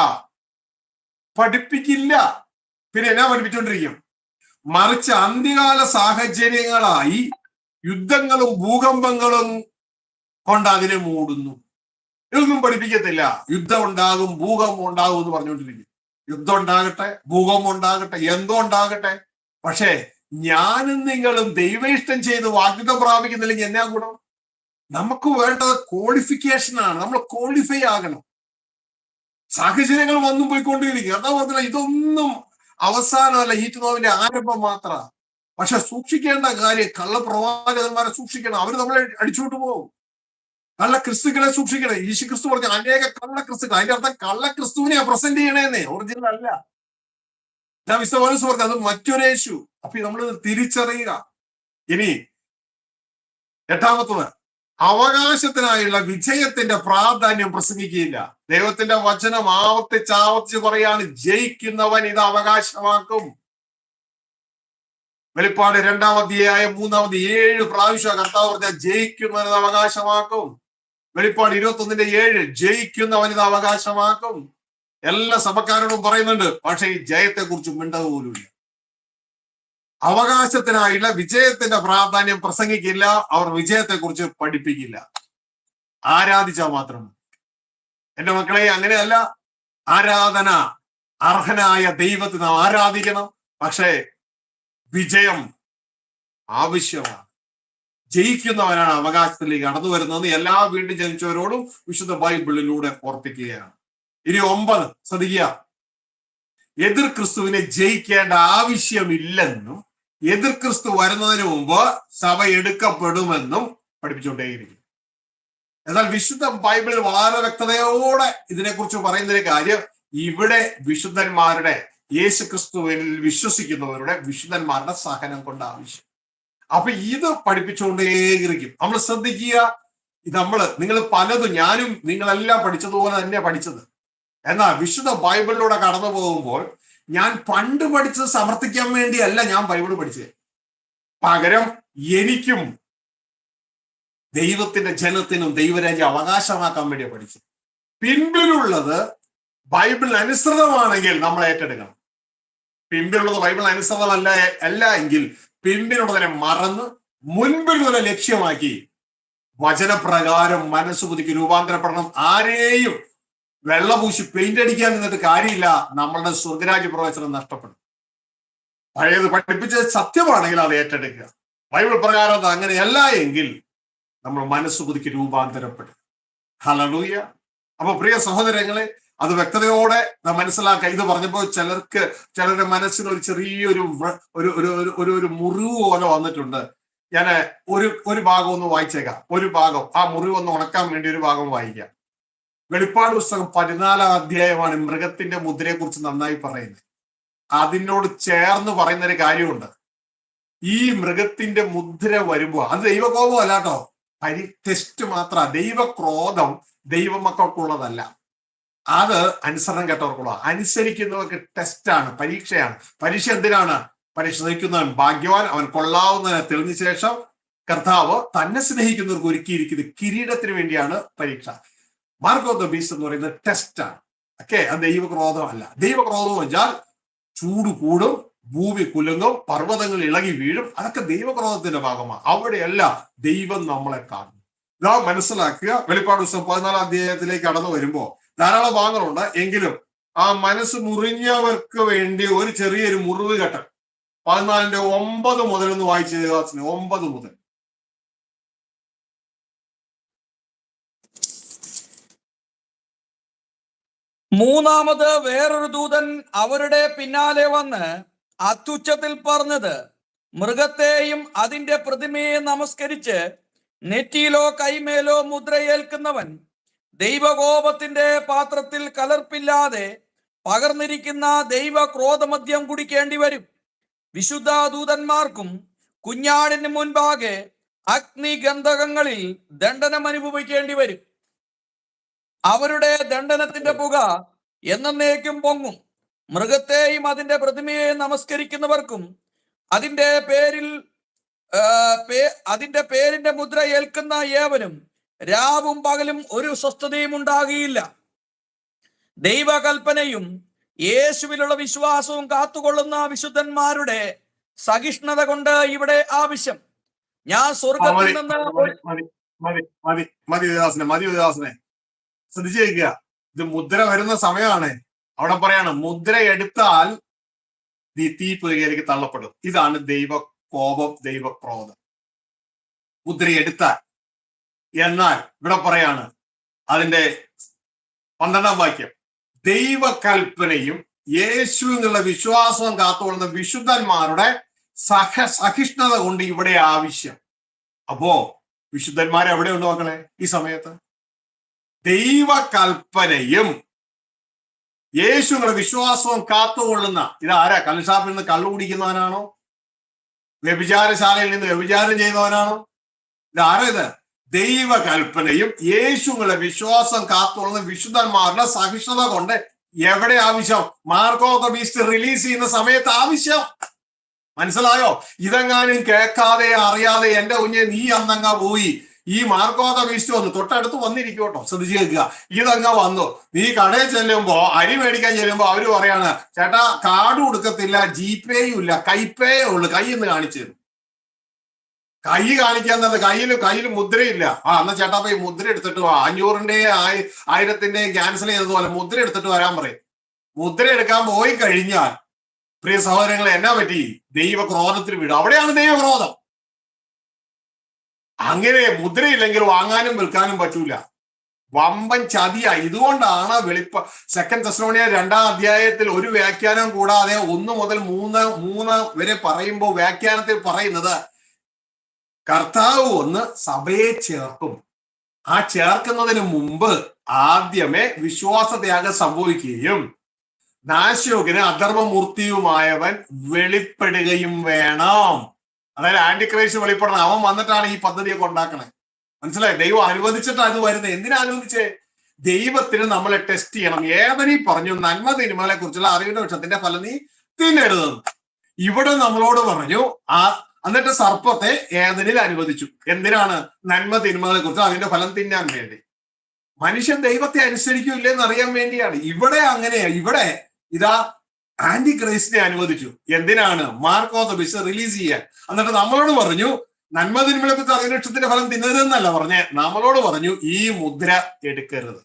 പിന്നെ എന്നാ പഠിപ്പിച്ചുകൊണ്ടിരിക്കും? മറിച്ച് അന്ത്യകാല സാഹചര്യങ്ങളായി യുദ്ധങ്ങളും ഭൂകമ്പങ്ങളും കൊണ്ട് അതിനെ മൂടുന്നു. ഇതൊന്നും പഠിപ്പിക്കത്തില്ല. യുദ്ധം ഉണ്ടാകും, ഭൂകമ്പം ഉണ്ടാകും എന്ന് പറഞ്ഞുകൊണ്ടിരിക്കും. യുദ്ധം ഉണ്ടാകട്ടെ, ഭൂകമ്പം ഉണ്ടാകട്ടെ, എന്തോ ഉണ്ടാകട്ടെ, പക്ഷേ ഞാനും നിങ്ങളും ദൈവ ഇഷ്ടം ചെയ്ത് വാഗ്ദത്തം പ്രാപിക്കുന്നില്ലെങ്കിൽ എന്നാ ഗുണം? നമുക്ക് വേണ്ടത് ക്വാളിഫിക്കേഷൻ ആണ്. നമ്മൾ ക്വാളിഫൈ ആകണം. സാഹചര്യങ്ങൾ വന്നു പോയിക്കൊണ്ടിരിക്കും. അതാ പറഞ്ഞില്ല, ഇതൊന്നും അവസാനമല്ല, ഈറ്റുനോവിന്റെ ആരംഭം മാത്രമാണ്. പക്ഷെ സൂക്ഷിക്കേണ്ട കാര്യം, കള്ളപ്രവാചകന്മാരെ സൂക്ഷിക്കണം. അവർ നമ്മളെ അടിച്ചുകൊണ്ട് പോകും. കള്ള ക്രിസ്തുക്കളെ സൂക്ഷിക്കണം. യേശു ക്രിസ്തു പറഞ്ഞ അനേക കള്ള ക്രിസ്തുക്കൾ, അതിന്റെ അർത്ഥം കള്ള ക്രിസ്തുവിനെ പ്രസന്റ് ചെയ്യണേന്നേ, ഒറിജിനൽ അല്ല. ഞാൻ വിശ്വാസം പറഞ്ഞു, അത് മറ്റൊരു യേശു. അപ്പൊ നമ്മൾ തിരിച്ചറിയുക. ഇനി 8, അവകാശത്തിനായുള്ള വിജയത്തിന്റെ പ്രാധാന്യം പ്രസംഗിക്കുകയില്ല. ദൈവത്തിന്റെ വചനം ആവർത്തിച്ച് പറയാണ്, ജയിക്കുന്നവൻ ഇത് അവകാശമാക്കും. വെളിപ്പാട് 2-ാം അധ്യായം 3-ാമത് 7 പ്രാവശ്യം കർത്താവ് പറഞ്ഞ ജയിക്കുന്നവൻ ഇത് അവകാശമാക്കും. വെളിപ്പാട് 21:7 ജയിക്കുന്നവൻ ഇത് അവകാശമാക്കും. എല്ലാ സഭക്കാരോടും പറയുന്നുണ്ട്. പക്ഷെ ഈ ജയത്തെ കുറിച്ച് മിണ്ടത് പോലുമില്ല. അവകാശത്തിനായുള്ള വിജയത്തിന്റെ പ്രാധാന്യം പ്രസംഗിക്കില്ല. അവർ വിജയത്തെ കുറിച്ച് പഠിപ്പിക്കില്ല. ആരാധിച്ചാൽ മാത്രം. എന്റെ മക്കളെ, അങ്ങനെയല്ല. ആരാധന അർഹനായ ദൈവത്തെ നാം ആരാധിക്കണം. പക്ഷേ വിജയം ആവശ്യമാണ്. ജയിക്കുന്നവനാണ് അവകാശത്തിലേക്ക് കടന്നു വരുന്നത്. എല്ലാ വീണ്ടും ജനിച്ചവരോടും വിശുദ്ധ ബൈബിളിലൂടെ ഓർപ്പിക്കുകയാണ്. ഇനി 9 ശ്രദ്ധിക്കുക. എതിർ ക്രിസ്തുവിനെ ജയിക്കേണ്ട ആവശ്യമില്ലെന്നും എതിർ ക്രിസ്തു വരുന്നതിന് മുമ്പ് സഭ എടുക്കപ്പെടുമെന്നും പഠിപ്പിച്ചുകൊണ്ടേയിരിക്കും. എന്നാൽ വിശുദ്ധ ബൈബിളിൽ വളരെ വ്യക്തതയോടെ ഇതിനെക്കുറിച്ച് പറയുന്നൊരു കാര്യം, ഇവിടെ വിശുദ്ധന്മാരുടെ, യേശു ക്രിസ്തുവിൽ വിശ്വസിക്കുന്നവരുടെ വിശുദ്ധന്മാരുടെ സഹനം കൊണ്ട് ആവശ്യം. അപ്പൊ ഇത് പഠിപ്പിച്ചുകൊണ്ടേയിരിക്കും. നമ്മൾ ശ്രദ്ധിക്കുക. നിങ്ങൾ പലതും, ഞാനും നിങ്ങളെല്ലാം പഠിച്ചതുപോലെ തന്നെ പഠിച്ചത്. എന്നാൽ വിശുദ്ധ ബൈബിളിലൂടെ കടന്നു പോകുമ്പോൾ ഞാൻ പണ്ട് പഠിച്ചത് സമർത്ഥിക്കാൻ വേണ്ടിയല്ല ഞാൻ ബൈബിൾ പഠിച്ചത്. പകരം എനിക്കും ദൈവത്തിന്റെ ജനത്തിനും ദൈവരാജ്യം അവകാശമാക്കാൻ വേണ്ടിയാണ് പഠിച്ചത്. പിൻപിലുള്ളത് ബൈബിൾ അനുസൃതമാണെങ്കിൽ നമ്മൾ ഏറ്റെടുക്കണം. പിൻപിലുള്ളത് ബൈബിൾ അനുസൃതമല്ല എങ്കിൽ പിൻപിലുള്ളതിനെ മറന്ന് മുൻപിലുള്ളതിനെ ലക്ഷ്യമാക്കി വചനപ്രകാരം മനസ്സ് പുതുക്കി രൂപാന്തരപ്പെടണം. ആരെയും വെള്ളപൂശി പെയിന്റ് അടിക്കാൻ നിന്നിട്ട് കാര്യമില്ല. നമ്മളുടെ സ്വർഗരാജ്യ പ്രവേശനം നഷ്ടപ്പെടും. പഴയത് പഠിപ്പിച്ചത് സത്യമാണെങ്കിൽ അത് ഏറ്റെടുക്കുക. ബൈബിൾ പ്രകാരം അത് അങ്ങനെയല്ല എങ്കിൽ നമ്മൾ മനസ്സ് പുതുക്കി രൂപാന്തരപ്പെടും. ഹല്ലേലൂയ. അപ്പൊ പ്രിയ സഹോദരങ്ങളെ, അത് വ്യക്തതയോടെ നാം മനസ്സിലാക്കുക. ഇത് പറഞ്ഞപ്പോൾ ചിലരുടെ മനസ്സിൽ ഒരു ചെറിയൊരു ഒരു മുറിവ് പോലെ വന്നിട്ടുണ്ട്. ഞാൻ ഒരു ഭാഗം ഒന്ന് വായിച്ചേക്കാം. ഒരു ഭാഗം, ആ മുറിവ് ഒന്ന് ഉണക്കാൻ വേണ്ടി ഒരു ഭാഗം വായിക്കാം. വെളിപ്പാട് പുസ്തകം 14 അധ്യായമാണ് മൃഗത്തിന്റെ മുദ്രയെ കുറിച്ച് നന്നായി പറയുന്നത്. അതിനോട് ചേർന്ന് പറയുന്ന ഒരു കാര്യമുണ്ട്. ഈ മൃഗത്തിന്റെ മുദ്ര വരുമ്പോ അത് ദൈവകോപം അല്ല കേട്ടോ, ടെസ്റ്റ് മാത്ര. ദൈവക്രോധം ദൈവമക്കൾക്കുള്ളതല്ല, അത് അനുസരണം കേട്ടവർക്കുള്ള. അനുസരിക്കുന്നവർക്ക് ടെസ്റ്റാണ്, പരീക്ഷയാണ്. പരീക്ഷ എന്തിനാണ്? പരിശോധിക്കുന്നവൻ ഭാഗ്യവാൻ, അവൻ കൊള്ളാവുന്നതിനെ തെളിഞ്ഞ ശേഷം കർത്താവ് തന്നെ സ്നേഹിക്കുന്നവർക്ക് ഒരുക്കിയിരിക്കുന്നത് കിരീടത്തിന് വേണ്ടിയാണ് പരീക്ഷ. മാർക്ക് ഓഫ് ദ ബീസ്റ്റ് എന്ന് പറയുന്നത് ടെസ്റ്റാണ്. ഓക്കെ, അത് ദൈവക്രോധമല്ല. ദൈവക്രോധം വെച്ചാൽ ചൂട് കൂടും, ഭൂമി കുലുങ്ങും, പർവ്വതങ്ങൾ ഇളകി വീഴും. അതൊക്കെ ദൈവക്രോധത്തിന്റെ ഭാഗമാണ്. അവിടെയല്ല ദൈവം നമ്മളെ കാണും. ഇതാ മനസ്സിലാക്കുക. വെളിപ്പാട് പുസ്തകം 14 അധ്യായത്തിലേക്ക് കടന്നു വരുമ്പോ ധാരാളം ഭാഗങ്ങളുണ്ട്. എങ്കിലും ആ മനസ്സ് മുറിഞ്ഞവർക്ക് വേണ്ടി ഒരു ചെറിയൊരു മുറിവ് ഘട്ടം 14:9 മുതൽ ഒന്ന് വായിച്ച് 9 മുതൽ. മൂന്നാമത് വേറൊരു ദൂതൻ അവരുടെ പിന്നാലെ വന്ന് അത്യുച്ചത്തിൽ പറഞ്ഞത്, മൃഗത്തെയും അതിന്റെ പ്രതിമയെ നമസ്കരിച്ച് നെറ്റിയിലോ കൈമേലോ മുദ്രയേൽക്കുന്നവൻ ദൈവകോപത്തിന്റെ പാത്രത്തിൽ കലർപ്പില്ലാതെ പകർന്നിരിക്കുന്ന ദൈവക്രോധമദ്യം കുടിക്കേണ്ടി വരും. വിശുദ്ധ ദൂതന്മാർക്കും കുഞ്ഞാടിന് മുൻപാകെ അഗ്നിഗന്ധകങ്ങളിൽ ദണ്ഡനം അനുഭവിക്കേണ്ടി വരും. അവരുടെ ദണ്ഡനത്തിന്റെ പുക എന്നേക്കും പൊങ്ങും. മൃഗത്തെയും അതിന്റെ പ്രതിമയെ നമസ്കരിക്കുന്നവർക്കും അതിന്റെ പേരിന്റെ മുദ്ര ഏൽക്കുന്ന ഏവനും രാവും പകലും ഒരു സ്വസ്ഥതയും ഉണ്ടാകുകയില്ല. ദൈവകൽപ്പനയും യേശുവിലുള്ള വിശ്വാസവും കാത്തുകൊള്ളുന്ന വിശുദ്ധന്മാരുടെ സഹിഷ്ണുത കൊണ്ട് ഇവിടെ ആവശ്യം. ഞാൻ സ്വർഗത്തിൽ നിന്ന് മതി ശ്രദ്ധിച്ചേക്കുക. ഇത് മുദ്ര വരുന്ന സമയമാണ്. അവിടെ പറയാണ്, മുദ്ര എടുത്താൽ നീ തീപ്പൊയ്കയിലേക്ക് തള്ളപ്പെടും. ഇതാണ് ദൈവകോപം, ദൈവക്രോധം. മുദ്ര എടുത്താൽ. എന്നാൽ ഇവിടെ പറയാണ് അതിന്റെ 12-ാം വാക്യം, ദൈവകൽപ്പനയും യേശുവിനുള്ള വിശ്വാസവും കാത്തുകൊള്ളുന്ന വിശുദ്ധന്മാരുടെ സഹിഷ്ണുത കൊണ്ട് ഇവിടെ ആവശ്യം. അപ്പോ വിശുദ്ധന്മാരെ എവിടെ ഉണ്ട് മക്കളെ ഈ സമയത്ത്? ദൈവകൽപ്പനയും യേശുവിനുള്ള വിശ്വാസവും കാത്തുകൊള്ളുന്ന. ഇതാരാ? കള്ളുഷാപ്പിൽ നിന്ന് കള്ളു കുടിക്കുന്നവനാണോ? വ്യഭിചാരശാലയിൽ നിന്ന് വ്യഭിചാരം ചെയ്യുന്നവനാണോ? ഇതാരാ? ഇത് ദൈവകൽപ്പനയും യേശുവിനുള്ള വിശ്വാസം കാത്തുകൊള്ളുന്ന വിശുദ്ധന്മാരുടെ സഹിഷ്ണുത കൊണ്ട് എവിടെ ആവശ്യം? Mark of the beast release ചെയ്യുന്ന സമയത്ത് ആവശ്യം. മനസ്സിലായോ? ഇതെങ്ങാനും കേൾക്കാതെ അറിയാതെ എന്റെ കുഞ്ഞെ നീ അന്നങ്ങ പോയി ഈ മാർക്ക് ഓഫ് ദ ബീസ്റ്റ് വന്നു തൊട്ടടുത്ത് വന്നിരിക്കും കേട്ടോ. ശ്രദ്ധിച്ചു കേൾക്കുക. ഇതങ്ങ വന്നു, നീ കടയിൽ ചെല്ലുമ്പോ അരി മേടിക്കാൻ ചെല്ലുമ്പോ അവര് പറയാണ്, ചേട്ടാ കാർഡ് കൊടുക്കത്തില്ല, ജിപേയും ഇല്ല, കൈപ്പേയേ ഉള്ളു, കൈന്ന് കാണിച്ചു തരും. കൈ കാണിക്കാൻ തന്നെ കയ്യിൽ മുദ്രയില്ല. എന്നാ ചേട്ടാ പോയി മുദ്ര എടുത്തിട്ട് വാ, 500-ന്റെയും 1000-ന്റെയും ക്യാൻസൽ ചെയ്തതുപോലെ മുദ്ര എടുത്തിട്ട് വരാൻ പറയും. മുദ്ര എടുക്കാൻ പോയി കഴിഞ്ഞാൽ പ്രിയ സഹോദരങ്ങളെ എന്നാ പറ്റി? ദൈവക്രോധത്തിൽ വീഴും. അവിടെയാണ് ദൈവക്രോധം. അങ്ങനെ മുദ്രയില്ലെങ്കിൽ വാങ്ങാനും വിൽക്കാനും പറ്റൂല. വമ്പൻ ചതിയ. ഇതുകൊണ്ടാണ് 2 തെസ്സലോനിക്കർ 2-ാം അധ്യായത്തിൽ ഒരു വ്യാഖ്യാനം കൂടാതെ 1 മുതൽ 3 വരെ പറയുമ്പോൾ വ്യാഖ്യാനത്തിൽ പറയുന്നത്, കർത്താവ് ഒന്ന് സഭയെ ചേർക്കും. ആ ചേർക്കുന്നതിന് മുമ്പ് ആദ്യമേ വിശ്വാസത്യാഗം സംഭവിക്കുകയും നാശയോഗ്യന് അധർമ്മമൂർത്തിയുമായവൻ വെളിപ്പെടുകയും വേണം. അതായത് ആന്റിക്രൈസ്റ്റ് വെളിപ്പെടണം. അവൻ വന്നിട്ടാണ് ഈ പദ്ധതിയൊക്കെ ഉണ്ടാക്കണേ. മനസ്സിലായി? ദൈവം അനുവദിച്ചിട്ടാണ് ഇത് വരുന്നത്. എന്തിനാ അനുവദിച്ചേ? ദൈവത്തിന് നമ്മളെ ടെസ്റ്റ് ചെയ്യണം. ഏവനീ പറഞ്ഞു നന്മ തിന്മകളെ കുറിച്ചുള്ള അറിവിന്റെ വൃക്ഷത്തിന്റെ ഫലം നീ തിന്നരുതെന്ന്. ഇവിടെ നമ്മളോട് പറഞ്ഞു. എന്നിട്ട് സർപ്പത്തെ ഏദനിൽ അനുവദിച്ചു. എന്തിനാണ്? നന്മ തിന്മകളെ കുറിച്ച് അതിന്റെ ഫലം തിന്നാൻ വേണ്ടി. മനുഷ്യൻ ദൈവത്തെ അനുസരിക്കൂല്ലെന്ന് അറിയാൻ വേണ്ടിയാണ്. ഇവിടെ അങ്ങനെയാ. ഇവിടെ ഇതാ ആന്റി ക്രൈസ്റ്റിനെ അനുവദിച്ചു. എന്തിനാണ്? Mark of the beast release ചെയ്യാൻ. എന്നിട്ട് നമ്മളോട് പറഞ്ഞു നന്മ തിന്മകളെ കുറിച്ച് അതിന്റെ വൃക്ഷത്തിന്റെ ഫലം തിന്നരുതെന്നല്ല പറഞ്ഞേ, നമ്മളോട് പറഞ്ഞു ഈ മുദ്ര എടുക്കരുത്.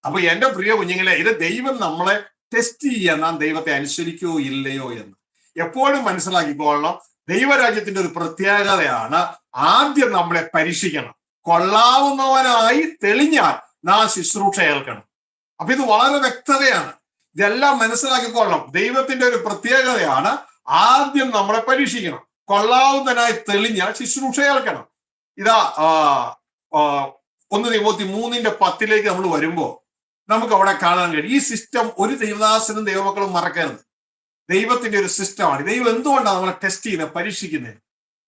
അപ്പൊ എന്റെ പ്രിയ കുഞ്ഞുങ്ങളെ, ഇത് ദൈവം നമ്മളെ ടെസ്റ്റ് ചെയ്യാൻ, നാം ദൈവത്തെ അനുസരിക്കുകയോ ഇല്ലയോ എന്ന് എപ്പോഴും മനസ്സിലാക്കിക്കൊള്ളണം. ദൈവരാജ്യത്തിന്റെ ഒരു പ്രത്യേകതയാണ് ആദ്യം നമ്മളെ പരീക്ഷിക്കണം. കൊള്ളാവുന്നവനായി തെളിഞ്ഞാൽ നാം ശുശ്രൂഷ ഏൽക്കണം. അപ്പൊ ഇത് വളരെ വ്യക്തതയാണ്. ഇതെല്ലാം മനസ്സിലാക്കിക്കൊള്ളണം. ദൈവത്തിന്റെ ഒരു പ്രത്യേകതയാണ് ആദ്യം നമ്മളെ പരീക്ഷിക്കണം. കൊള്ളാവുന്നതിനായി തെളിഞ്ഞാൽ ശുശ്രൂഷ ഏൽക്കണം. ഇതാ 1 തിമോത്തി 3:10 നമ്മൾ വരുമ്പോ നമുക്ക് അവിടെ കാണാൻ കഴിയും. ഈ സിസ്റ്റം ഒരു ദൈവദാസനും ദൈവമക്കളും മറക്കരുത്. ദൈവത്തിന്റെ ഒരു സിസ്റ്റമാണ്. ദൈവം എന്തുകൊണ്ടാണ് നമ്മളെ ടെസ്റ്റ് ചെയ്യുന്നത്, പരീക്ഷിക്കുന്നത്?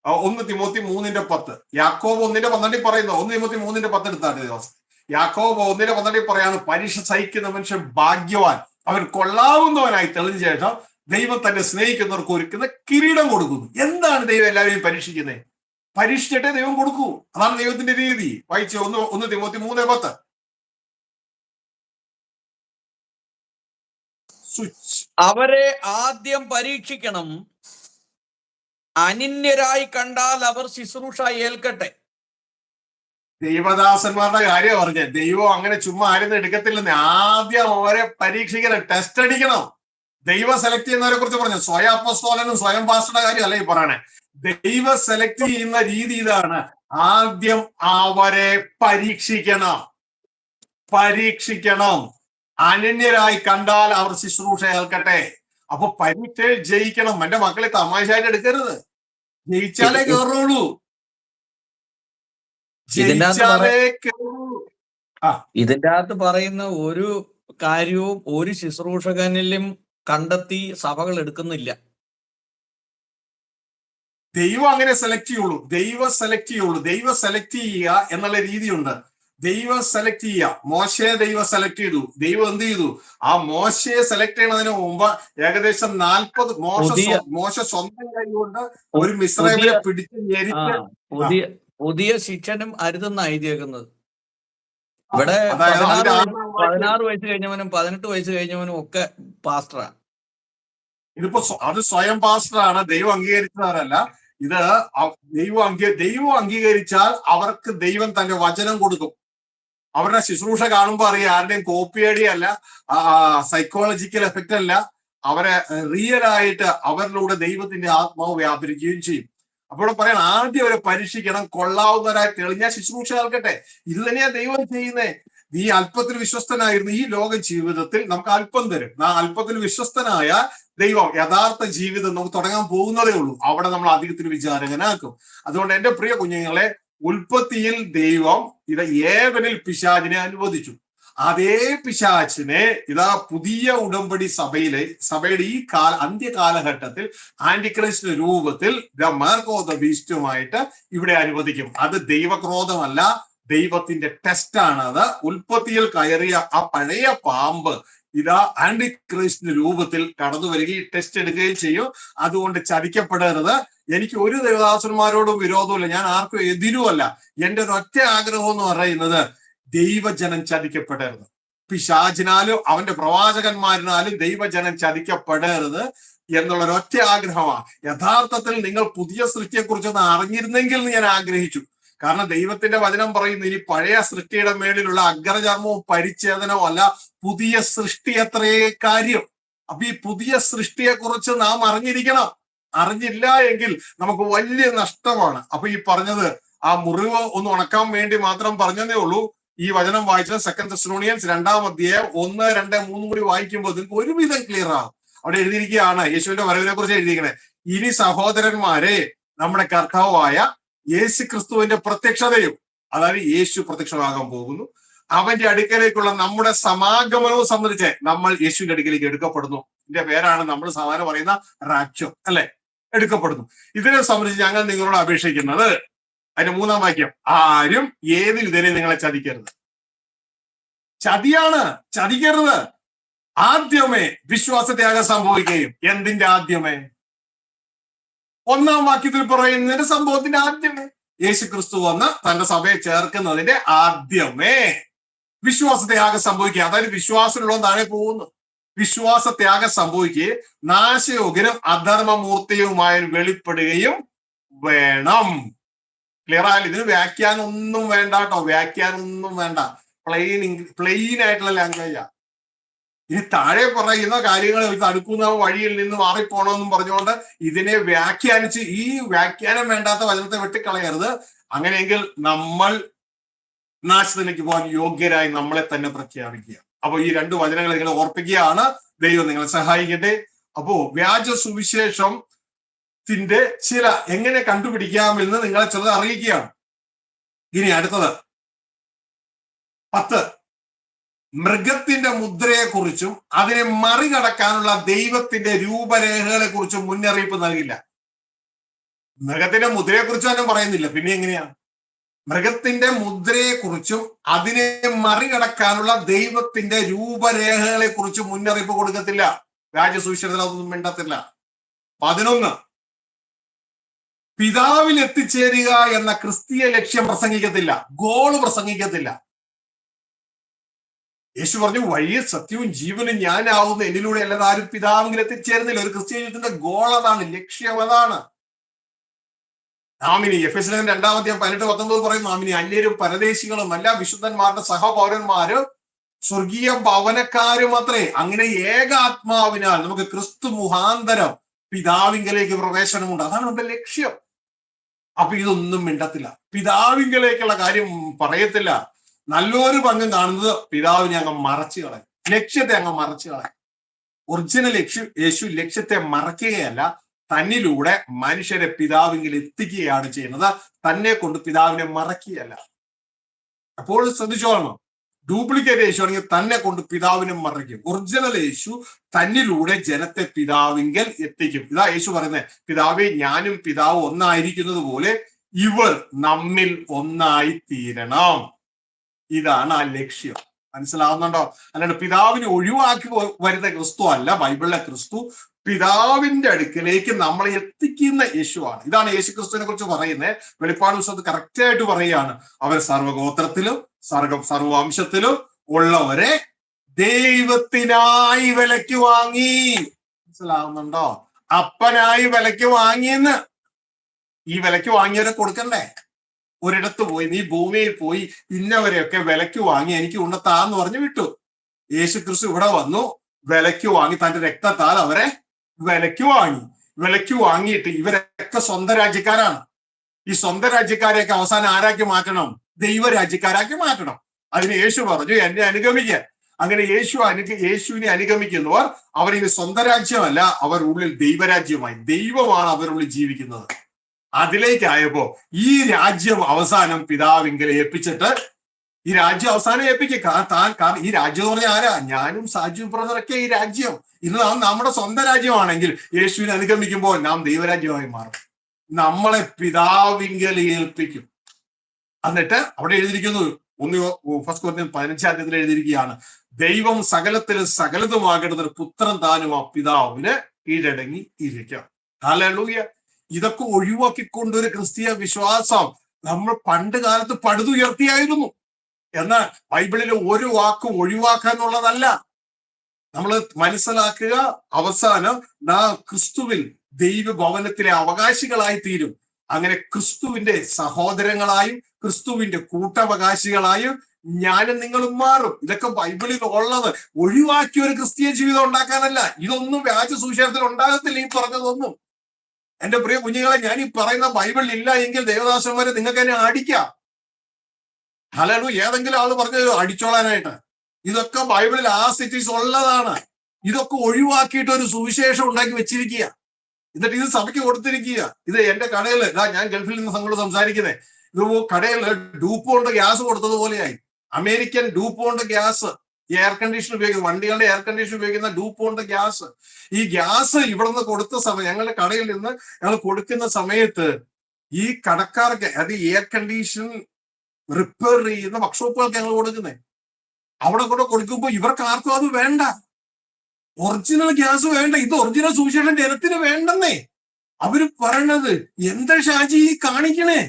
1 തിമോത്തി 3:10 യാക്കോബ് 1:12 പറയുന്നു. 1 തിമോത്തി 3:10 എടുത്താണ് ദിവസം. യാക്കോബ് 1:12 പറയാണ്, പരീക്ഷ സഹിക്കുന്ന മനുഷ്യൻ ഭാഗ്യവാൻ, അവൻ കൊള്ളാവുന്നവനായി തെളിഞ്ഞ ശേഷം ദൈവം തന്നെ സ്നേഹിക്കുന്നവർക്ക് ഒരുക്കുന്ന കിരീടം കൊടുക്കുന്നു. എന്താണ് ദൈവം എല്ലാവരെയും പരീക്ഷിക്കുന്നത്? പരീക്ഷിച്ചിട്ടേ ദൈവം കൊടുക്കൂ. അതാണ് ദൈവത്തിന്റെ രീതി. വായിച്ച് 1 തിമോത്തി 3:10. അവരെ ആദ്യം പരീക്ഷിക്കണം, അനിന്യരായി കണ്ടാൽ അവർ ശുശ്രൂഷ ഏൽക്കട്ടെ. ദൈവദാസന്മാരുടെ കാര്യം പറഞ്ഞ ദൈവം അങ്ങനെ ചുമ്മാ ആരും എടുക്കത്തില്ലെന്ന്. ആദ്യം അവരെ പരീക്ഷിക്കണം, ടെസ്റ്റ് അടിക്കണം. ദൈവം സെലക്ട് ചെയ്യുന്നവരെ കുറിച്ച് പറഞ്ഞു. സ്വയം അപ്പോസ്തലനും സ്വയം പാസ്റ്ററുടെ കാര്യം അല്ല ഈ പറയണേ. ദൈവം സെലക്ട് ചെയ്യുന്ന രീതി ഇതാണ്. ആദ്യം അവരെ പരീക്ഷിക്കണം. അനന്യരായി കണ്ടാൽ അവർ ശുശ്രൂഷ ഏൽക്കട്ടെ. അപ്പൊ പരീക്ഷ ജയിക്കണം. എന്റെ മക്കളെ തമാശയായിട്ട് എടുക്കരുത്. ജയിച്ചാലേ കയറുള്ളൂ. ഇതിന്റെ അകത്ത് പറയുന്ന ഒരു കാര്യവും ഒരു ശുശ്രൂഷകനിലും കണ്ടെത്തി സഭകൾ എടുക്കുന്നില്ല. ദൈവം അങ്ങനെ സെലക്ട് ചെയ്യുള്ളൂ. ദൈവം സെലക്ട് ചെയ്യുക എന്നുള്ള രീതിയുണ്ട്. ദൈവം സെലക്ട് ചെയ്യുക. മോശയെ ദൈവം സെലക്ട് ചെയ്തു. ദൈവം എന്ത് ചെയ്തു? ആ മോശയെ സെലക്ട് ചെയ്യുന്നതിന് മുമ്പ് ഏകദേശം 40 മോശ സ്വന്തം കൈ കൊണ്ട് ഒരു മിസ്രൈമിനെ പിടിച്ച് ഞെരിച്ച് പുതിയ ശിക്ഷനും അരുതെന്നാണ് എഴുതിയേക്കുന്നത്. ഇവിടെ 16 വയസ്സ് കഴിഞ്ഞവനും 18 വയസ്സ് കഴിഞ്ഞവനും ഒക്കെ പാസ്റ്ററാണ്. ഇതിപ്പോ അത് സ്വയം പാസ്റ്ററാണ്, ദൈവം അംഗീകരിച്ചവരല്ല. ഇത് ദൈവം അംഗീകരിച്ചാൽ അവർക്ക് ദൈവം തന്റെ വചനം കൊടുക്കും. അവരുടെ ശുശ്രൂഷ കാണുമ്പോൾ അറിയാം, ആരുടെയും കോപ്പിയടിയല്ല, സൈക്കോളജിക്കൽ എഫക്റ്റ് അല്ല. അവരെ റിയൽ ആയിട്ട് അവരിലൂടെ ദൈവത്തിന്റെ ആത്മാവ് വ്യാപരിക്കുകയും ചെയ്യും. അപ്പോൾ പറയാൻ ആദ്യം അവരെ പരീക്ഷിക്കണം, കൊള്ളാവുന്നവരായി തെളിഞ്ഞാൽ ശുശ്രൂഷ ആൽക്കട്ടെ. ഇത് തന്നെയാ ദൈവം ചെയ്യുന്നേ. നീ അല്പത്തിൽ വിശ്വസ്തനായിരുന്നു, ഈ ലോക ജീവിതത്തിൽ നമുക്ക് അല്പം തരും. ആ അല്പത്തിൽ വിശ്വസ്തനായ ദൈവം യഥാർത്ഥ ജീവിതം നമുക്ക് തുടങ്ങാൻ പോകുന്നതേ ഉള്ളൂ. അവിടെ നമ്മൾ അധികത്തിന് വിചാരകനാക്കും. അതുകൊണ്ട് എന്റെ പ്രിയ കുഞ്ഞുങ്ങളെ, ഉൽപ്പത്തിയിൽ ദൈവം ഇത് ഏവനിൽ പിശാചിനെ അനുവദിച്ചു. അതേ പിശാചിനെ ഇതാ പുതിയ ഉടമ്പടി സഭയുടെ ഈ അന്ത്യകാലഘട്ടത്തിൽ ആന്റിക്രൈസ്റ്റ് രൂപത്തിൽ ദ മാർക്ക് ഓഫ് ദ ബീസ്റ്റുമായിട്ട് ഇവിടെ അനുവദിക്കും. അത് ദൈവക്രോധമല്ല, ദൈവത്തിന്റെ ടെസ്റ്റാണ്. അത് ഉൽപ്പത്തിയിൽ കയറിയ ആ പഴയ പാമ്പ് ഇതാ ആന്റിക്രൈസ്റ്റിന്റെ രൂപത്തിൽ കടന്നു വരികയും ടെസ്റ്റ് എടുക്കുകയും ചെയ്യും. അതുകൊണ്ട് ചതിക്കപ്പെടരുത്. എനിക്ക് ഒരു ദേവദാസന്മാരോടും വിരോധമില്ല, ഞാൻ ആർക്കും എതിരുമല്ല. എന്റെ ഒരൊറ്റ ആഗ്രഹം എന്ന് പറയുന്നത് ദൈവജനം ചതിക്കപ്പെടരുത്. പിശാചിനാലും അവന്റെ പ്രവാചകന്മാരിനാലും ദൈവജനം ചതിക്കപ്പെടരുത് എന്നുള്ളൊരൊറ്റ ആഗ്രഹമാണ്. യഥാർത്ഥത്തിൽ നിങ്ങൾ പുതിയ സൃഷ്ടിയെക്കുറിച്ചൊന്ന് അറിഞ്ഞിരുന്നെങ്കിൽ ഞാൻ ആഗ്രഹിച്ചു. കാരണം ദൈവത്തിന്റെ വചനം പറയുന്നു, ഇനി പഴയ സൃഷ്ടിയുടെ മേളിലുള്ള അഗ്രചർമ്മവും പരിച്ഛേദനവും അല്ല, പുതിയ സൃഷ്ടി എത്രയേ കാര്യം. അപ്പൊ ഈ പുതിയ സൃഷ്ടിയെ കുറിച്ച് നാം അറിഞ്ഞിരിക്കണം. അറിഞ്ഞില്ല എങ്കിൽ നമുക്ക് വലിയ നഷ്ടമാണ്. അപ്പൊ ഈ പറഞ്ഞത് ആ മുറിവ് ഒന്ന് ഉണക്കാൻ വേണ്ടി മാത്രം പറഞ്ഞതേ ഉള്ളൂ. ഈ വചനം വായിച്ച 2 തെസ്സലോനിയൻസ് 2-ാം അധ്യായം 1, 2, 3 കൂടി വായിക്കുമ്പോൾ നിങ്ങൾക്ക് ഒരുവിധം ക്ലിയർ ആകും. അവിടെ എഴുതിയിരിക്കുകയാണ്, യേശുവിന്റെ വരവിനെ കുറിച്ച് എഴുതിയിരിക്കണേ. ഇനി സഹോദരന്മാരെ, നമ്മുടെ കർത്താവായ യേശു ക്രിസ്തുവിന്റെ പ്രത്യക്ഷതയും, അതായത് യേശു പ്രത്യക്ഷമാകാൻ പോകുന്നു, അവന്റെ അടുക്കലേക്കുള്ള നമ്മുടെ സമാഗമനവും സംബന്ധിച്ച് നമ്മൾ യേശുവിന്റെ അടുക്കലേക്ക് എടുക്കപ്പെടുന്നു. ഇതിന്റെ പേരാണ് നമ്മൾ സാധാരണ പറയുന്ന റാപ്ചർ, അല്ലെ? എടുക്കപ്പെടുന്നു. ഇതിനെ സംബന്ധിച്ച് ഞങ്ങൾ നിങ്ങളോട് അപേക്ഷിക്കുന്നത്, അതിന്റെ 3-ാം വാക്യം, ആരും ഏത് വിധേനയും നിങ്ങളെ ചതിക്കരുത്. ചതിയാണ്, ചതിക്കരുത്. ആദ്യമേ വിശ്വാസത്യാഗം സംഭവിക്കുകയും. എന്തിന്റെ ആദ്യമേ? 1-ാം വാക്യത്തിൽ പറയുന്നതിന്റെ സംഭവത്തിന്റെ ആദ്യമേ. യേശു ക്രിസ്തു വന്ന് തന്റെ സഭയെ ചേർക്കുന്നതിന്റെ ആദ്യമേ വിശ്വാസത്യാഗം സംഭവിക്കുക. അതായത് വിശ്വാസമുള്ള താഴെ പോകുന്നു. വിശ്വാസത്യാഗം സംഭവിക്കുകയും നാശയോഗ്യനും അധർമ്മമൂർത്തിയുമായ വെളിപ്പെടുകയും വേണം. ക്ലിയർ ആയാലും ഇതിന് വ്യാഖ്യാനം ഒന്നും വേണ്ട കേട്ടോ, വ്യാഖ്യാനം ഒന്നും വേണ്ട. പ്ലെയിൻ ആയിട്ടുള്ള ലാംഗ്വേജാ. ഇനി താഴെ പറയുന്ന കാര്യങ്ങൾ തടുക്കുന്ന വഴിയിൽ നിന്ന് മാറിപ്പോണമെന്നും പറഞ്ഞുകൊണ്ട് ഇതിനെ വ്യാഖ്യാനിച്ച് ഈ വ്യാഖ്യാനം വേണ്ടാത്ത വചനത്തെ വെട്ടിക്കളയരുത്. അങ്ങനെയെങ്കിൽ നാശത്തിലേക്ക് പോകാൻ യോഗ്യരായി നമ്മളെ തന്നെ പ്രഖ്യാപിക്കുക. അപ്പൊ ഈ 2 വചനങ്ങൾ നിങ്ങൾ ഓർപ്പിക്കുകയാണ്. ദൈവം നിങ്ങളെ സഹായിക്കട്ടെ. അപ്പോ വ്യാജ സുവിശേഷത്തിന്റെ ചില എങ്ങനെ കണ്ടുപിടിക്കാമെന്ന് നിങ്ങളെ ചിലത് അറിയിക്കുകയാണ്. ഇനി അടുത്തത് 10, മൃഗത്തിന്റെ മുദ്രയെക്കുറിച്ചും അതിനെ മറികടക്കാനുള്ള ദൈവത്തിന്റെ രൂപരേഖകളെ കുറിച്ചും മുന്നറിയിപ്പ് നൽകില്ല. മൃഗത്തിന്റെ മുദ്രയെക്കുറിച്ചും തന്നെ പറയുന്നില്ല, പിന്നെ എങ്ങനെയാണ്? മൃഗത്തിന്റെ മുദ്രയെക്കുറിച്ചും അതിനെ മറികടക്കാനുള്ള ദൈവത്തിന്റെ രൂപരേഖകളെ കുറിച്ചും മുന്നറിയിപ്പ് കൊടുക്കത്തില്ല. രാജ്യസുവിശേഷത്തിൽ അതൊന്നും മിണ്ടത്തില്ല. 11, പിതാവിൽ എത്തിച്ചേരുക എന്ന ക്രിസ്തീയ ലക്ഷ്യം പ്രസംഗിക്കത്തില്ല, ഗോള് പ്രസംഗിക്കത്തില്ല. യേശു പറഞ്ഞു, വഴിയും സത്യവും ജീവനും ഞാനാവുന്ന എന്നിലൂടെ അല്ലാതെ ആരും പിതാവിൽ എത്തിച്ചേരുന്നില്ല. ഒരു ക്രിസ്തീയ ജീവിതത്തിന്റെ ഗോൾ അതാണ്, ലക്ഷ്യം അതാണ്. നാം ഇനി എഫെസ്യർ 2:18-19 പറയുന്നു, നാം ഇനി അന്യരും പരദേശികളും എല്ലാ വിശുദ്ധന്മാരുടെ സഹപൗരന്മാരും സ്വർഗീയ ഭവനക്കാരും അത്രേ. അങ്ങനെ ഏകാത്മാവിനാൽ നമുക്ക് ക്രിസ്തു മുഖാന്തരം പിതാവിങ്കലേക്ക് പ്രവേശനമുണ്ട്. അതാണ് നമ്മുടെ ലക്ഷ്യം. അപ്പൊ ഇതൊന്നും മിണ്ടത്തില്ല, പിതാവിങ്കലേക്കുള്ള കാര്യം പറയത്തില്ല. നല്ലൊരു പങ്കും കാണുന്നത് പിതാവിനെ അങ്ങ് മറച്ചു കളയും, ലക്ഷ്യത്തെ അങ്ങ് മറച്ചു കളയും. ഒറിജിനൽ യേശു ലക്ഷ്യത്തെ മറക്കുകയല്ല, തന്നിലൂടെ മനുഷ്യരെ പിതാവിങ്കിൽ എത്തിക്കുകയാണ് ചെയ്യുന്നത്, തന്നെ കൊണ്ട് പിതാവിനെ മറക്കുകയല്ല. അപ്പോൾ ശ്രദ്ധിച്ചോളണം, ഡ്യൂപ്ലിക്കേറ്റ് യേശു ആണെങ്കിൽ തന്നെ കൊണ്ട് പിതാവിനെ മറയ്ക്കും. ഒറിജിനൽ യേശു തന്നിലൂടെ ജനത്തെ പിതാവിങ്കൽ എത്തിക്കും. ഇതാ യേശു പറയുന്നത്, പിതാവേ ഞാനും പിതാവ് ഒന്നായിരിക്കുന്നത് പോലെ ഇവർ നമ്മിൽ ഒന്നായി തീരണം. ഇതാണ് ആ ലക്ഷ്യം. മനസ്സിലാവുന്നുണ്ടോ? അല്ലാണ്ട് പിതാവിനെ ഒഴിവാക്കി വരുന്ന ക്രിസ്തു അല്ല ബൈബിളിലെ ക്രിസ്തു. പിതാവിന്റെ അടുക്കലേക്ക് നമ്മളെ എത്തിക്കുന്ന യേശുവാണ്. ഇതാണ് യേശു ക്രിസ്തുവിനെ കുറിച്ച് പറയുന്നത്. വെളിപ്പാട് പുസ്തകത്തിൽ കറക്റ്റ് ആയിട്ട് പറയുകയാണ്, അവർ സർവ്വഗോത്രത്തിലും സർവവംശത്തിലും ഉള്ളവരെ ദൈവത്തിനായി വിലയ്ക്ക് വാങ്ങി. മനസ്സിലാവുന്നുണ്ടോ? അപ്പനായി വിലയ്ക്ക് വാങ്ങിയെന്ന്. ഈ വിലയ്ക്ക് വാങ്ങിയവരെ കൊടുക്കണ്ടേ? ഒരിടത്ത് പോയി, നീ ഭൂമിയിൽ പോയി ഇന്നവരെയൊക്കെ വിലയ്ക്ക് വാങ്ങി എനിക്ക് ഉണ്ടത്താന്ന് പറഞ്ഞു വിട്ടു. യേശു ക്രിസ്തു ഇവിടെ വന്നു, വിലയ്ക്ക് വാങ്ങി, തന്റെ രക്തത്താൽ അവരെ വിലയ്ക്ക് വാങ്ങി. വിലയ്ക്ക് വാങ്ങിയിട്ട് ഇവരൊക്കെ സ്വന്തം രാജ്യക്കാരാണ്. ഈ സ്വന്തം രാജ്യക്കാരെയൊക്കെ അവസാനം ആരാക്കി മാറ്റണം? ദൈവരാജ്യക്കാരാക്കി മാറ്റണം. അതിന് യേശു പറഞ്ഞു, എന്നെ അനുഗമിക്കുക. അങ്ങനെ യേശുവിനെ അനുഗമിക്കുന്നവർ അവരിന് സ്വന്തം രാജ്യമല്ല, അവർ ഉള്ളിൽ ദൈവരാജ്യമായി, ദൈവമാണ് അവരുള്ളിൽ ജീവിക്കുന്നത്. അതിലേക്കായപ്പോ ഈ രാജ്യം അവസാനം പിതാവിങ്കൽ ഏൽപ്പിച്ചിട്ട്, ഈ രാജ്യം അവസാനം ഏൽപ്പിക്കുക. കാരണം ഈ രാജ്യം എന്ന് പറഞ്ഞാൽ ആരാ? ഞാനും സാജു ബ്രദറൊക്കെ ഈ രാജ്യം. ഇന്ന് നാം നമ്മുടെ സ്വന്തം രാജ്യമാണെങ്കിൽ യേശുവിനെ അനുഗമിക്കുമ്പോൾ നാം ദൈവരാജ്യമായി മാറും. നമ്മളെ പിതാവിങ്കൽ ഏൽപ്പിക്കും. എന്നിട്ട് അവിടെ എഴുതിയിരിക്കുന്നു, 1 കൊരിന്ത്യർ 15 എഴുതിയിരിക്കുകയാണ്, ദൈവം സകലത്തിലും സകലതുമാകേണ്ടത് പുത്രൻ താനും ആ പിതാവിന് കീഴടങ്ങി ഇരിക്കാം. ഹല്ലേലൂയ. ഇതൊക്കെ ഒഴിവാക്കിക്കൊണ്ടൊരു ക്രിസ്തീയ വിശ്വാസം നമ്മൾ പണ്ട് കാലത്ത് പടുതുയർത്തിയായിരുന്നു. എന്നാൽ ബൈബിളിലെ ഒരു വാക്കും ഒഴിവാക്കാനുള്ളതല്ല. നമ്മൾ മനസ്സിലാക്കുക, അവസാനം നാം ക്രിസ്തുവിൽ ദൈവഭവനത്തിലെ അവകാശികളായി തീരും. അങ്ങനെ ക്രിസ്തുവിന്റെ സഹോദരങ്ങളായും ക്രിസ്തുവിന്റെ കൂട്ടവകാശികളായും ഞാനും നിങ്ങളും മാറും. ഇതൊക്കെ ബൈബിളിൽ ഉള്ളത്. ഒഴിവാക്കിയ ഒരു ക്രിസ്തീയ ജീവിതം ഉണ്ടാക്കാനല്ല. ഇതൊന്നും വ്യാജ സുവിശേഷത്തിൽ ഉണ്ടാകത്തില്ല, ഈ പറഞ്ഞതൊന്നും. എന്റെ പ്രിയ കുഞ്ഞുങ്ങളെ, ഞാൻ ഈ പറയുന്ന ബൈബിളിൽ ഇല്ല എങ്കിൽ ദേവദാസന്മാരെ നിങ്ങൾക്ക് എന്നെ അടിക്കാം. ഹല്ലേലൂയ. ഏതെങ്കിലും ആള് പറഞ്ഞു അടിച്ചോളാനായിട്ട്. ഇതൊക്കെ ബൈബിളിൽ ആ സിറ്റീസ് ഉള്ളതാണ്. ഇതൊക്കെ ഒഴിവാക്കിയിട്ട് ഒരു സുവിശേഷം ഉണ്ടാക്കി വെച്ചിരിക്കുക. എന്നിട്ട് ഇത് സഭയ്ക്ക് കൊടുത്തിരിക്കുക. ഇത് എന്റെ കടയിൽ, ഞാൻ ഗൾഫിൽ നിന്ന് സംഘോട് സംസാരിക്കുന്നത്, ഇത് കടയിൽ ഡൂപ്പോണ്ട് ഗ്യാസ് കൊടുത്തതുപോലെയായി. American DuPont gas, air condition ഉപയോഗിക്കുന്ന വണ്ടികളുടെ എയർ കണ്ടീഷൻ ഉപയോഗിക്കുന്ന ഡൂപ്പോണ്ട് ഗ്യാസ്. ഈ ഗ്യാസ് ഇവിടെ നിന്ന് കൊടുത്ത സമയം, ഞങ്ങളുടെ കടയിൽ നിന്ന് ഞങ്ങൾ കൊടുക്കുന്ന സമയത്ത് ഈ കടക്കാർക്ക്, അത് എയർ കണ്ടീഷൻ റിപ്പയർ ചെയ്യുന്ന വർക്ക്ഷോപ്പുകൾക്ക് ഞങ്ങൾ കൊടുക്കുന്നത്. അവിടെ കൂടെ കൊടുക്കുമ്പോൾ ഇവർക്ക് ആർക്കും അത് വേണ്ട, ഒറിജിനൽ ഗ്യാസ് വേണ്ട. ഇത് ഒറിജിനൽ സുവിശേഷം ജനത്തിന് വേണ്ടെന്നേ അവര് പറയണത്. എന്താ ഷാജി ഈ കാണിക്കണേ?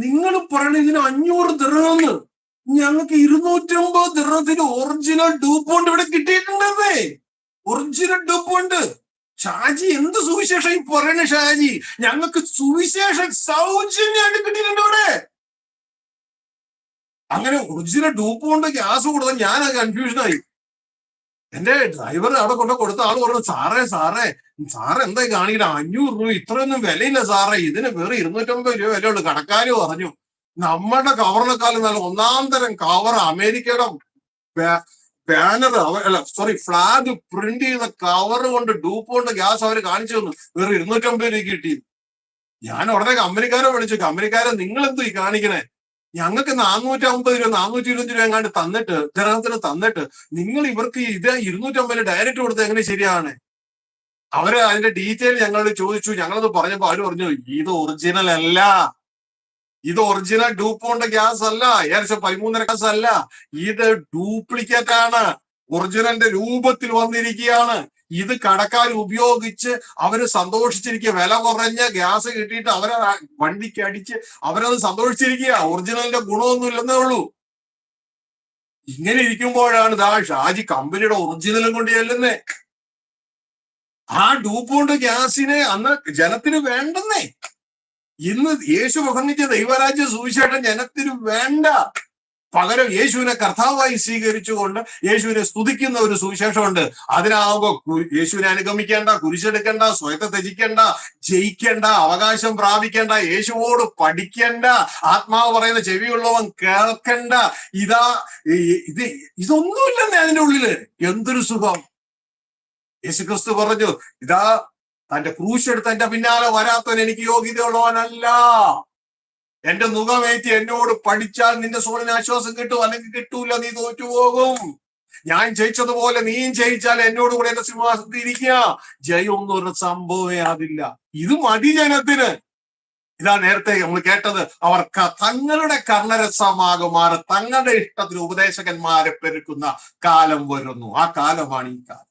നിങ്ങൾ പറയണ ഇതിന് 500 ദിർഹമെന്ന്, ഞങ്ങൾക്ക് 250 ദിർഹത്തിന് ഒറിജിനൽ ഡൂപ്പുണ്ട് ഇവിടെ കിട്ടിയിട്ടുണ്ടെന്നേ. ഒറിജിനൽ ഡൂപ്പുണ്ട്. ഷാജി എന്ത് സുവിശേഷം ഈ പറയണ ഷാജി? ഞങ്ങൾക്ക് സുവിശേഷം സൗജന്യമായിട്ട് കിട്ടിയിട്ടുണ്ട് ഇവിടെ. അങ്ങനെ ഒറിജിനൽ ഡൂപ്പ് കൊണ്ട് ഗ്യാസ് കൊടുത്താൽ ഞാൻ കൺഫ്യൂഷനായി. എന്റെ ഡ്രൈവർ അവിടെ കൊടുത്ത ആള് പറഞ്ഞു, സാറേ എന്തായി കാണിക്കണം, 500 രൂപ ഇത്രയൊന്നും വിലയില്ല സാറേ, ഇതിന് വേറെ 250 രൂപ വിലയുള്ളൂ, കടക്കാര് പറഞ്ഞു. നമ്മുടെ കവറിനെക്കാളും നല്ല ഒന്നാം തരം കവർ അമേരിക്കയുടെ ബാനർ അല്ല സോറി ഫ്ലാഗ് പ്രിന്റ് ചെയ്ത കവർ കൊണ്ട് ഡൂപ്പ് കൊണ്ട് ഗ്യാസ് അവർ കാണിച്ചു തന്നു. വേറെ 250 രൂപ കിട്ടി. ഞാൻ ഉടനെ കമ്പനിക്കാരെ വിളിച്ചു, കമ്പനിക്കാരെ നിങ്ങൾ എന്തോ ഈ കാണിക്കണേ? ഞങ്ങൾക്ക് 450 രൂപ 420 രൂപ എങ്ങാണ്ട് തന്നിട്ട് ഗ്രഹത്തിന് തന്നിട്ട് നിങ്ങൾ ഇവർക്ക് ഇത് 250 ഡയറക്റ്റ് കൊടുത്ത് എങ്ങനെ ശരിയാണ്? അവര് അതിന്റെ ഡീറ്റെയിൽ ഞങ്ങളോട് ചോദിച്ചു. ഞങ്ങളത് പറഞ്ഞപ്പോ അവര് പറഞ്ഞു ഇത് ഒറിജിനൽ അല്ല, ഇത് ഒറിജിനൽ ഡൂപ്പോണ്ട് ഗ്യാസ് അല്ല, ഏകദേശം 13 ഗ്യാസ് അല്ല, ഇത് ഡ്യൂപ്ലിക്കേറ്റ് ആണ്, ഒറിജിനലിന്റെ രൂപത്തിൽ വന്നിരിക്കുകയാണ്. ഇത് കടക്കാർ ഉപയോഗിച്ച് അവര് സന്തോഷിച്ചിരിക്കുക, വില കുറഞ്ഞ ഗ്യാസ് കിട്ടിയിട്ട് അവരെ വണ്ടിക്ക് അടിച്ച് അവരത് സന്തോഷിച്ചിരിക്കുക. ഒറിജിനലിന്റെ ഗുണമൊന്നും ഇല്ലെന്നേ ഉള്ളൂ. ഇങ്ങനെ ഇരിക്കുമ്പോഴാണ് ഷാജി കമ്പനിയുടെ ഒറിജിനലും കൊണ്ട് ചെല്ലുന്നേ. ആ ഡൂപ്പോണ്ട് ഗ്യാസിനെ അന്ന് ജനത്തിന് വേണ്ടെന്നേ. ഇന്ന് യേശു പ്രസംഗിച്ച ദൈവരാജ്യ സുവിശേഷം ജനത്തിന് വേണ്ട. പകരം യേശുവിനെ കർത്താവായി സ്വീകരിച്ചുകൊണ്ട് യേശുവിനെ സ്തുതിക്കുന്ന ഒരു സുവിശേഷമുണ്ട്. അതിനാവുമ്പോ യേശുവിനെ അനുഗമിക്കേണ്ട, കുരിശെടുക്കേണ്ട, സ്വയത്തെ ത്യജിക്കേണ്ട, ജയിക്കേണ്ട, അവകാശം പ്രാപിക്കേണ്ട, യേശുവോട് പഠിക്കേണ്ട, ആത്മാവ് പറയുന്ന ചെവിയുള്ളവൻ കേൾക്കണ്ട. ഇതൊന്നുമില്ലെന്നേ അതിന്റെ ഉള്ളില്. എന്തൊരു സുഖം! യേശുക്രിസ്തു പറഞ്ഞു, ഇതാ തന്റെ ക്രൂശെടുത്ത് എന്റെ പിന്നാലെ വരാത്തവൻ എനിക്ക് യോഗ്യതയുള്ളവനല്ല. എന്റെ മുഖമേറ്റി എന്നോട് പഠിച്ചാൽ നിന്റെ സോളിന് ആശ്വാസം കിട്ടും, അല്ലെങ്കിൽ കിട്ടൂല, നീ തോറ്റുപോകും. ഞാൻ ജയിച്ചതുപോലെ നീയും ജയിച്ചാൽ എന്നോട് കൂടെ എന്റെ സിംഹാസനത്തിൽ ഇരിക്കുക. ജയമൊന്നും ഒരു സംഭവമേ അതില്ല. ഇത് മതി ജനത്തിന്. ഇതാ നേരത്തെ നമ്മൾ കേട്ടത്, അവർ തങ്ങളുടെ കർണരസമാകുമാറ് തങ്ങളുടെ ഇഷ്ടത്തിന് ഉപദേശകന്മാരെ പെരുക്കുന്ന കാലം വരുന്നു. ആ കാലമാണ് ഈ കാലം.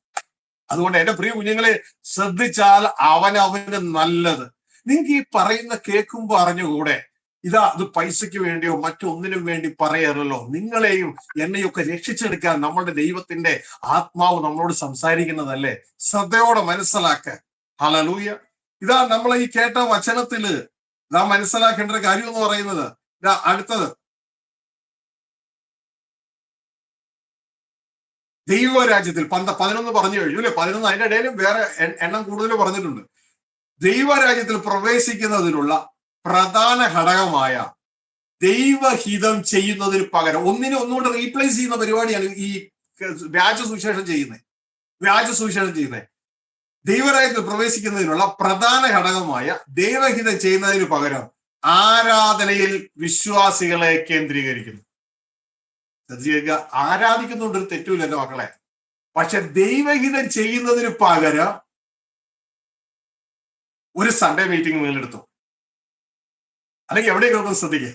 അതുകൊണ്ട് എന്റെ പ്രിയ കുഞ്ഞുങ്ങളെ ശ്രദ്ധിച്ചാൽ അവനവന് നല്ലത്. നിങ്ങൾക്ക് ഈ പറയുന്ന കേൾക്കുമ്പോ അറിഞ്ഞുകൂടെ, ഇത് പൈസയ്ക്ക് വേണ്ടിയോ മറ്റൊന്നിനും വേണ്ടി പറയാറല്ലോ. നിങ്ങളെയും എന്നെയൊക്കെ രക്ഷിച്ചെടുക്കാൻ നമ്മളുടെ ദൈവത്തിന്റെ ആത്മാവ് നമ്മളോട് സംസാരിക്കുന്നതല്ലേ. ശ്രദ്ധയോടെ മനസ്സിലാക്ക. ഹല്ലേലൂയ. ഇതാ നമ്മൾ ഈ കേട്ട വചനത്തില് നാം മനസ്സിലാക്കേണ്ട ഒരു കാര്യം എന്ന് പറയുന്നത്, ഇതാ അടുത്തത് ദൈവരാജ്യത്തിൽ 11 പറഞ്ഞു കഴിഞ്ഞു അല്ലെ. 11 അതിന്റെ ഇടയിലും വേറെ എണ്ണം കൂടുതൽ പറഞ്ഞിട്ടുണ്ട്. ദൈവരാജ്യത്തിൽ പ്രവേശിക്കുന്നതിനുള്ള പ്രധാന ഘടകമായ ദൈവഹിതം ചെയ്യുന്നതിന് പകരം ഒന്നുകൊണ്ട് റീപ്ലേസ് ചെയ്യുന്ന പരിപാടിയാണ് ഈ വ്യാജ സുവിശേഷം ചെയ്യുന്നത്. ദൈവരാജ്യത്തിൽ പ്രവേശിക്കുന്നതിനുള്ള പ്രധാന ഘടകമായ ദൈവഹിതം ചെയ്യുന്നതിന് പകരം ആരാധനയിൽ വിശ്വാസികളെ കേന്ദ്രീകരിക്കുന്നു. ആരാധിക്കുന്നുണ്ട്, ഒരു തെറ്റുമില്ല എന്റെ മക്കളെ. പക്ഷെ ദൈവഹിതം ചെയ്യുന്നതിന് പകരം ഒരു സൺഡേ മീറ്റിംഗ് നിങ്ങളെടുത്തു, അല്ലെങ്കിൽ എവിടെയെങ്കിലും ശ്രദ്ധിക്കുക,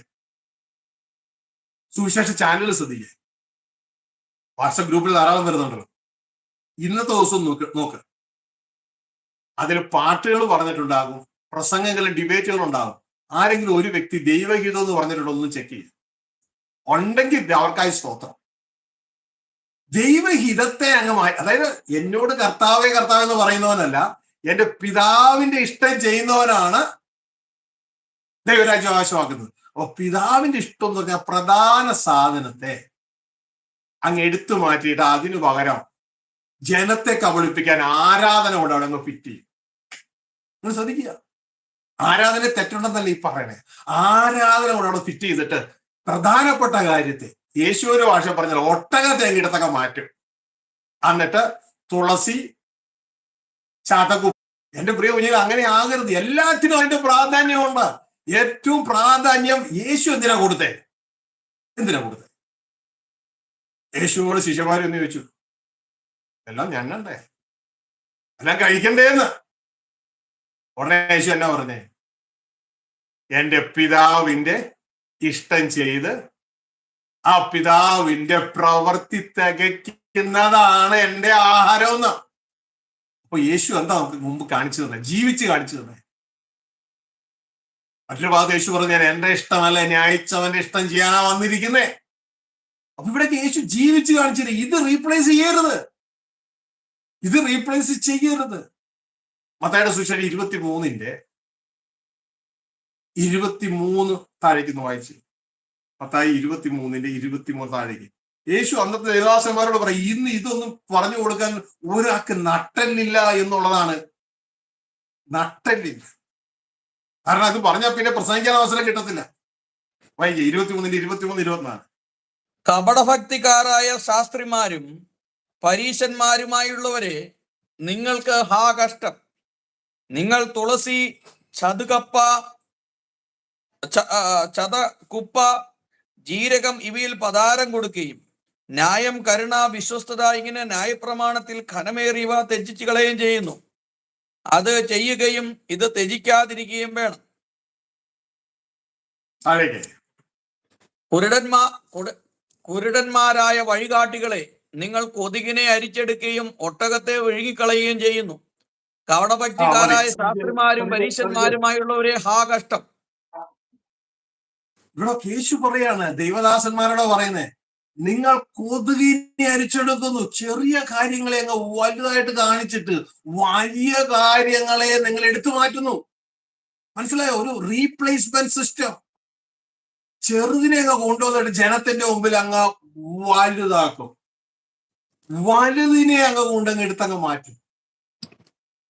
സുവിശേഷ ചാനൽ ശ്രദ്ധിക്കുക, വാട്സപ്പ് ഗ്രൂപ്പിൽ ധാരാളം വരുന്നുണ്ടല്ലോ. ഇന്നത്തെ ദിവസം നോക്ക്, അതിൽ പാട്ടുകൾ പറഞ്ഞിട്ടുണ്ടാകും, പ്രസംഗങ്ങളും ഡിബേറ്റുകൾ ഉണ്ടാകും. ആരെങ്കിലും ഒരു വ്യക്തി ദൈവഹിതം എന്ന് പറഞ്ഞിട്ടുണ്ടോ ഒന്ന് ചെക്ക് ചെയ്യുക. ഉണ്ടെങ്കിൽ അവർക്കായി സ്തോത്രം. ദൈവഹിതത്തെ അതായത് എന്നോട് കർത്താവേ എന്ന് പറയുന്നവനല്ല, എന്റെ പിതാവിന്റെ ഇഷ്ടം ചെയ്യുന്നവനാണ് ദൈവരാജ്യം അവകാശമാക്കുന്നത്. അപ്പൊ പിതാവിന്റെ ഇഷ്ടം എന്ന് പറഞ്ഞാൽ പ്രധാന സാധനത്തെ അങ്ങ് എടുത്തു മാറ്റിയിട്ട് അതിനു പകരം ജനത്തെ കബളിപ്പിക്കാൻ ആരാധന കൊണ്ട് അവിടെ അങ്ങ് ഫിറ്റ് ചെയ്യും. നിങ്ങൾ ശ്രദ്ധിക്കുക, ആരാധന തെറ്റുണ്ടെന്നല്ല ഈ പറയണേ. ആരാധന കൊണ്ട് അവിടെ ഫിറ്റ് ചെയ്തിട്ട് പ്രധാനപ്പെട്ട കാര്യത്തെ, യേശുവിന്റെ ഭാഷ പറഞ്ഞാൽ ഒട്ടകത്തെ അങ്ങിടത്തൊക്കെ മാറ്റും. എന്നിട്ട് തുളസി, ചതകു. എന്റെ പ്രിയ കുഞ്ഞിൽ അങ്ങനെ ആകരുത്. എല്ലാത്തിനും അതിന്റെ പ്രാധാന്യമുണ്ട്. ഏറ്റവും പ്രാധാന്യം യേശു എന്തിനാ കൊടുത്തേ? യേശുവോട് ശിഷ്യന്മാരൊന്ന് ചോദിച്ചു, എല്ലാം ഞണ്ണണ്ടേ, എല്ലാം കഴിക്കണ്ടേന്ന്. ഉടനെ യേശു എന്നാ പറഞ്ഞേ? എന്റെ പിതാവിന്റെ ഇഷ്ടം ചെയ്ത് ആ പിതാവിന്റെ പ്രവൃത്തി തികയ്ക്കുന്നതാണ് എന്റെ ആഹാരം എന്ന്. അപ്പൊ യേശു എന്താ നമുക്ക് മുമ്പ് കാണിച്ചു തന്നെ, ജീവിച്ച് കാണിച്ചു തന്നെ. മറ്റൊരു ഭാഗത്ത് യേശു പറഞ്ഞു, ഞാൻ എന്റെ ഇഷ്ടമല്ല എന്നെ അയച്ചവന്റെ ഇഷ്ടം ചെയ്യാനാ വന്നിരിക്കുന്നേ. അപ്പൊ ഇവിടെ യേശു ജീവിച്ച് കാണിച്ചില്ല. ഇത് റീപ്ലേസ് ചെയ്യരുത്. മത്തായിയുടെ സുവിശേഷം 23 താഴേക്ക് വായിച്ച്. മത്തായി 23 താഴേക്ക്. യേശു അന്നത്തെ ദേവദാസന്മാരോട് പറയും, ഇന്ന് ഇതൊന്നും പറഞ്ഞു കൊടുക്കാൻ ഒരാൾക്ക് നട്ടല്ലില്ല എന്നുള്ളതാണ്. നട്ടല്ലില്ല. കാരണം അത് പറഞ്ഞാൽ പിന്നെ പ്രസംഗിക്കാൻ അവസരം കിട്ടത്തില്ല. വായിക്കുക 23:23-24. കപടഭക്തിക്കാരായ ശാസ്ത്രിമാരും പരീശന്മാരുമായുള്ളവരെ, നിങ്ങൾക്ക് ഹാ കഷ്ടം! നിങ്ങൾ തുളസി, ചതുകപ്പ, ചതകുപ്പ, ജീരകം ഇവയിൽ പതാരം കൊടുക്കുകയും ന്യായം, കരുണ, വിശ്വസ്തത ഇങ്ങനെ ന്യായപ്രമാണത്തിൽ ഘനമേറിയവ ത്യജിച്ചു കളയുകയും ചെയ്യുന്നു. അത് ചെയ്യുകയും ഇത് ത്യജിക്കാതിരിക്കുകയും വേണം. കുരുടന്മാരായ വഴികാട്ടികളെ, നിങ്ങൾ കൊതുകിനെ അരിച്ചെടുക്കുകയും ഒട്ടകത്തെ ഒഴുകിക്കളയുകയും ചെയ്യുന്നു. കപടഭക്തിക്കാരായ ശാസ്ത്രിമാരും പരീശന്മാരുമായുള്ളവരെ ഹാ കഷ്ടം! ഇവിടെ യേശു പറയാണ്, ദൈവദാസന്മാരോട് പറയുന്നേ, നിങ്ങൾ കൊതുകിനെ അരിച്ചെടുക്കുന്നു. ചെറിയ കാര്യങ്ങളെ അങ്ങ് വലുതായിട്ട് കാണിച്ചിട്ട് വലിയ കാര്യങ്ങളെ നിങ്ങൾ എടുത്തു മാറ്റുന്നു. മനസ്സിലായോ? ഒരു റീപ്ലേസ്മെന്റ് സിസ്റ്റം. ചെറുതിനെ അങ്ങ് കൊണ്ടുവന്നിട്ട് ജനത്തിന്റെ മുമ്പിൽ അങ്ങ് വലുതാക്കും, വലുതിനെ അങ്ങ് കൊണ്ടങ്ങ് എടുത്തങ്ങ് മാറ്റും.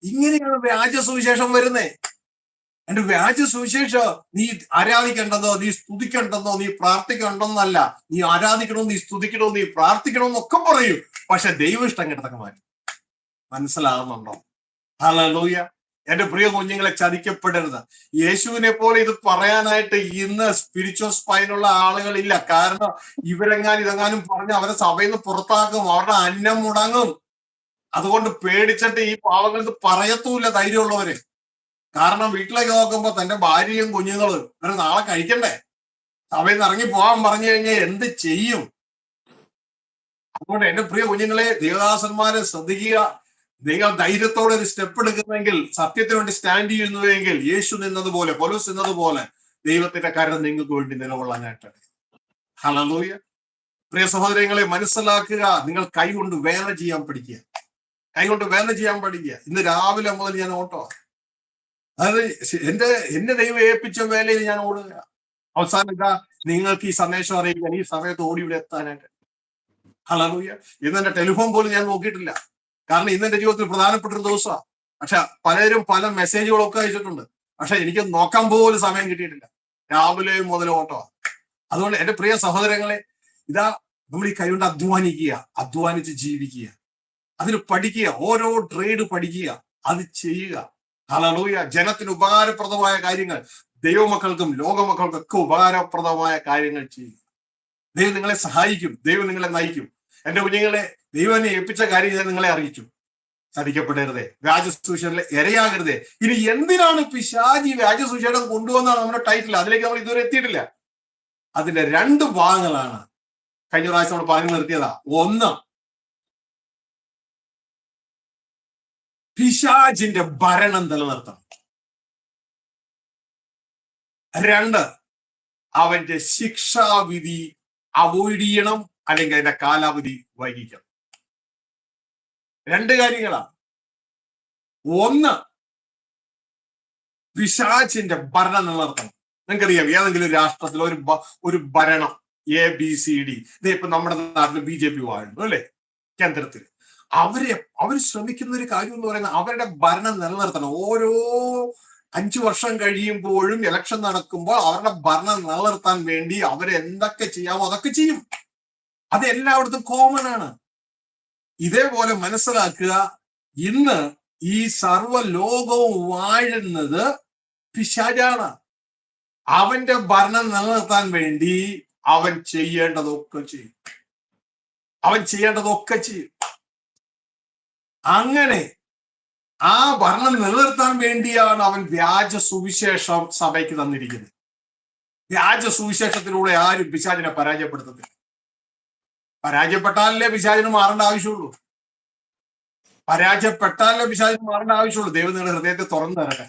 ഇങ്ങനെയാണ് വ്യാജ സുവിശേഷം വരുന്നേ. എന്റെ വ്യാജ സുവിശേഷം നീ ആരാധിക്കേണ്ടതോ, നീ സ്തുതിക്കേണ്ടതോ, നീ പ്രാർത്ഥിക്കേണ്ടെന്നല്ല. നീ ആരാധിക്കണോ, നീ സ്തുതിക്കണോ, നീ പ്രാർത്ഥിക്കണോ എന്നൊക്കെ പറയും. പക്ഷെ ദൈവം ഇഷ്ടം കിടത്തൊക്കെ മാറ്റും. മനസ്സിലാകുന്നുണ്ടോ? ഹല്ലേലൂയ. എന്റെ പ്രിയ കുഞ്ഞുങ്ങളെ, ചതിക്കപ്പെടരുത്. യേശുവിനെ പോലെ ഇത് പറയാനായിട്ട് ഇന്ന് സ്പിരിച്വൽ സ്പൈനുള്ള ആളുകളില്ല. കാരണം ഇവരെങ്ങാനും ഇതെങ്ങാനും പറഞ്ഞ് അവരെ സഭയിൽ നിന്ന് പുറത്താക്കും, അവരുടെ അന്നം മുടങ്ങും. അതുകൊണ്ട് പേടിച്ചിട്ട് ഈ പാവങ്ങൾ ഇത് പറയത്തൂല്ല ധൈര്യമുള്ളവര്. കാരണം വീട്ടിലേക്ക് നോക്കുമ്പോ തന്റെ ഭാര്യയും കുഞ്ഞുങ്ങളും ഇവരെ നാളെ കഴിക്കണ്ടേ? സഭയിൽ നിന്ന് ഇറങ്ങി പോകാൻ പറഞ്ഞു കഴിഞ്ഞാൽ എന്ത് ചെയ്യും? അതുകൊണ്ട് എന്റെ പ്രിയ കുഞ്ഞുങ്ങളെ, ദേവദാസന്മാരെ ശ്രദ്ധിക്കുക. നിങ്ങൾ ധൈര്യത്തോടെ ഒരു സ്റ്റെപ്പ് എടുക്കുന്നെങ്കിൽ, സത്യത്തിന് വേണ്ടി സ്റ്റാൻഡ് ചെയ്യുന്നുവെങ്കിൽ, യേശു നിന്നതുപോലെ, പൗലോസ് നിന്നതുപോലെ ദൈവത്തിന്റെ കരം നിങ്ങൾക്ക് വേണ്ടി നിലകൊള്ളാനായിട്ട്. ഹല്ലേലൂയ. പ്രിയ സഹോദരങ്ങളെ, മനസ്സിലാക്കുക, നിങ്ങൾ കൈകൊണ്ട് വേല ചെയ്യാൻ പഠിക്കുക. കൈകൊണ്ട് വേല ചെയ്യാൻ പഠിക്കുക. ഇന്ന് രാവിലെ മുതൽ ഞാൻ ഓട്ടോ, അതായത് എന്നെ ദൈവം ഏൽപ്പിച്ച വേലയിൽ ഞാൻ ഓടുക. അവസാനം ഇതാ നിങ്ങൾക്ക് ഈ സന്ദേശം അറിയിക്കാൻ ഈ സമയത്ത് ഓടി ഇവിടെ എത്താനായിട്ട്. ഹല്ലേലൂയ. ഇന്ന് എന്റെ ടെലിഫോൺ പോലും ഞാൻ നോക്കിയിട്ടില്ല. കാരണം ഇന്ന് എന്റെ ജീവിതത്തിൽ പ്രധാനപ്പെട്ട ഒരു ദിവസമാണ്. പക്ഷെ പലരും പല മെസ്സേജുകളൊക്കെ അയച്ചിട്ടുണ്ട്. പക്ഷെ എനിക്ക് നോക്കാൻ പോലും സമയം കിട്ടിയിട്ടില്ല. രാവിലെ മുതൽ ഓട്ടോ. അതുകൊണ്ട് എന്റെ പ്രിയ സഹോദരങ്ങളെ, ഇതാ നമ്മൾ ഈ കൈകൊണ്ട് അധ്വാനിക്കുക, അധ്വാനിച്ച് ജീവിക്കുക, അതിന് പഠിക്കുക, ഓരോ ട്രേഡ് പഠിക്കുക, അത് ചെയ്യുക. ഹല്ലേലൂയ. ജനത്തിന് ഉപകാരപ്രദമായ കാര്യങ്ങൾ, ദൈവമക്കൾക്കും ലോകമക്കൾക്കും ഒക്കെ ഉപകാരപ്രദമായ കാര്യങ്ങൾ ചെയ്യുക. ദൈവം നിങ്ങളെ സഹായിക്കും, ദൈവം നിങ്ങളെ നയിക്കും. എന്റെ കുഞ്ഞുങ്ങളെ, ദൈവം എന്നെ ഏൽപ്പിച്ച കാര്യം ഞാൻ നിങ്ങളെ അറിയിച്ചു. ചതിക്കപ്പെടരുതേ, വ്യാജസുവിശേഷത്തിലെ ഇരയാകരുതേ. ഇനി എന്തിനാണ് പിശാചി വ്യാജസുവിശേഷം കൊണ്ടുവന്നാണ് നമ്മുടെ ടൈറ്റിൽ. അതിലേക്ക് നമ്മൾ ഇതുവരെ എത്തിയിട്ടില്ല. അതിന്റെ 2 ഭാഗങ്ങളാണ് കഴിഞ്ഞ പ്രാവശ്യം നമ്മൾ പറഞ്ഞു നിർത്തിയതാ. 1, പിശാചിന്റെ ഭരണം നിലനിർത്തണം. 2, അവന്റെ ശിക്ഷാവിധി അവോയ്ഡ് ചെയ്യണം, അല്ലെങ്കിൽ അതിന്റെ കാലാവധി വൈകിക്കണം. 2 കാര്യങ്ങളാണ്. 1, പിശാചിന്റെ ഭരണം നിലനിർത്തണം. നിങ്ങൾക്കറിയാം, ഏതെങ്കിലും ഒരു രാഷ്ട്രത്തിൽ ഒരു ഭരണം ABCD, ഇപ്പൊ നമ്മുടെ നാട്ടിൽ BJP വാഴുന്നു അല്ലെ, കേന്ദ്രത്തിൽ. അവർ ശ്രമിക്കുന്ന ഒരു കാര്യം എന്ന് പറയുന്നത് അവരുടെ ഭരണം നിലനിർത്തണം. ഓരോ 5 വർഷം കഴിയുമ്പോഴും ഇലക്ഷൻ നടക്കുമ്പോൾ അവരുടെ ഭരണം നിലനിർത്താൻ വേണ്ടി അവരെന്തൊക്കെ ചെയ്യാമോ അതൊക്കെ ചെയ്യും. അത് എല്ലായിടത്തും കോമൺ ആണ്. ഇതേപോലെ മനസ്സിലാക്കുക, ഇന്ന് ഈ സർവ്വ ലോകവും വാഴുന്നത് പിശാചാണ്. അവന്റെ ഭരണം നിലനിർത്താൻ വേണ്ടി അവൻ ചെയ്യേണ്ടതൊക്കെ ചെയ്യും. അങ്ങനെ ആ ഭരണം നിലനിർത്താൻ വേണ്ടിയാണ് അവൻ വ്യാജ സുവിശേഷം സഭയ്ക്ക് തന്നിരിക്കുന്നത്. വ്യാജ സുവിശേഷത്തിലൂടെ ആരും പിശാചിനെ പരാജയപ്പെടുത്തത്തില്ല. പരാജയപ്പെട്ടാലല്ലേ പിശാചിന് മാറേണ്ട ആവശ്യമുള്ളൂ. ദൈവം നിങ്ങളുടെ ഹൃദയത്തെ തുറന്നു തരട്ടെ.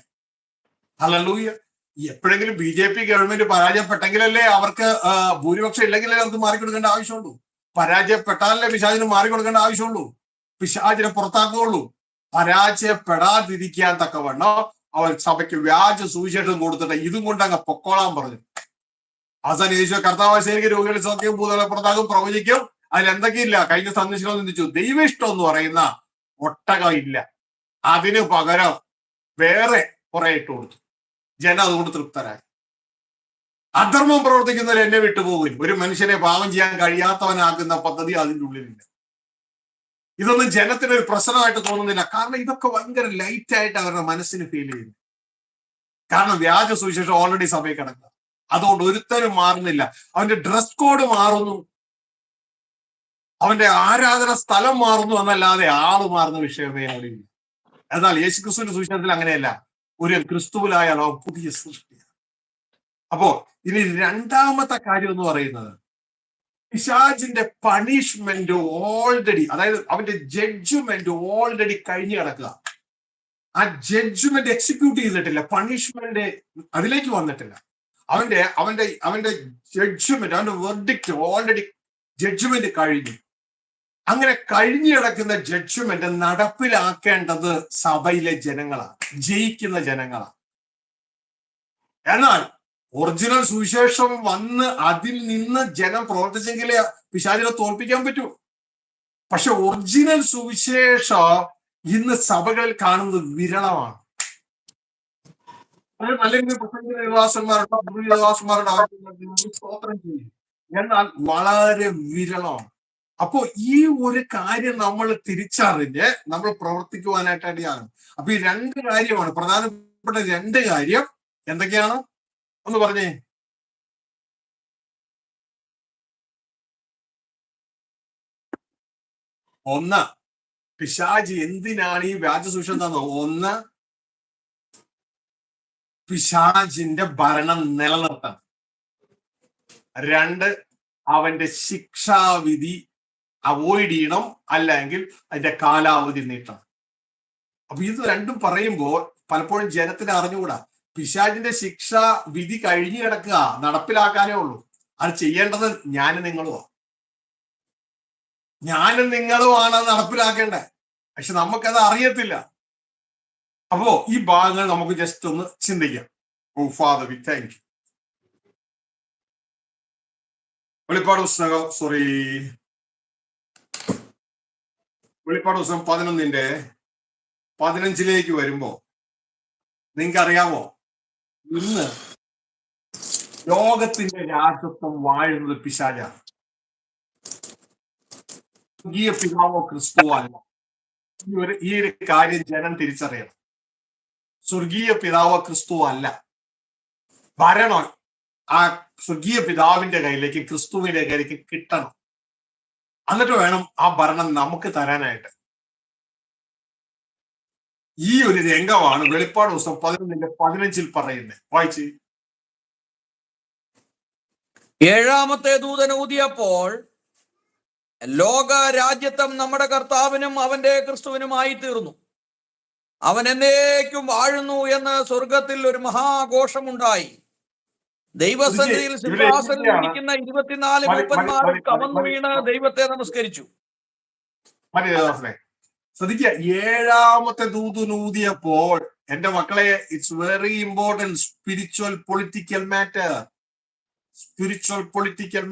ഹല്ലേലൂയ. എപ്പോഴെങ്കിലും BJP ഗവൺമെന്റ് പരാജയപ്പെട്ടെങ്കിലല്ലേ അവർക്ക് ഭൂരിപക്ഷം ഇല്ലെങ്കിലേ അവർക്ക് മാറിക്കൊടുക്കേണ്ട ആവശ്യമുള്ളൂ. പരാജയപ്പെട്ടാലല്ലേ പിശാചിന് മാറിക്കൊടുക്കേണ്ട ആവശ്യമുള്ളൂ. പിശാചിനെ പുറത്താക്കുകയുള്ളൂ. പരാജയപ്പെടാതിരിക്കാൻ തക്കവണ്ണം അവൻ സഭയ്ക്ക് വ്യാജ സുവിശേഷം കൊടുത്തിട്ട് ഇതും കൊണ്ട് അങ്ങ് പൊക്കോളാൻ പറഞ്ഞു. അവസാനം യേശു കർത്താവായ സേനയ്ക്ക് രോഗികളുടെ സൗഖ്യം, ഭൂതങ്ങളെ പുറത്താക്കും, പ്രവചിക്കും. അതിൽ എന്തൊക്കെയില്ല? കഴിഞ്ഞ സന്ദേശങ്ങൾ ചിന്തിച്ചു. ദൈവഇഷ്ടം എന്ന് പറയുന്ന ഒട്ടകം ഇല്ല. അതിന് പകരം വേറെ കുറെ ഇട്ട് കൊടുത്തു. ജനം അതുകൊണ്ട് തൃപ്തരായി. അധർമ്മം പ്രവർത്തിക്കുന്നവർ എന്നെ വിട്ടുപോകും. ഒരു മനുഷ്യനെ പാപം ചെയ്യാൻ കഴിയാത്തവനാക്കുന്ന പദ്ധതി അതിൻ്റെ ഉള്ളിലില്ല. ഇതൊന്നും ജനത്തിന് ഒരു പ്രശ്നമായിട്ട് തോന്നുന്നില്ല. കാരണം ഇതൊക്കെ ഭയങ്കര ലൈറ്റ് ആയിട്ട് അവരുടെ മനസ്സിന് ഫീൽ ചെയ്യുന്നു. കാരണം വ്യാജ സുവിശേഷം ഓൾറെഡി സഭയിൽ കിടക്കുക. അതുകൊണ്ട് ഒരുത്തരും മാറുന്നില്ല. അവന്റെ ഡ്രസ് കോഡ് മാറുന്നു, അവന്റെ ആരാധന സ്ഥലം മാറുന്നു എന്നല്ലാതെ ആള് മാറുന്ന വിഷയമേ അവിടെയില്ല. എന്നാൽ യേശുക്രിസ്തുവിന്റെ സുവിശേഷത്തിൽ അങ്ങനെയല്ല. ഒരു ക്രിസ്തുവിലായാലോ പുതിയ സൃഷ്ടിയാണ്. അപ്പോ ഇനി രണ്ടാമത്തെ കാര്യം എന്ന് പറയുന്നത്, പിശാചിന്റെ പണിഷ്മെന്റ് ഓൾറെഡി, അതായത് അവന്റെ ജഡ്ജ്മെന്റ് ഓൾറെഡി കഴിഞ്ഞു കിടക്കുക. ആ ജഡ്ജ്മെന്റ് എക്സിക്യൂട്ട് ചെയ്തിട്ടില്ല, പണിഷ്മെന്റ് അതിലേക്ക് വന്നിട്ടില്ല. അവന്റെ അവന്റെ അവന്റെ ജഡ്ജ്മെന്റ്, അവന്റെ വെർഡിക്റ്റ് ഓൾറെഡി ജഡ്ജ്മെന്റ് കഴിഞ്ഞു. അങ്ങനെ കഴിഞ്ഞു കിടക്കുന്ന ജഡ്ജ്മെന്റ് നടപ്പിലാക്കേണ്ടത് സഭയിലെ ജനങ്ങളാണ്, ജയിക്കുന്ന ജനങ്ങളാണ്. എന്നാൽ ഒറിജിനൽ സുവിശേഷം വന്ന് അതിൽ നിന്ന് ജനം പ്രവർത്തിച്ചെങ്കിലേ പിശാചിനെ തോൽപ്പിക്കാൻ പറ്റൂ. പക്ഷെ ഒറിജിനൽ സുവിശേഷം ഇന്ന് സഭകളിൽ കാണുന്നത് വിരളമാണ്. അല്ലെങ്കിൽ സ്തോത്രം ചെയ്യും, എന്നാൽ വളരെ വിരളമാണ്. അപ്പോ ഈ ഒരു കാര്യം നമ്മൾ തിരിച്ചറിഞ്ഞ് നമ്മൾ പ്രവർത്തിക്കുവാനായിട്ട് അടിയാണ്. അപ്പൊ ഈ രണ്ട് കാര്യമാണ് പ്രധാനപ്പെട്ട രണ്ട് കാര്യം. എന്തൊക്കെയാണ് ഒന്ന് പറഞ്ഞേ? ഒന്ന്, പിശാച് എന്തിനാണ് ഈ വ്യാജ സുവിശേഷം തന്നത്? ഒന്ന്, പിശാചിന്റെ ഭരണം നിലനിർത്തണം. രണ്ട്, അവന്റെ ശിക്ഷാവിധി അവോയ്ഡ് ചെയ്യണം, അല്ലെങ്കിൽ അതിന്റെ കാലാവധി നീട്ടണം. അപ്പൊ ഇത് രണ്ടും പറയുമ്പോൾ പലപ്പോഴും ജനത്തിന് അറിഞ്ഞുകൂടാ. പിശാചിന്റെ ശിക്ഷ വിധി കഴിഞ്ഞു കിടക്കുക, നടപ്പിലാക്കാനേ ഉള്ളൂ. അത് ചെയ്യേണ്ടത് ഞാനും നിങ്ങളുമാണ്. ഞാനും നിങ്ങളുമാണ് അത് നടപ്പിലാക്കേണ്ടത്. പക്ഷെ നമുക്കത് അറിയത്തില്ല. അപ്പോ ഈ ഭാഗങ്ങൾ നമുക്ക് ജസ്റ്റ് ഒന്ന് ചിന്തിക്കാം. ഓ ഫാദർ വി താങ്ക് യു. വെളിപ്പാട് പുസ്തകം വെളിപ്പാട് പുസ്തകം 11:15 വരുമ്പോ നിങ്ങൾക്ക് അറിയാമോ, ഇന്ന് ലോകത്തിന്റെ രാജ്യത്വം വാഴുന്നത് പിശാചാണ്. സ്വർഗീയ പിതാവോ ക്രിസ്തുവോ അല്ല. ഈ ഒരു കാര്യം ജനം തിരിച്ചറിയണം. സ്വർഗീയ പിതാവോ ക്രിസ്തുവോ അല്ല. ഭരണം ആ സ്വർഗീയ പിതാവിന്റെ കയ്യിലേക്ക്, ക്രിസ്തുവിന്റെ കയ്യിലേക്ക് കിട്ടണം. എന്നിട്ട് വേണം ആ ഭരണം നമുക്ക് തരാനായിട്ട്. ഈ ഒരു രംഗമാണ് വെളിപ്പാട് പുസ്തകം 11:15 പറയുന്നത്. വായിച്ച്. ഏഴാമത്തെ ദൂതൻ ഊതിയപ്പോൾ ലോക രാജ്യത്വം നമ്മുടെ കർത്താവിനും അവന്റെ ക്രിസ്തുവിനുമായി തീർന്നു. അവൻ എന്നേക്കും വാഴുന്നു എന്ന് സ്വർഗത്തിൽ ഒരു മഹാഘോഷമുണ്ടായി. ദൈവസന്നിധിയിൽ സിംഹാസനം ഇരിക്കുന്ന 24 മൂപ്പന്മാരും കമന്നു വീണ് ദൈവത്തെ നമസ്കരിച്ചു. ശ്രദ്ധിക്കുക, ഏഴാമത്തെ ദൂതനൂതിയപ്പോൾ, എന്റെ മക്കളെ, it's very important. Spiritual political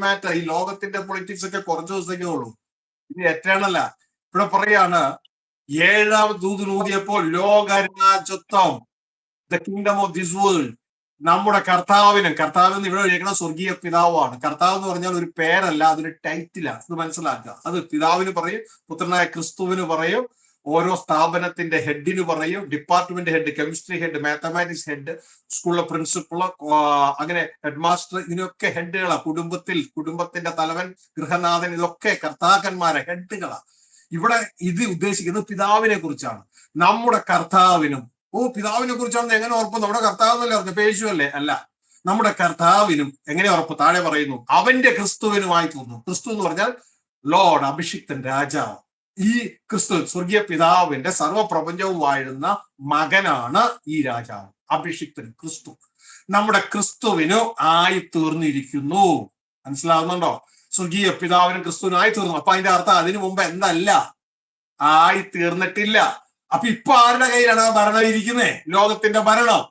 matter. ഈ ലോകത്തിന്റെ പൊളിറ്റിക്സ് ഒക്കെ കുറച്ച് ദിവസമൊക്കെ ഉള്ളൂ, ഇത് എറ്റേണല്ല. ഇവിടെ പറയാണ്, ഏഴാമത്തെ ദൂതനൂതിയപ്പോൾ ലോകരാജ്യത്വം, the kingdom of this world, നമ്മുടെ കർത്താവിന് ഇവിടെ എഴുതിയിരിക്കുന്ന സ്വർഗീയ പിതാവാണ്. കർത്താവ് എന്ന് പറഞ്ഞാൽ ഒരു പേരല്ല, അതൊരു ടൈറ്റിലാണ്. ഇത് മനസ്സിലാക്കുക. അത് പിതാവിന് പറയും, പുത്രനായ ക്രിസ്തുവിന് പറയും, ഓരോ സ്ഥാപനത്തിന്റെ ഹെഡിന് പറയും, department head, chemistry head, mathematics head, സ്കൂളിലെ പ്രിൻസിപ്പള്, അങ്ങനെ ഹെഡ് മാസ്റ്റർ, ഇതിനൊക്കെ ഹെഡുകളാണ്. കുടുംബത്തിന്റെ തലവൻ, ഗൃഹനാഥൻ, ഇതൊക്കെ കർത്താക്കന്മാരെ ഹെഡുകളാണ്. ഇവിടെ ഇത് ഉദ്ദേശിക്കുന്നത് പിതാവിനെ കുറിച്ചാണ്. നമ്മുടെ കർത്താവിനും, പിതാവിനെ കുറിച്ചാണെന്ന് എങ്ങനെ ഉറപ്പ്? നമ്മുടെ കർത്താവ് എന്നല്ലേ പറഞ്ഞത്? യേശു അല്ലേ? അല്ല, നമ്മുടെ കർത്താവിനും എങ്ങനെ ഉറപ്പ്? താഴെ പറയുന്നു, അവന്റെ ക്രിസ്തുവിനുമായി തോന്നുന്നു. ക്രിസ്തു എന്ന് പറഞ്ഞാൽ ലോർഡ്, അഭിഷിക്തൻ, രാജാവ്. ഈ ക്രിസ്തു സ്വർഗീയ പിതാവിന്റെ സർവപ്രപഞ്ചവും വാഴുന്ന മകനാണ് ഈ രാജാവ്, അഭിഷിക്തൻ ക്രിസ്തു. നമ്മുടെ ക്രിസ്തുവിന് ആയി തീർന്നിരിക്കുന്നു. മനസ്സിലാവുന്നുണ്ടോ? സ്വർഗീയ പിതാവിനും ക്രിസ്തുവിനായി തീർന്നു. അപ്പൊ അതിന്റെ അർത്ഥം അതിനു മുമ്പ് എന്തല്ല, ആയി തീർന്നിട്ടില്ല. അപ്പൊ ഇപ്പൊ ആരുടെ കയ്യിലാണ് ആ ഭരണം ഇരിക്കുന്നത്? ലോകത്തിന്റെ ഭരണം.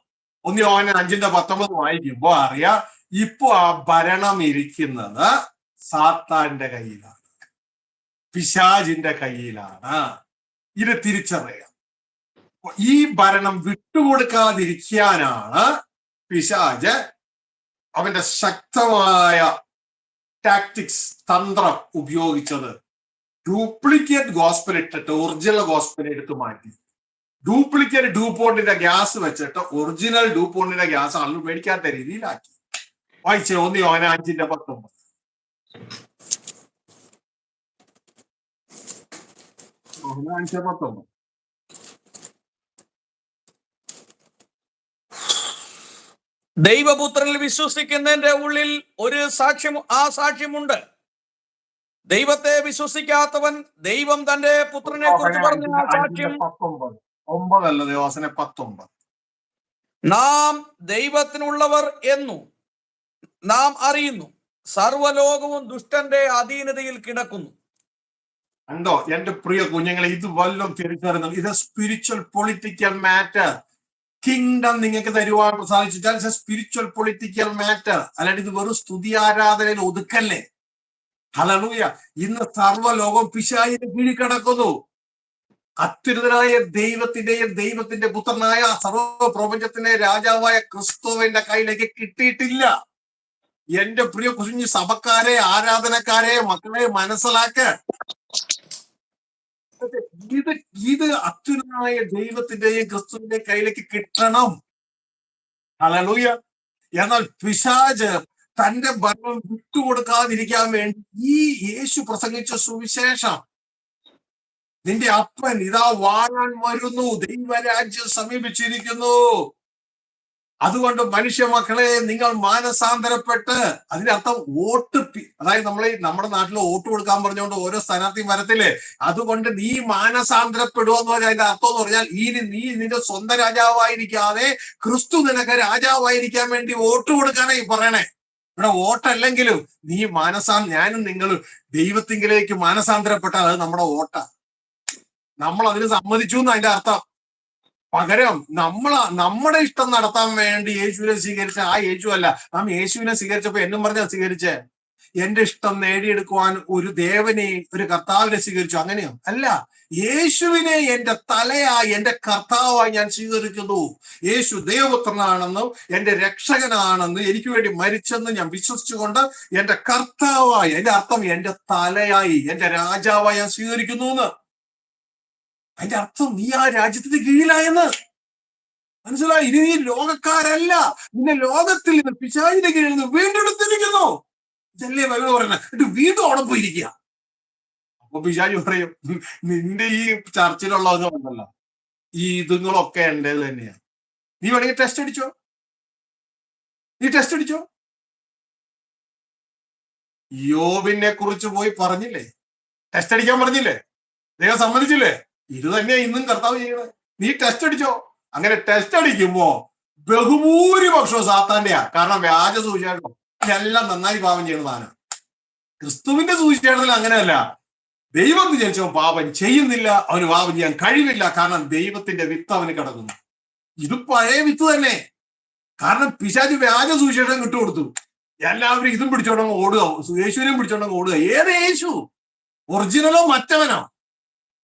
1 യോഹന്നാൻ 5:19 വായിക്കുമ്പോ അറിയാം, ഇപ്പൊ ആ ഭരണം ഇരിക്കുന്നത് സാത്താന്റെ കയ്യിലാണ്, പിശാചിന്റെ കയ്യിലാണ്. ഇത് തിരിച്ചറിയാം. ഈ ഭരണം വിട്ടുകൊടുക്കാതിരിക്കാനാണ് പിശാച് അവന്റെ ശക്തമായ ടാക്ടിക്സ്, തന്ത്രം ഉപയോഗിച്ചത് ഡ്യൂപ്ലിക്കേറ്റ് ഗോസ്പൽ ഇട്ടിട്ട് ഒറിജിനൽ ഗോസ്പൽ എടുത്ത് മാറ്റി. ഡ്യൂപ്ലിക്കേറ്റ് ഡ്യൂപോണ്ടിന്റെ ഗ്യാസ് വെച്ചിട്ട് ഒറിജിനൽ ഡ്യൂപോണ്ടിന്റെ ഗ്യാസ് ആളുകൾ മേടിക്കാത്ത രീതിയിലാക്കി. വായിച്ചേ 1 യോഹന്നാൻ 5:19. 5:19. ദൈവപുത്രനിൽ വിശ്വസിക്കുന്നതിന്റെ ഉള്ളിൽ ഒരു സാക്ഷ്യമുണ്ട്. ദൈവത്തെ വിശ്വസിക്കാത്തവൻ ദൈവം തന്റെ പുത്രനെ കുറിച്ച് പറഞ്ഞ സാക്ഷ്യം 19. നാം ദൈവത്തിനുള്ളവർ എന്നു നാം അറിയുന്നു, സർവ്വലോകവും ദുഷ്ടന്റെ അധീനതയിൽ കിടക്കുന്നു. കണ്ടോ എന്റെ പ്രിയ കുഞ്ഞുങ്ങളെ, ഇത് വല്ലതും തിരിച്ചറിയുന്നു. ഇത് സ്പിരിച്വൽ പൊളിറ്റിക്കൽ മാറ്റർ. കിങ്ഡം നിങ്ങൾക്ക് തരുവാൻ സാധിച്ചാൽ സ്പിരിച്വൽ പൊളിറ്റിക്കൽ മാറ്റർ. അല്ലാണ്ട് ഇത് വെറും സ്തുതി ആരാധനയിൽ ഒതുക്കല്ലേ. ഹല്ലേലൂയ. ഇന്ന് സർവ്വലോകം പിശാചിന്റെ കീഴിൽ കിടക്കുന്നു. അത്യുന്നതനായ ദൈവത്തിന്റെയും ദൈവത്തിന്റെ പുത്രനായ സർവ്വപ്രപഞ്ചത്തിന്റെ രാജാവായ ക്രിസ്തുവിന്റെ കയ്യിലേക്ക് കിട്ടിയിട്ടില്ല. എന്റെ പ്രിയ കുഞ്ഞു സഭക്കാരെ, ആരാധനക്കാരെ, മക്കളെ മനസ്സിലാക്ക. ഇത് അത്യുന്നതനായ ദൈവത്തിന്റെയും ക്രിസ്തുവിന്റെ കയ്യിലേക്ക് കിട്ടണം. ഹല്ലേലൂയ. എന്നാൽ പിശാച് തന്റെ ഭരണം വിട്ടുകൊടുക്കാതിരിക്കാൻ വേണ്ടി ഈ യേശു പ്രസംഗിച്ച സുവിശേഷം, നിന്റെ അപ്പൻ ഇതാ വാഴാൻ വരുന്നു, ദൈവരാജ്യം സമീപിച്ചിരിക്കുന്നു, അതുകൊണ്ട് മനുഷ്യ മക്കളെ നിങ്ങൾ മാനസാന്തരപ്പെട്ട്, അതിന്റെ അർത്ഥം വോട്ട്, അതായത് നമ്മുടെ നാട്ടിൽ വോട്ട് കൊടുക്കാൻ പറഞ്ഞുകൊണ്ട് ഓരോ സ്ഥാനാർത്ഥിയും വരത്തില്ലേ, അതുകൊണ്ട് നീ മാനസാന്തരപ്പെടുവെന്ന് പറഞ്ഞാൽ അതിന്റെ അർത്ഥം എന്ന് പറഞ്ഞാൽ നീ നിന്റെ സ്വന്തം രാജാവായിരിക്കാതെ ക്രിസ്തു നിനക്ക് രാജാവായിരിക്കാൻ വേണ്ടി വോട്ട് കൊടുക്കാനായി പറയണേ. ഇവിടെ വോട്ടല്ലെങ്കിലും നീ ഞാനും നിങ്ങളും ദൈവത്തിങ്കിലേക്ക് മാനസാന്തരപ്പെട്ടാൽ അത് നമ്മുടെ വോട്ടാ. നമ്മൾ അതിന് സമ്മതിച്ചു എന്ന് അതിന്റെ അർത്ഥം. പകരം നമ്മുടെ ഇഷ്ടം നടത്താൻ വേണ്ടി യേശുവിനെ സ്വീകരിച്ച ആ യേശു അല്ല. നാം യേശുവിനെ സ്വീകരിച്ചപ്പോ എന്നും പറഞ്ഞാ സ്വീകരിച്ചേ, എന്റെ ഇഷ്ടം നേടിയെടുക്കുവാൻ ഒരു ദേവനെ, ഒരു കർത്താവിനെ സ്വീകരിച്ചു, അങ്ങനെയോ അല്ല. യേശുവിനെ എന്റെ തലയായി, എന്റെ കർത്താവായി ഞാൻ സ്വീകരിക്കുന്നു. യേശു ദൈവപുത്രനാണെന്നും എന്റെ രക്ഷകനാണെന്നും എനിക്ക് വേണ്ടി മരിച്ചെന്ന് ഞാൻ വിശ്വസിച്ചുകൊണ്ട് എന്റെ കർത്താവായി, എന്റെ അർത്ഥം എന്റെ തലയായി, എന്റെ രാജാവായി ഞാൻ സ്വീകരിക്കുന്നു എന്ന്. അതിന്റെ അർത്ഥം നീ ആ രാജ്യത്തിന്റെ കീഴിലായെന്ന് മനസ്സിലായി. ഇനി നീ ലോകക്കാരല്ല, നിന്നെ ലോകത്തിൽ നിന്ന്, പിശാചിന്റെ കീഴിൽ നിന്ന് വീണ്ടെടുത്തിരിക്കുന്നു. ഇതല്ലേ ബൈബിൾ പറയുന്നത്. വീണ്ടും അവിടെ പോയിരിക്കുക. അപ്പൊ പിശാചി പറയും, നിന്റെ ഈ ചർച്ചിലുള്ളതൊന്നും ഉണ്ടല്ലോ, ഈ ഇതുങ്ങളൊക്കെ എന്റേത് തന്നെയാണ്. നീ വേണമെങ്കിൽ ടെസ്റ്റ് അടിച്ചോ, യോബിനെ കുറിച്ച് പോയി പറഞ്ഞില്ലേ, ടെസ്റ്റ് അടിക്കാൻ പറഞ്ഞില്ലേ, ദൈവം സമ്മതിച്ചില്ലേ? ഇത് തന്നെയാ ഇന്നും കർത്താവ് ചെയ്യണത്. നീ ടെസ്റ്റ് അടിച്ചോ. അങ്ങനെ ടെസ്റ്റ് അടിക്കുമ്പോ ബഹുഭൂരിപക്ഷവും സാത്താന്റെയാ. കാരണം വ്യാജ സുവിശേഷം എല്ലാം നന്നായി പാപം ചെയ്യുന്നതാണ്. ക്രിസ്തുവിന്റെ സുവിശേഷത്തിൽ അങ്ങനെയല്ല. ദൈവം വിചാരിച്ചവൻ പാപം ചെയ്യുന്നില്ല, അവന് പാപം ചെയ്യാൻ കഴിവില്ല. കാരണം ദൈവത്തിന്റെ വിത്ത് അവന് കിടക്കുന്നു. ഇത് പഴയ വിത്ത് തന്നെ. കാരണം പിശാച് വ്യാജ സുവിശേഷം കിട്ടുകൊടുത്തു. എല്ലാവരും ഇതും പിടിച്ചോണ്ടങ്ങ് ഓടുക, യേശുവിനെയും പിടിച്ചോണ്ടങ്ങ് ഓടുക. ഏത് യേശു? ഒറിജിനലോ മറ്റവനോ?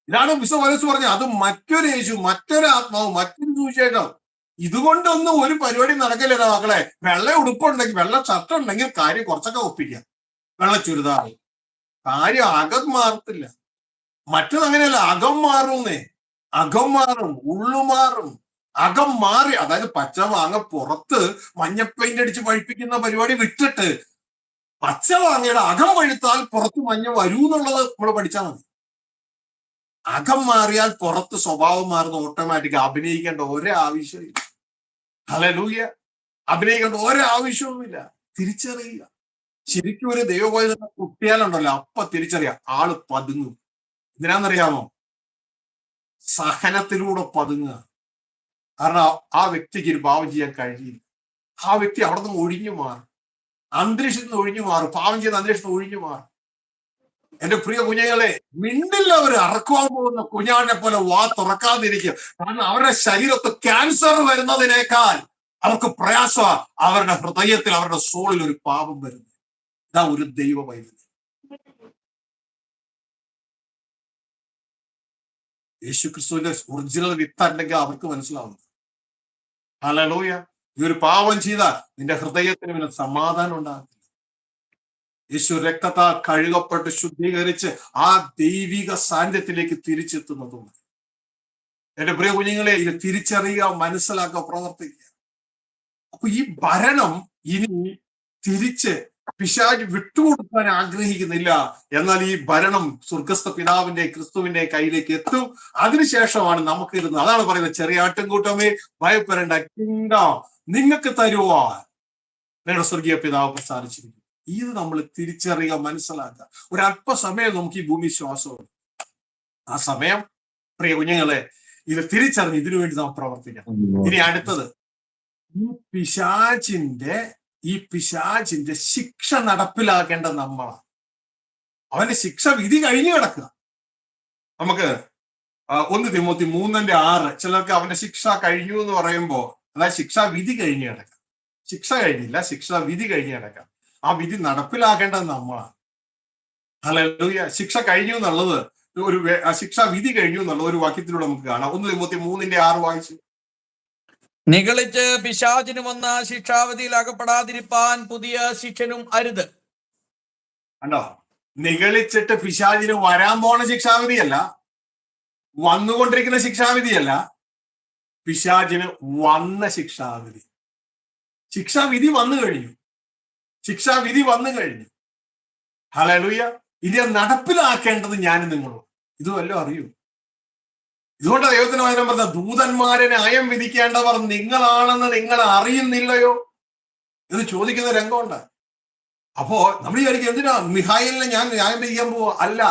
ഇതാണ് വിശ്വ പറഞ്ഞത്. അത് മറ്റൊരു യേശു, മറ്റൊരു ആത്മാവ്, മറ്റൊരു സുവിശേഷം. ഇതുകൊണ്ടൊന്നും ഒരു പരിപാടി നടക്കില്ല മക്കളെ. വെള്ള ഉടുപ്പുണ്ടെങ്കിൽ, വെള്ള ഷർട്ട് ഉണ്ടെങ്കിൽ കാര്യം കുറച്ചൊക്കെ ഒപ്പിക്കാം. വെള്ള ചുരിദാർ കാര്യം അകം മാറത്തില്ല. മറ്റത് അങ്ങനെയല്ല, അകം മാറുന്നേ. അകം മാറും, ഉള്ളു മാറും. അകം മാറി, അതായത് പച്ച മാങ്ങ പുറത്ത് മഞ്ഞ പെയിന്റ് അടിച്ച് പഴിപ്പിക്കുന്ന പരിപാടി വിട്ടിട്ട് പച്ച മാങ്ങയുടെ അകം പഴുത്താൽ പുറത്ത് മഞ്ഞ വരൂ എന്നുള്ളത് നമ്മൾ പഠിച്ചാൽ മതി. അകം മാറിയാൽ പുറത്ത് സ്വഭാവം മാറുന്ന ഓട്ടോമാറ്റിക്. അഭിനയിക്കേണ്ട ഒരാവശ്യമില്ല. ഹല്ലേലൂയ. അഭിനയിക്കേണ്ട ഒരാവശ്യവുമില്ല. തിരിച്ചറിയുക. ശരിക്കും ഒരു ദൈവബോധം കുട്ടിയാലുണ്ടല്ലോ, അപ്പൊ തിരിച്ചറിയാം ആള് പതുങ്ങും. എന്തിനാന്നറിയാമോ? സഹനത്തിലൂടെ പതുങ്ങുക. കാരണം ആ വ്യക്തിക്ക് ഒരു പാവം ചെയ്യാൻ കഴിയില്ല. ആ വ്യക്തി അവിടെ നിന്ന് ഒഴിഞ്ഞു മാറും, അന്തരീക്ഷത്തിൽ നിന്ന് ഒഴിഞ്ഞു മാറും, പാവം ചെയ്യുന്ന അന്തരീക്ഷത്തിൽ ഒഴിഞ്ഞു മാറും. എന്റെ പ്രിയ കുഞ്ഞുങ്ങളെ, മിണ്ടില്ല. അവർ അറക്കുവാൻ പോകുന്ന കുഞ്ഞാടിനെ പോലെ വാ തുറക്കാതിരിക്കും. കാരണം അവരുടെ ശരീരത്ത് ക്യാൻസർ വരുന്നതിനേക്കാൾ അവർക്ക് പ്രയാസ അവരുടെ ഹൃദയത്തിൽ, അവരുടെ സോളിൽ ഒരു പാപം വരുന്നു. ഇതാ ഒരു ദൈവ വൈദ്യുതി. യേശു ക്രിസ്തുവിന്റെ ഒറിജിനൽ വിത്ത് അല്ലെങ്കിൽ അവർക്ക് മനസ്സിലാവുന്നു. ഹല്ലേലൂയ. ഈ ഒരു പാപം ചെയ്താൽ നിന്റെ ഹൃദയത്തിന് പിന്നെ സമാധാനം ഉണ്ടാകും. യേശു രക്തത്താൽ കഴുകപ്പെട്ട് ശുദ്ധീകരിച്ച് ആ ദൈവിക സാന്നിധ്യത്തിലേക്ക് തിരിച്ചെത്തുന്നതും. എന്റെ പ്രിയ കുഞ്ഞുങ്ങളെ, ഇത് തിരിച്ചറിയുക, മനസ്സിലാക്കുക, പ്രവർത്തിക്കുക. അപ്പൊ ഈ ഭരണം ഇനി തിരിച്ച് പിശാച് വിട്ടുകൊടുക്കാൻ ആഗ്രഹിക്കുന്നില്ല. എന്നാൽ ഈ ഭരണം സ്വർഗസ്ഥ പിതാവിന്റെ ക്രിസ്തുവിന്റെ കയ്യിലേക്ക് എത്തും. അതിനുശേഷമാണ് നമുക്ക് ഇരുന്നത്. അതാണ് പറയുന്നത്, ചെറിയ ആട്ടിൻകൂട്ടമേ ഭയപ്പെടേണ്ട, കിങ്ഡം നിങ്ങൾക്ക് തരുവാൻ നിങ്ങളുടെ സ്വർഗീയ പിതാവ് പ്രസാദിച്ചിരിക്കും. ഇത് നമ്മൾ തിരിച്ചറിയുക, മനസ്സിലാക്കുക. ഒരല്പസമയം നമുക്ക് ഈ ഭൂമി ശ്വാസമുണ്ട്. ആ സമയം പ്രിയ കുഞ്ഞുങ്ങളെ ഇത് തിരിച്ചറിഞ്ഞ് ഇതിനു വേണ്ടി നാം പ്രവർത്തിക്കാം. ഇനി അടുത്തത്, ഈ പിശാചിന്റെ ശിക്ഷ നടപ്പിലാക്കേണ്ട നമ്മളാണ്. അവന്റെ ശിക്ഷ വിധി കഴിഞ്ഞു കിടക്കുക. നമുക്ക് 1 തിമോത്തി 3:6, ചിലർക്ക് അവന്റെ ശിക്ഷ കഴിഞ്ഞു എന്ന് പറയുമ്പോ അതായത് ശിക്ഷാ വിധി കഴിഞ്ഞു കിടക്കാം. ശിക്ഷ കഴിഞ്ഞില്ല, ശിക്ഷാ വിധി കഴിഞ്ഞു കിടക്കാം. ആ വിധി നടപ്പിലാക്കേണ്ടത് നമ്മളാണ്. ഹല്ലേലൂയ. ശിക്ഷ കഴിഞ്ഞു എന്നുള്ളത് ശിക്ഷാ വിധി കഴിഞ്ഞു എന്നുള്ള ഒരു വാക്യത്തിലൂടെ നമുക്ക് കാണാം. 1 തിമോത്തി 3:6 വായിച്ചു. നിഗളിച്ച് പിശാചിന് വന്ന ശിക്ഷാവിധിയിൽ അകപ്പെടാതിരിപ്പാൻ പുതിയ ശിക്ഷനും അരുത്. കണ്ടോ? നിഗളിച്ചിട്ട് പിശാചിന് വരാൻ പോണ ശിക്ഷാവിധിയല്ല, വന്നുകൊണ്ടിരിക്കുന്ന ശിക്ഷാവിധിയല്ല, പിശാചിന് വന്ന ശിക്ഷാവിധി. ശിക്ഷാവിധി വന്നു കഴിഞ്ഞു. ശിക്ഷാവിധി വന്നു കഴിഞ്ഞു. ഹല്ലേലൂയ. ഇത് നടപ്പിലാക്കേണ്ടത് ഞാനും നിങ്ങളും. ഇത് വല്ലതും അറിയൂ? ഇതുകൊണ്ട് ദൈവത്തിന് വചനം പറഞ്ഞ, ദൂതന്മാരെ ന്യായം വിധിക്കേണ്ടവർ നിങ്ങളാണെന്ന് നിങ്ങൾ അറിയുന്നില്ലയോ എന്ന് ചോദിക്കുന്ന രംഗമുണ്ട്. അപ്പോ നമ്മൾ വിചാരിക്കും, എന്തിനാ മിഹായിലിനെ ഞാൻ ന്യായം വിധിക്കാൻ പോവാ? അല്ല,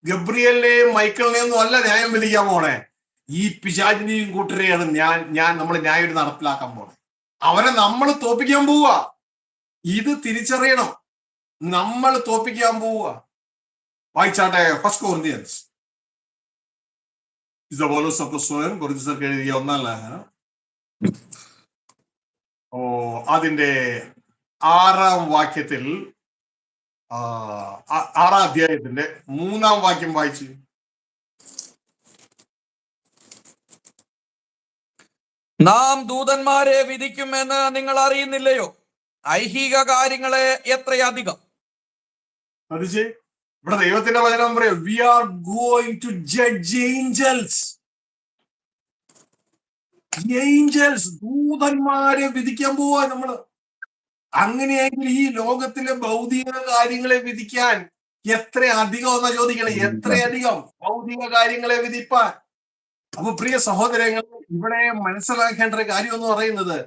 ഗബ്രിയേലിനെയും മൈക്കിളിനെയും ഒന്നും അല്ല ന്യായം വിധിക്കാൻ പോണേ. ഈ പിശാചിനെയും കൂട്ടരെയാണ് നമ്മൾ ന്യായം നടപ്പിലാക്കാൻ പോണേ. അവരെ നമ്മൾ തോപ്പിക്കാൻ പോവുക. ഇത് തിരിച്ചറിയണം. നമ്മൾ തോപ്പിക്കാൻ പോവുക. വായിച്ചാട്ടെ, 1 കൊരിന്ത്യൻസ്. പൗലോസ് അപ്പോസ്തലൻ കൊരിന്ത്യർക്ക് എഴുതിയ 1-ാം ലേഖനം അതിന്റെ 6-ാം വാക്യത്തിൽ 6-ാം അധ്യായത്തിന്റെ 3-ാം വാക്യം വായിച്ചു. നാം ദൂതന്മാരെ വിധിക്കുമെന്ന് നിങ്ങൾ അറിയുന്നില്ലയോ? ഐഹിക കാര്യങ്ങളെ എത്രയധികം. അതിച്ച് ഇവിടെ ദൈവത്തിന്റെ വചനം പറയും, we are going to judge angels. ദൂതന്മാരെ വിധിക്കാൻ പോവാ നമ്മള്. അങ്ങനെയെങ്കിൽ ഈ ലോകത്തിലെ ഭൗതിക കാര്യങ്ങളെ വിധിക്കാൻ എത്ര അധികം എന്നാ ചോദിക്കണം? എത്രയധികം ഭൗതിക കാര്യങ്ങളെ വിധിപ്പാൻ. അപ്പൊ പ്രിയ സഹോദരങ്ങൾ, ഇവിടെ മനസ്സിലാക്കേണ്ട ഒരു കാര്യം എന്ന് പറയുന്നത്,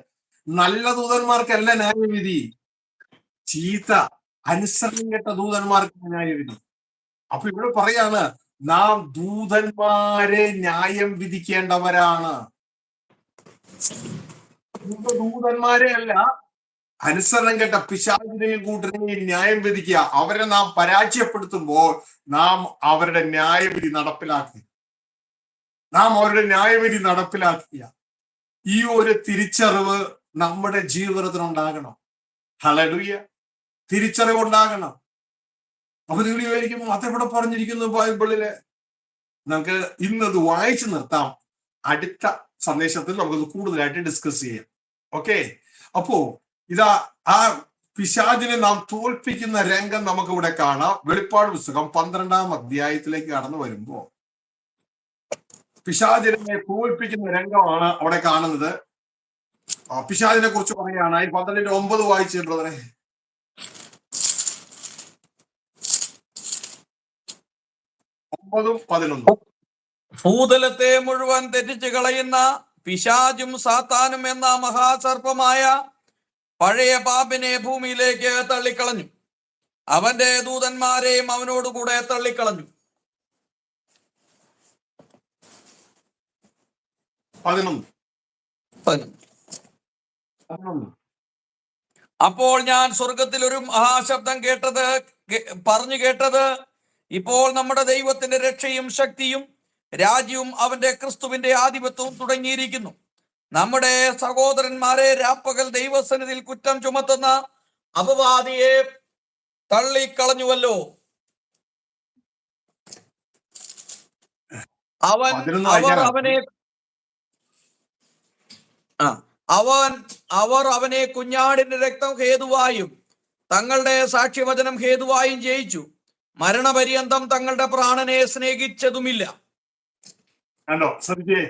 നല്ല ദൂതന്മാർക്കല്ല ന്യായവിധി, ചീത്ത അനുസരണം കെട്ട ദൂതന്മാർക്ക് ന്യായവിധി. അപ്പൊ ഇവിടെ പറയാണ്, നാം ദൂതന്മാരെ ന്യായം വിധിക്കേണ്ടവരാണ്. ദൂതന്മാരെ അല്ല, അനുസരണം കെട്ട പിശാചിനെയും കൂട്ടരെയും ന്യായം വിധിക്കുക. അവരെ നാം പരാജയപ്പെടുത്തുമ്പോൾ നാം അവരുടെ ന്യായവിധി നടപ്പിലാക്കുക. ഈ ഒരു തിരിച്ചറിവ് നമ്മുടെ ജീവിതത്തിൽ ഉണ്ടാകണം. ഹല്ലേലൂയ. തിരിച്ചറിവുണ്ടാകണം. അപ്പൊ നിങ്ങൾ വിചാരിക്കും, അതെവിടെ പറഞ്ഞിരിക്കുന്നു ബൈബിളില്? നമുക്ക് ഇന്നത് വായിച്ചു നിർത്താം. അടുത്ത സന്ദേശത്തിൽ നമുക്കത് കൂടുതലായിട്ട് ഡിസ്കസ് ചെയ്യാം. ഓക്കെ. അപ്പോ ഇതാ ആ പിശാചിനെ നാം തോൽപ്പിക്കുന്ന രംഗം നമുക്ക് ഇവിടെ കാണാം. വെളിപ്പാട് പുസ്തകം 12-ാം അധ്യായത്തിലേക്ക് കടന്നു വരുമ്പോ പിശാചിനെ തോൽപ്പിക്കുന്ന രംഗമാണ് അവിടെ കാണുന്നത്. പിശാചിനെ കുറിച്ച് പറയുകയാണ്. 12:9 വായിച്ചേ ബ്രദറെ. ഭൂതലത്തെ മുഴുവൻ തെറ്റിച്ച് കളയുന്ന പിശാചും സാത്താനും എന്ന മഹാസർപ്പമായ പഴയ പാപിനെ ഭൂമിയിലേക്ക് തള്ളിക്കളഞ്ഞു. അവന്റെ ദൂതന്മാരെയും അവനോടുകൂടെ തള്ളിക്കളഞ്ഞു. 11. അപ്പോൾ ഞാൻ സ്വർഗത്തിൽ ഒരു മഹാശബ്ദം പറഞ്ഞു കേട്ടത്, ഇപ്പോൾ നമ്മുടെ ദൈവത്തിന്റെ രക്ഷയും ശക്തിയും രാജ്യവും അവന്റെ ക്രിസ്തുവിന്റെ ആധിപത്യവും തുടങ്ങിയിരിക്കുന്നു. നമ്മുടെ സഹോദരന്മാരെ രാപ്പകൽ ദൈവസന്നിധിയിൽ കുറ്റം ചുമത്തുന്ന അപവാദിയെ തള്ളിക്കളഞ്ഞുവല്ലോ. അവർ അവനെ കുഞ്ഞാടിന്റെ രക്തം ഹേതുവായും തങ്ങളുടെ സാക്ഷ്യവചനം ഹേതുവായും ജയിച്ചു. മരണപര്യന്തം തങ്ങളുടെ പ്രാണനെ സ്നേഹിച്ചതുമില്ല. കണ്ടോ? ശ്രദ്ധിച്ചേ,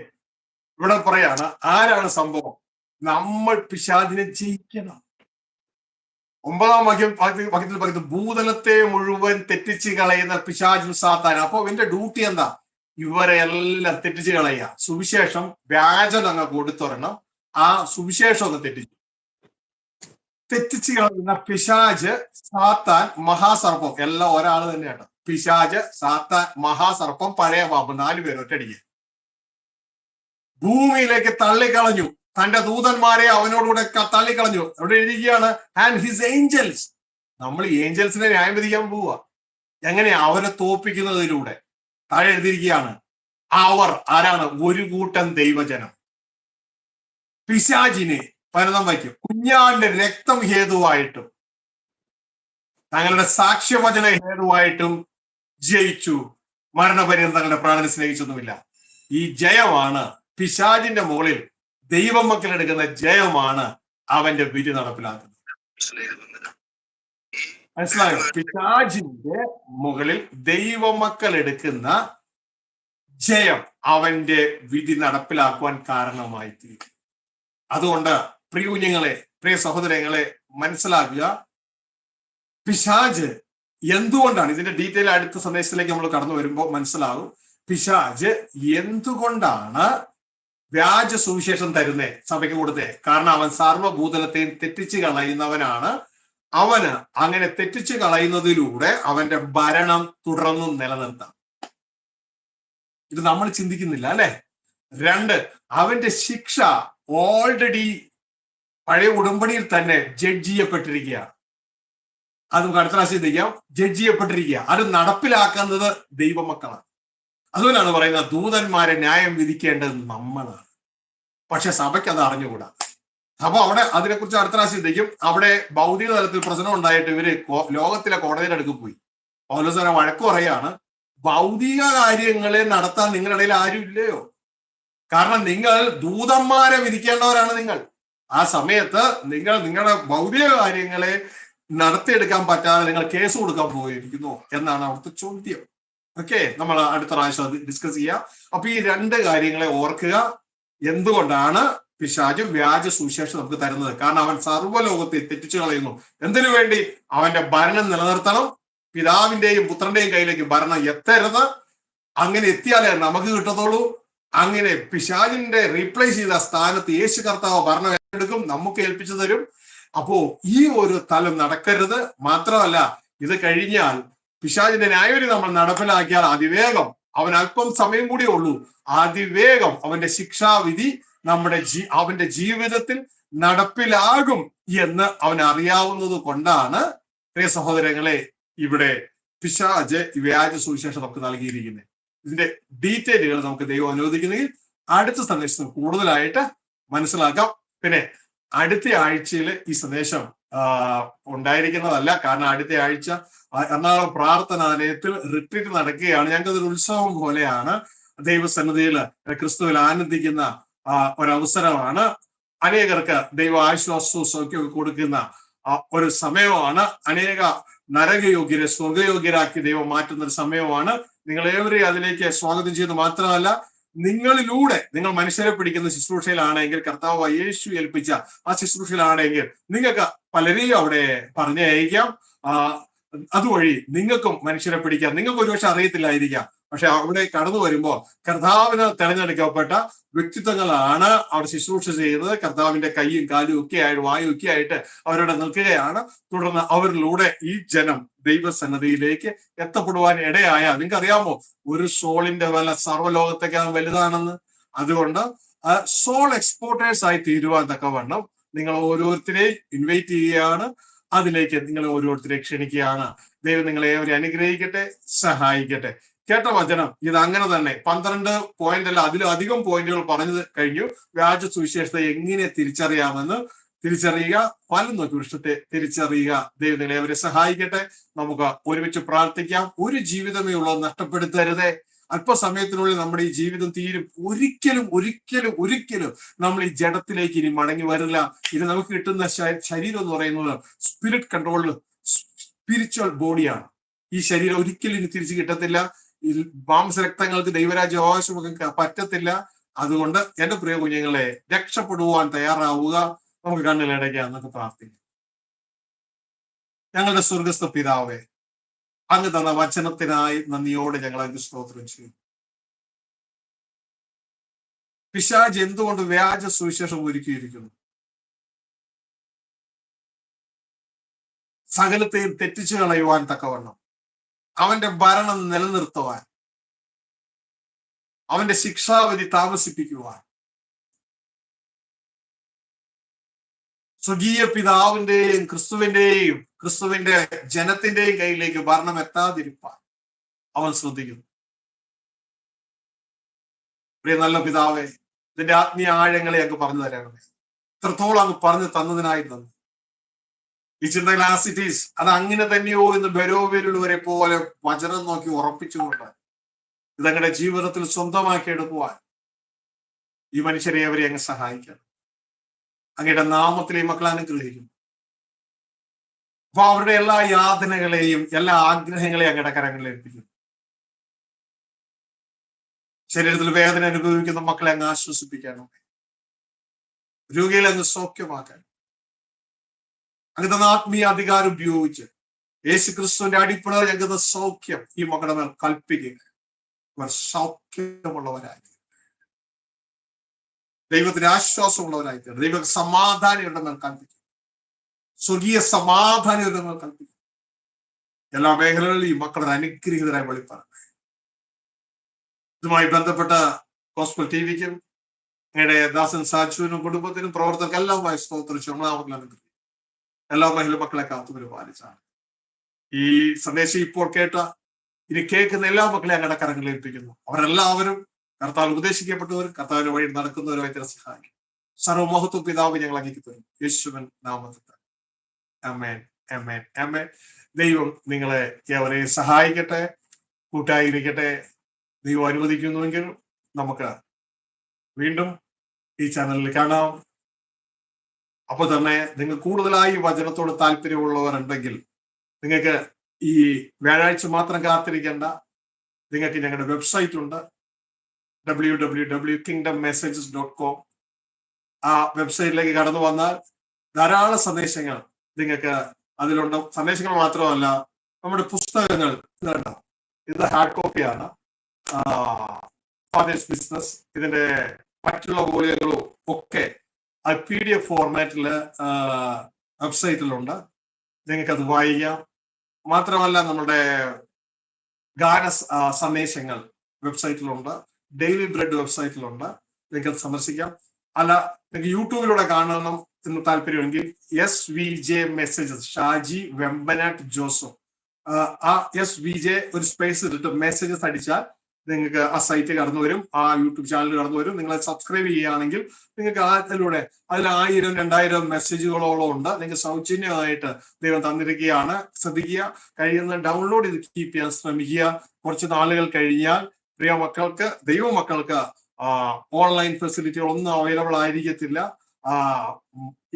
ഇവിടെ പറയാണ് ആരാണ് സംഭവം? നമ്മൾ പിശാചിനെ ജയിക്കണം. 9-ാം വാക്യത്തിൽ പറയുന്നത് ഭൂതലത്തെ മുഴുവൻ തെറ്റിച്ച് കളയുന്ന പിശാചും സാത്താൻ. അപ്പൊ ഇവന്റെ ഡ്യൂട്ടി എന്താ? ഇവരെ എല്ലാം തെറ്റിച്ച് കളയുക. സുവിശേഷം വ്യാജം അങ്ങ് കൊടുത്തൊരെണ്ണം, ആ സുവിശേഷം ഒന്ന് തെറ്റിച്ച് കളയുന്ന പിശാജ്, സാത്താൻ, മഹാസർപ്പം, എല്ലാം ഒരാൾ തന്നെയാണ്. പിശാജ്, സാത്താൻ, മഹാസർപ്പം, പഴയ പാമ്പ്, 4 പേര് ഒറ്റയടിക്ക് ഭൂമിയിലേക്ക് തള്ളിക്കളഞ്ഞു. തന്റെ ദൂതന്മാരെ അവനോടുകൂടെ തള്ളിക്കളഞ്ഞു. അവിടെ എഴുതിയിരിക്കുകയാണ് ആൻഡ് ഹിസ് ഏഞ്ചൽസ്. നമ്മൾ ഈ ഏഞ്ചൽസിനെ ന്യായം വിധിക്കാൻ പോവുക. എങ്ങനെ? അവരെ തോപ്പിക്കുന്നതിലൂടെ. താഴെ എഴുതിയിരിക്കുകയാണ് അവർ ആരാണ്? ഒരു കൂട്ടം ദൈവജനം പിശാചിനെ പരതം വയ്ക്കും. കുഞ്ഞാടിന്റെ രക്തം ഹേതുവായിട്ടും തങ്ങളുടെ സാക്ഷ്യവചന ഹേതുവായിട്ടും ജയിച്ചു. മരണപര്യന്തം തങ്ങളുടെ പ്രാണനെ സ്നേഹിച്ചൊന്നുമില്ല. ഈ ജയമാണ് പിശാചിന്റെ മുകളിൽ ദൈവമക്കൾ എടുക്കുന്ന ജയമാണ് അവന്റെ വിധി നടപ്പിലാക്കുന്നത്. മനസ്സിലായോ? പിശാചിന്റെ മുകളിൽ ദൈവമക്കൾ എടുക്കുന്ന ജയം അവന്റെ വിധി നടപ്പിലാക്കുവാൻ കാരണമായി തീരും. അതുകൊണ്ട് പ്രിയ കുഞ്ഞുങ്ങളെ, പ്രിയ സഹോദരങ്ങളെ, മനസ്സിലാക്കുക പിശാജ് എന്തുകൊണ്ടാണ്, ഇതിന്റെ ഡീറ്റെയിൽ അടുത്ത സന്ദേശത്തിലേക്ക് നമ്മൾ കടന്നു വരുമ്പോൾ മനസ്സിലാകും പിശാജ് എന്തുകൊണ്ടാണ് വ്യാജ സുവിശേഷം തരുന്നേ, സഭയ്ക്ക് കൊടുത്തേ. കാരണം അവൻ സർവ്വഭൂതലത്തെയും തെറ്റിച്ച് കളയുന്നവനാണ്. അവന് അങ്ങനെ തെറ്റിച്ച് കളയുന്നതിലൂടെ അവന്റെ ഭരണം തുടർന്നും നിലനിർത്താം. ഇത് നമ്മൾ ചിന്തിക്കുന്നില്ല അല്ലെ? 2, അവന്റെ ശിക്ഷ ഓൾറെഡി പഴയ ഉടമ്പടിയിൽ തന്നെ ജഡ്ജ് ചെയ്യപ്പെട്ടിരിക്കുകയാണ്. അത് നമുക്ക് അടുത്ത പ്രാവശ്യം ചിന്തിക്കാം. ജഡ്ജ് ചെയ്യപ്പെട്ടിരിക്കുക. അത് നടപ്പിലാക്കുന്നത് ദൈവമക്കളാണ്. അതുകൊണ്ടാണ് പറയുന്നത് ദൂതന്മാരെ ന്യായം വിധിക്കേണ്ടത് നമ്മളാണ്. പക്ഷെ സഭയ്ക്ക് അത് അറിഞ്ഞുകൂടാ. അപ്പൊ അവിടെ അതിനെക്കുറിച്ച് അടുത്ത പ്രാവശ്യം ചിന്തിക്കും. അവിടെ ഭൗതിക തലത്തിൽ പ്രശ്നം ഉണ്ടായിട്ട് ഇവര് ലോകത്തിലെ കോടതിയുടെ അടുക്ക് പോയി. പൗലോസ് വഴക്ക് പറയാണ്, ഭൗതിക കാര്യങ്ങളെ നടത്താൻ നിങ്ങളുടെ ഇടയിൽ ആരും ഇല്ലയോ? കാരണം നിങ്ങൾ ദൂതന്മാരെ വിധിക്കേണ്ടവരാണ്. നിങ്ങൾ ആ സമയത്ത് നിങ്ങളുടെ ഭൗതിക കാര്യങ്ങളെ നടത്തിയെടുക്കാൻ പറ്റാതെ നിങ്ങൾ കേസ് കൊടുക്കാൻ പോയിരിക്കുന്നു എന്നാണ് അവിടുത്തെ ചോദ്യം. ഓക്കെ, നമ്മൾ അടുത്ത പ്രാവശ്യം അത് ഡിസ്കസ് ചെയ്യാം. അപ്പൊ ഈ 2 കാര്യങ്ങളെ ഓർക്കുക. എന്തുകൊണ്ടാണ് പിശാച് വ്യാജ സുവിശേഷം നമുക്ക് തരുന്നത്? കാരണം അവൻ സർവ്വലോകത്തെ തെറ്റിച്ചു കളയുന്നു. എന്തിനു വേണ്ടി? അവന്റെ ഭരണം നിലനിർത്തണം. പിതാവിന്റെയും പുത്രന്റെയും കയ്യിലേക്ക് ഭരണം എത്തരുത്. അങ്ങനെ എത്തിയാലേ നമുക്ക് കിട്ടത്തുള്ളൂ. അങ്ങനെ പിശാചിന്റെ റീപ്ലേസ് ചെയ്ത സ്ഥാനത്ത് യേശു കർത്താവ് ഭരണം ഏറ്റെടുക്കും, നമുക്ക് ഏൽപ്പിച്ചു തരും. അപ്പോ ഈ ഒരു തലം നടക്കരുത്. മാത്രമല്ല, ഇത് കഴിഞ്ഞാൽ പിശാചിന്റെ ന്യായവിധി നമ്മൾ നടപ്പിലാക്കിയാൽ അതിവേഗം, അവൻ അല്പം സമയം കൂടിയേ ഉള്ളൂ, അതിവേഗം അവന്റെ ശിക്ഷാവിധി അവന്റെ ജീവിതത്തിൽ നടപ്പിലാകും എന്ന് അവൻ അറിയാവുന്നത് കൊണ്ടാണ് പ്രിയ സഹോദരങ്ങളെ ഇവിടെ പിശാച് വ്യാജ സുവിശേഷം നമുക്ക് നൽകിയിരിക്കുന്നത്. ഇതിന്റെ ഡീറ്റെയിലുകൾ നമുക്ക് ദൈവം അനുവദിക്കുന്നെങ്കിൽ അടുത്ത സന്ദേശം കൂടുതലായിട്ട് മനസ്സിലാക്കാം. പിന്നെ അടുത്ത ആഴ്ചയിൽ ഈ സന്ദേശം ഉണ്ടായിരിക്കുന്നതല്ല. കാരണം അടുത്ത ആഴ്ച എറണാകുളം പ്രാർത്ഥനാലയത്തിൽ റിട്രീറ്റ് നടക്കുകയാണ്. ഞങ്ങൾക്കതൊരു ഉത്സവം പോലെയാണ്. ദൈവസന്നിധിയിൽ ക്രിസ്തുവിൽ ആനന്ദിക്കുന്ന ഒരവസരമാണ്. അനേകർക്ക് ദൈവ ആശ്വാസവും സൗഖ്യവും കൊടുക്കുന്ന ഒരു സമയമാണ്. അനേക നരകയോഗ്യരെ സ്വർഗയോഗ്യരാക്കി ദൈവം മാറ്റുന്ന ഒരു സമയമാണ്. നിങ്ങളേവരെയും അതിലേക്ക് സ്വാഗതം ചെയ്യുന്നത് മാത്രമല്ല, നിങ്ങളിലൂടെ നിങ്ങൾ മനുഷ്യരെ പിടിക്കുന്ന ശുശ്രൂഷയിലാണെങ്കിൽ, കർത്താവ് യേശു ഏൽപ്പിച്ച ആ ശുശ്രൂഷയിലാണെങ്കിൽ നിങ്ങൾക്ക് പലരെയും അവിടെ പറഞ്ഞയക്കാം. അതുവഴി നിങ്ങൾക്കും മനുഷ്യരെ പിടിക്കാം. നിങ്ങൾക്ക് ഒരുപക്ഷെ അറിയത്തില്ലായിരിക്കാം. പക്ഷെ അവിടെ കടന്നു വരുമ്പോൾ കർത്താവിന് തെരഞ്ഞെടുക്കപ്പെട്ട വ്യക്തിത്വങ്ങളാണ് അവിടെ ശുശ്രൂഷ ചെയ്യുന്നത്. കർത്താവിന്റെ കൈയും കാലും ഒക്കെ ആയിട്ട് വായും ഒക്കെ ആയിട്ട് അവരോട് നിൽക്കുകയാണ്. തുടർന്ന് അവരിലൂടെ ഈ ജനം ദൈവസന്നദ്ധിയിലേക്ക് എത്തപ്പെടുവാൻ ഇടയായ, നിങ്ങൾക്ക് അറിയാമോ ഒരു സോളിന്റെ വില സർവ്വലോകത്തേക്കാൾ വലുതാണെന്ന്. അതുകൊണ്ട് സോൾ എക്സ്പോർട്ടേഴ്സ് ആയി തീരുവാൻ തക്കവണ്ണം നിങ്ങൾ ഓരോരുത്തരെയും ഇൻവൈറ്റ് ചെയ്യുകയാണ്. അതിലേക്ക് നിങ്ങൾ ഓരോരുത്തരെ ക്ഷണിക്കുകയാണ്. ദൈവം നിങ്ങളെ ഏവരെ അനുഗ്രഹിക്കട്ടെ, സഹായിക്കട്ടെ. കേട്ട വചനം ഇത് അങ്ങനെ തന്നെ 12 പോയിന്റ് അല്ല, അതിലധികം പോയിന്റുകൾ പറഞ്ഞു കഴിഞ്ഞു. വ്യാജ സുവിശേഷത്തെ എങ്ങനെ തിരിച്ചറിയാമെന്ന് തിരിച്ചറിയുക, ഫലം നോക്കി വൃക്ഷത്തെ തിരിച്ചറിയുക. ദൈവം നിങ്ങളെ അവരെ സഹായിക്കട്ടെ. നമുക്ക് ഒരുമിച്ച് പ്രാർത്ഥിക്കാം. ഒരു ജീവിതമേ ഉള്ളത്, നഷ്ടപ്പെടുത്തരുതേ. അല്പസമയത്തിനുള്ളിൽ നമ്മുടെ ഈ ജീവിതം തീരും. ഒരിക്കലും ഒരിക്കലും ഒരിക്കലും നമ്മൾ ഈ ജഡത്തിലേക്ക് ഇനി മടങ്ങി വരില്ല. ഇത് നമുക്ക് കിട്ടുന്ന ശരീരം എന്ന് പറയുന്നത് സ്പിരിറ്റ് കൺട്രോൾഡ് സ്പിരിച്വൽ ബോഡിയാണ്. ഈ ശരീരം ഒരിക്കലും ഇനി തിരിച്ചു കിട്ടത്തില്ല. ഈ മാംസരക്തങ്ങൾക്ക് ദൈവരാജ്യം അവകാശമാക്കാൻ പറ്റത്തില്ല. അതുകൊണ്ട് എന്റെ പ്രിയ കുഞ്ഞുങ്ങളെ, രക്ഷപ്പെടുവാൻ തയ്യാറാവുക. നമുക്ക് കണ്ണിലടയ്ക്കാം, എന്നൊക്കെ പ്രാർത്ഥിക്കാം. ഞങ്ങളുടെ സ്വർഗസ്ഥ പിതാവേ, അങ്ങ് തന്ന വചനത്തിനായി നന്ദിയോടെ ഞങ്ങൾ അങ്ങ് സ്തോത്രം ചെയ്യും. പിശാച് എന്തുകൊണ്ട് വ്യാജ സുവിശേഷം ഒരുക്കിയിരിക്കുന്നു? സകലത്തെയും തെറ്റിച്ചു കളയുവാൻ തക്കവണ്ണം, അവന്റെ ഭരണം നിലനിർത്തുവാൻ, അവന്റെ ശിക്ഷാവിധി താമസിപ്പിക്കുവാൻ, സ്വകീയ പിതാവിന്റെയും ക്രിസ്തുവിന്റെ ജനത്തിന്റെയും കയ്യിലേക്ക് ഭരണം എത്താതിരിപ്പാൻ അവൻ ശ്രദ്ധിക്കുന്നു. പ്രിയ നല്ല പിതാവേ, ഇതിന്റെ ആത്മീയ ആഴങ്ങളെ അങ്ങ് പറഞ്ഞു തരണമേ. ഇത്രത്തോളം അങ്ങ് പറഞ്ഞു തന്നതിനായി നന്ദി. ഈ ചിന്തകൾ ആസിറ്റീസ് അത് അങ്ങനെ തന്നെയോ എന്ന് ബരോവിലുള്ളവരെ പോലെ വചനം നോക്കി ഉറപ്പിച്ചുകൊണ്ട് ഇതങ്ങളുടെ ജീവിതത്തിൽ സ്വന്തമാക്കി എടുക്കുവാൻ ഈ മനുഷ്യരെ അവരെ അങ്ങ് സഹായിക്കണം. അങ്ങയുടെ നാമത്തിൽ ഈ മക്കളെ അനുഗ്രഹിക്കുന്നു. അപ്പൊ അവരുടെ എല്ലാ യാതനകളെയും എല്ലാ ആഗ്രഹങ്ങളെയും അങ്ങയുടെ കരങ്ങളിൽ ഏൽപ്പിക്കുന്നു. ശരീരത്തിൽ വേദന അനുഭവിക്കുന്ന മക്കളെ അങ്ങ് ആശ്വസിപ്പിക്കാനോ, രോഗികളെ അങ്ങ് സൗഖ്യമാക്കാൻ അങ്ങനത്തെ ആത്മീയ അധികാരം ഉപയോഗിച്ച് യേശു ക്രിസ്തുവിന്റെ അടിപ്പണ ഞങ്ങൾക്ക് സൗഖ്യം ഈ മക്കളുടെ മേൽ കൽപ്പിക്കുക. അവർ സൗഖ്യമുള്ളവരായി, ദൈവത്തിന് ആശ്വാസമുള്ളവരായി, ദൈവ സമാധാനികളുടെ മേൽ കൽപ്പിക്കും, സ്വർഗീയ സമാധാനികളുടെ മേൽ കൽപ്പിക്കും. എല്ലാ മേഖലകളിലും ഈ മക്കളുടെ അനുഗ്രഹീതരായി വെളിപ്പാണ്. ഇതുമായി ബന്ധപ്പെട്ട ഗോസ്പൽ ടിവിക്കും അങ്ങയുടെ ദാസൻ സാജുവിനും കുടുംബത്തിനും പ്രവർത്തകർക്കും എല്ലാമായി സ്തോത്രിച്ചു. എല്ലാ മഹിള മക്കളെ കാത്തു പരിപാലിച്ചാണ് ഈ സന്ദേശം ഇപ്പോൾ കേട്ട ഇനി കേൾക്കുന്ന എല്ലാ മക്കളെ അങ്ങയുടെ കരങ്ങളിൽ ഏൽപ്പിക്കുന്നു. അവരെല്ലാവരും കർത്താവ് ഉപദേശിക്കപ്പെട്ടവരും കർത്താവിന്റെ വഴി നടക്കുന്നവരുമായി തന്നെ സഹായിക്കും. സർവമഹത്വ പിതാവ് ഞങ്ങൾ അങ്ങേക്ക് തരും, യേശുവിൻ നാമത്തിൽ. ആമേൻ, ആമേൻ, ആമേൻ. ദൈവം നിങ്ങളെ ഏവരെയും സഹായിക്കട്ടെ, കൂട്ടായിരിക്കട്ടെ. ദൈവം അനുവദിക്കുന്നുവെങ്കിൽ നമുക്ക് വീണ്ടും ഈ ചാനലിൽ കാണാം. അപ്പൊ തന്നെ നിങ്ങൾ കൂടുതലായി വചനത്തോട് താല്പര്യമുള്ളവരുണ്ടെങ്കിൽ നിങ്ങൾക്ക് ഈ വ്യാഴാഴ്ച മാത്രം കാത്തിരിക്കേണ്ട. നിങ്ങൾക്ക് ഞങ്ങളുടെ വെബ്സൈറ്റ് ഉണ്ട്, www.kingdommessages.com. ആ വെബ്സൈറ്റിലേക്ക് കടന്നു വന്നാൽ ധാരാളം സന്ദേശങ്ങൾ നിങ്ങൾക്ക് അതിലുണ്ട്. സന്ദേശങ്ങൾ മാത്രമല്ല, നമ്മുടെ പുസ്തകങ്ങൾ ഇതുണ്ട്. ഇത് ഹാർഡ് കോപ്പിയാണ്. ഫാദേഴ്സ് ബിസിനസ്, ഇതിന്റെ മറ്റുള്ള വോളിയങ്ങളും ഒക്കെ PDF ഫോർമാറ്റില് വെബ്സൈറ്റിലുണ്ട്. നിങ്ങൾക്ക് അത് വായിക്കാം. മാത്രമല്ല, നമ്മുടെ ഗാന സന്ദേശങ്ങൾ വെബ്സൈറ്റിലുണ്ട്, ഡെയിലി ബ്രെഡ് വെബ്സൈറ്റിലുണ്ട്. നിങ്ങൾക്ക് അത് സന്ദർശിക്കാം. അല്ല, നിങ്ങൾക്ക് യൂട്യൂബിലൂടെ കാണണം എന്ന് താല്പര്യമെങ്കിൽ SVJ മെസ്സേജസ്, ഷാജി വെമ്പനാട്ട് ജോസഫ്, ആ SVJ ഒരു സ്പേസ് ഇട്ടിട്ട് മെസ്സേജസ് അടിച്ചാൽ നിങ്ങൾക്ക് ആ സൈറ്റ് കടന്നു വരും, ആ യൂട്യൂബ് ചാനൽ കടന്നു വരും. നിങ്ങൾ സബ്സ്ക്രൈബ് ചെയ്യുകയാണെങ്കിൽ നിങ്ങൾക്ക് അതിലൂടെ അതിൽ 1000-2000 മെസ്സേജുകളോളം ഉണ്ട്. നിങ്ങൾക്ക് സൗജന്യമായിട്ട് ദൈവം തന്നിരിക്കുകയാണ്. ശ്രദ്ധിക്കുക, കഴിയുന്ന ഡൗൺലോഡ് ചെയ്ത് കീപ്പ് ചെയ്യാൻ ശ്രമിക്കുക. കുറച്ച് നാളുകൾ കഴിഞ്ഞാൽ പ്രിയ മക്കൾക്ക്, ദൈവമക്കൾക്ക് ഓൺലൈൻ ഫെസിലിറ്റികൾ ഒന്നും അവൈലബിൾ ആയിരിക്കത്തില്ല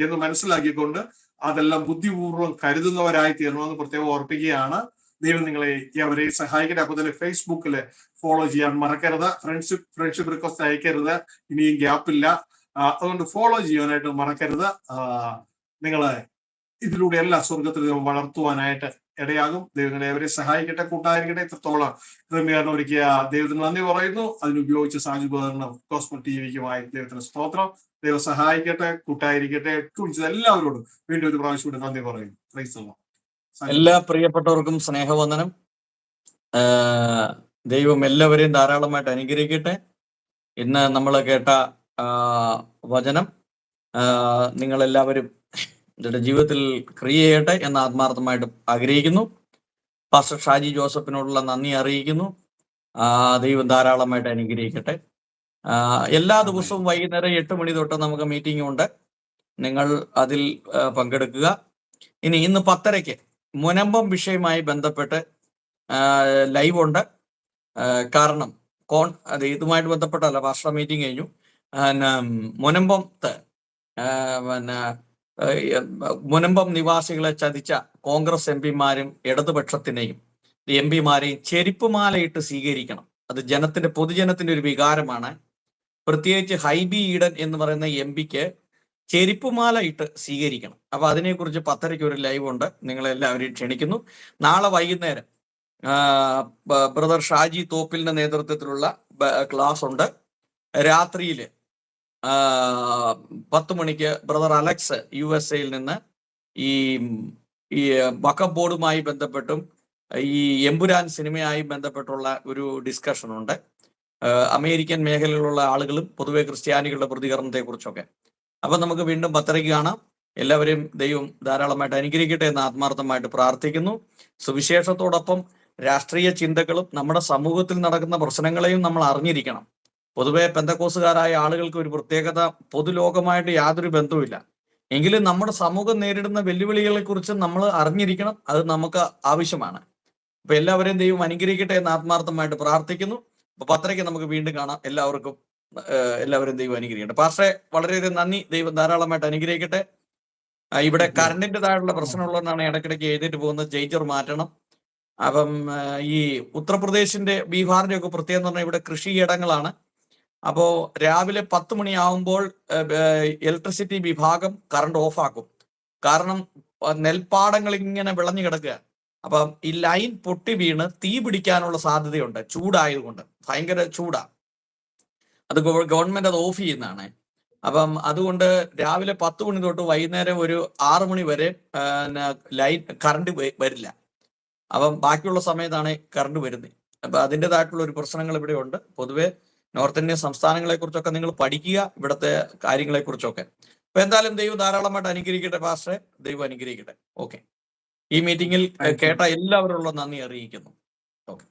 എന്ന് മനസ്സിലാക്കിക്കൊണ്ട് അതെല്ലാം ബുദ്ധിപൂർവ്വം കരുതുന്നവരായി തീരണമെന്ന് പ്രത്യേകം ഓർപ്പിക്കുകയാണ്. ദൈവം നിങ്ങളെ അവരെ സഹായിക്കട്ടെ. അപ്പൊ തന്നെ ഫേസ്ബുക്കിൽ ഫോളോ ചെയ്യാൻ മറക്കരുത്. ഫ്രണ്ട്ഷിപ്പ് റിക്വസ്റ്റ് അയക്കരുത്, ഇനിയും ഗ്യാപ്പില്ല. അതുകൊണ്ട് ഫോളോ ചെയ്യാനായിട്ട് മറക്കരുത്. നിങ്ങള് ഇതിലൂടെ എല്ലാ സ്വർഗത്തിലും വളർത്തുവാനായിട്ട് ഇടയാകും. ദൈവങ്ങളെ അവരെ സഹായിക്കട്ടെ, കൂട്ടായിരിക്കട്ടെ. ഇത്രത്തോളം ക്രമീകരണം ഒരുക്കിയ ദൈവത്തിന് നന്ദി പറയുന്നു. അതിനുപയോഗിച്ച് സാജുബോധനം ഗോസ്പൽ ടിവിക്കുമായി ദൈവത്തിന് സ്തോത്രം. ദൈവം സഹായിക്കട്ടെ, കൂട്ടായിരിക്കട്ടെ. എല്ലാവരോടും വീണ്ടും ഒരു പ്രാവശ്യം കൂടി നന്ദി പറയുന്നു. Praise the Lord. എല്ലാ പ്രിയപ്പെട്ടവർക്കും സ്നേഹവന്ദനം. ദൈവം എല്ലാവരെയും ധാരാളമായിട്ട് അനുഗ്രഹിക്കട്ടെ. ഇന്ന് നമ്മൾ കേട്ട വചനം നിങ്ങളെല്ലാവരും നിങ്ങളുടെ ജീവിതത്തിൽ ക്രിയ ചെയ്യട്ടെ എന്ന് ആത്മാർത്ഥമായിട്ട് ആഗ്രഹിക്കുന്നു. പാസ്റ്റർ ഷാജി ജോസഫിനോടുള്ള നന്ദി അറിയിക്കുന്നു. ദൈവം ധാരാളമായിട്ട് അനുഗ്രഹിക്കട്ടെ. എല്ലാ ദിവസവും വൈകുന്നേരം 8 മണി തൊട്ട് നമുക്ക് മീറ്റിംഗ് ഉണ്ട്. നിങ്ങൾ അതിൽ പങ്കെടുക്കുക. ഇന്ന് 10:30 മുനമ്പം വിഷയവുമായി ബന്ധപ്പെട്ട് ലൈവ് ഉണ്ട്. കാരണം അത് ഇതുമായിട്ട് ബന്ധപ്പെട്ടല്ല, പാസ്റ്റർ മീറ്റിംഗ് കഴിഞ്ഞു. മുനമ്പത്ത് പിന്നെ മുനമ്പം നിവാസികളെ ചതിച്ച കോൺഗ്രസ് എംപിമാരും ഇടതുപക്ഷത്തിനെയും എംപിമാരെയും ചെരുപ്പുമാലയിട്ട് സ്വീകരിക്കണം. അത് പൊതുജനത്തിന്റെ ഒരു വികാരമാണ്. പ്രത്യേകിച്ച് ഹൈബി ഈഡൻ എന്ന് പറയുന്ന എംപിക്ക് ചെരുപ്പുമാല ഇട്ട് സ്വീകരിക്കണം. അപ്പൊ അതിനെക്കുറിച്ച് 10:30 ഒരു ലൈവ് ഉണ്ട്, നിങ്ങളെല്ലാവരെയും ക്ഷണിക്കുന്നു. നാളെ വൈകുന്നേരം ബ്രദർ ഷാജി തോപ്പിലിന്റെ നേതൃത്വത്തിലുള്ള ക്ലാസ് ഉണ്ട്. രാത്രിയിൽ 10 മണിക്ക് ബ്രദർ അലക്സ് USA നിന്ന് ഈ വഖഫ് ബോർഡുമായി ബന്ധപ്പെട്ടും ഈ എമ്പുരാൻ സിനിമയായി ബന്ധപ്പെട്ടുള്ള ഒരു ഡിസ്കഷൻ ഉണ്ട്. അമേരിക്കൻ മേഖലയിലുള്ള ആളുകളും പൊതുവെ ക്രിസ്ത്യാനികളുടെ പ്രതികരണത്തെ കുറിച്ചൊക്കെ. അപ്പൊ നമുക്ക് വീണ്ടും 10:30 കാണാം. എല്ലാവരെയും ദൈവം ധാരാളമായിട്ട് അനുഗ്രഹിക്കട്ടെ എന്ന് ആത്മാർത്ഥമായിട്ട് പ്രാർത്ഥിക്കുന്നു. സുവിശേഷത്തോടൊപ്പം രാഷ്ട്രീയ ചിന്തകളും നമ്മുടെ സമൂഹത്തിൽ നടക്കുന്ന പ്രശ്നങ്ങളെയും നമ്മൾ അറിഞ്ഞിരിക്കണം. പൊതുവെ പെന്തക്കോസുകാരായ ആളുകൾക്ക് ഒരു പ്രത്യേകത, പൊതുലോകമായിട്ട് യാതൊരു ബന്ധവുമില്ല. എങ്കിലും നമ്മുടെ സമൂഹം നേരിടുന്ന വെല്ലുവിളികളെ കുറിച്ച് നമ്മൾ അറിഞ്ഞിരിക്കണം. അത് നമുക്ക് ആവശ്യമാണ്. അപ്പൊ എല്ലാവരെയും ദൈവം അനുഗ്രഹിക്കട്ടെ എന്ന് ആത്മാർത്ഥമായിട്ട് പ്രാർത്ഥിക്കുന്നു. അപ്പൊ 10:30 നമുക്ക് വീണ്ടും കാണാം. എല്ലാവരും ദൈവം അനുഗ്രഹിക്കട്ടെ. പാസ്റ്ററെ വളരെയധികം നന്ദി. ദൈവം ധാരാളമായിട്ട് അനുഗ്രഹിക്കട്ടെ. ഇവിടെ കറണ്ടിൻ്റെതായുള്ള പ്രശ്നമുള്ളതെന്നാണ് ഇടയ്ക്കിടയ്ക്ക് എഴുതിയിട്ട് പോകുന്നത്. ചേഞ്ചർ മാറ്റണം. അപ്പം ഈ ഉത്തർപ്രദേശിന്റെ ബീഹാറിന്റെ ഒക്കെ പ്രത്യേകം എന്ന് പറഞ്ഞാൽ ഇവിടെ കൃഷിയിടങ്ങളാണ്. അപ്പോൾ രാവിലെ 10 മണിയാവുമ്പോൾ ഇലക്ട്രിസിറ്റി വിഭാഗം കറണ്ട് ഓഫാക്കും. കാരണം നെൽപ്പാടങ്ങൾ ഇങ്ങനെ വിളഞ്ഞു കിടക്കുക. അപ്പം ഈ ലൈൻ പൊട്ടി വീണ് തീ പിടിക്കാനുള്ള സാധ്യതയുണ്ട്. ചൂടായതുകൊണ്ട് ഭയങ്കര ചൂടാ. അത് ഗവൺമെന്റ് അത് ഓഫ് ചെയ്യുന്നതാണ്. അപ്പം അതുകൊണ്ട് രാവിലെ 10 മണി തൊട്ട് വൈകുന്നേരം ഒരു 6 മണി വരെ ലൈൻ കറണ്ട് വരില്ല. അപ്പം ബാക്കിയുള്ള സമയത്താണ് കറണ്ട് വരുന്നത്. അപ്പൊ അതിൻ്റെതായിട്ടുള്ള ഒരു പ്രശ്നങ്ങൾ ഇവിടെ ഉണ്ട്. പൊതുവെ നോർത്ത് ഇന്ത്യൻ സംസ്ഥാനങ്ങളെ കുറിച്ചൊക്കെ നിങ്ങൾ പഠിക്കുക, ഇവിടുത്തെ കാര്യങ്ങളെ കുറിച്ചൊക്കെ. അപ്പൊ എന്തായാലും ദൈവം ധാരാളമായിട്ട് അനുഗ്രഹിക്കട്ടെ പാസ്റ്ററെ. ദൈവം അനുഗ്രഹിക്കട്ടെ. ഓക്കെ, ഈ മീറ്റിംഗിൽ കേട്ട എല്ലാവരോടുള്ള നന്ദി അറിയിക്കുന്നു. ഓക്കെ.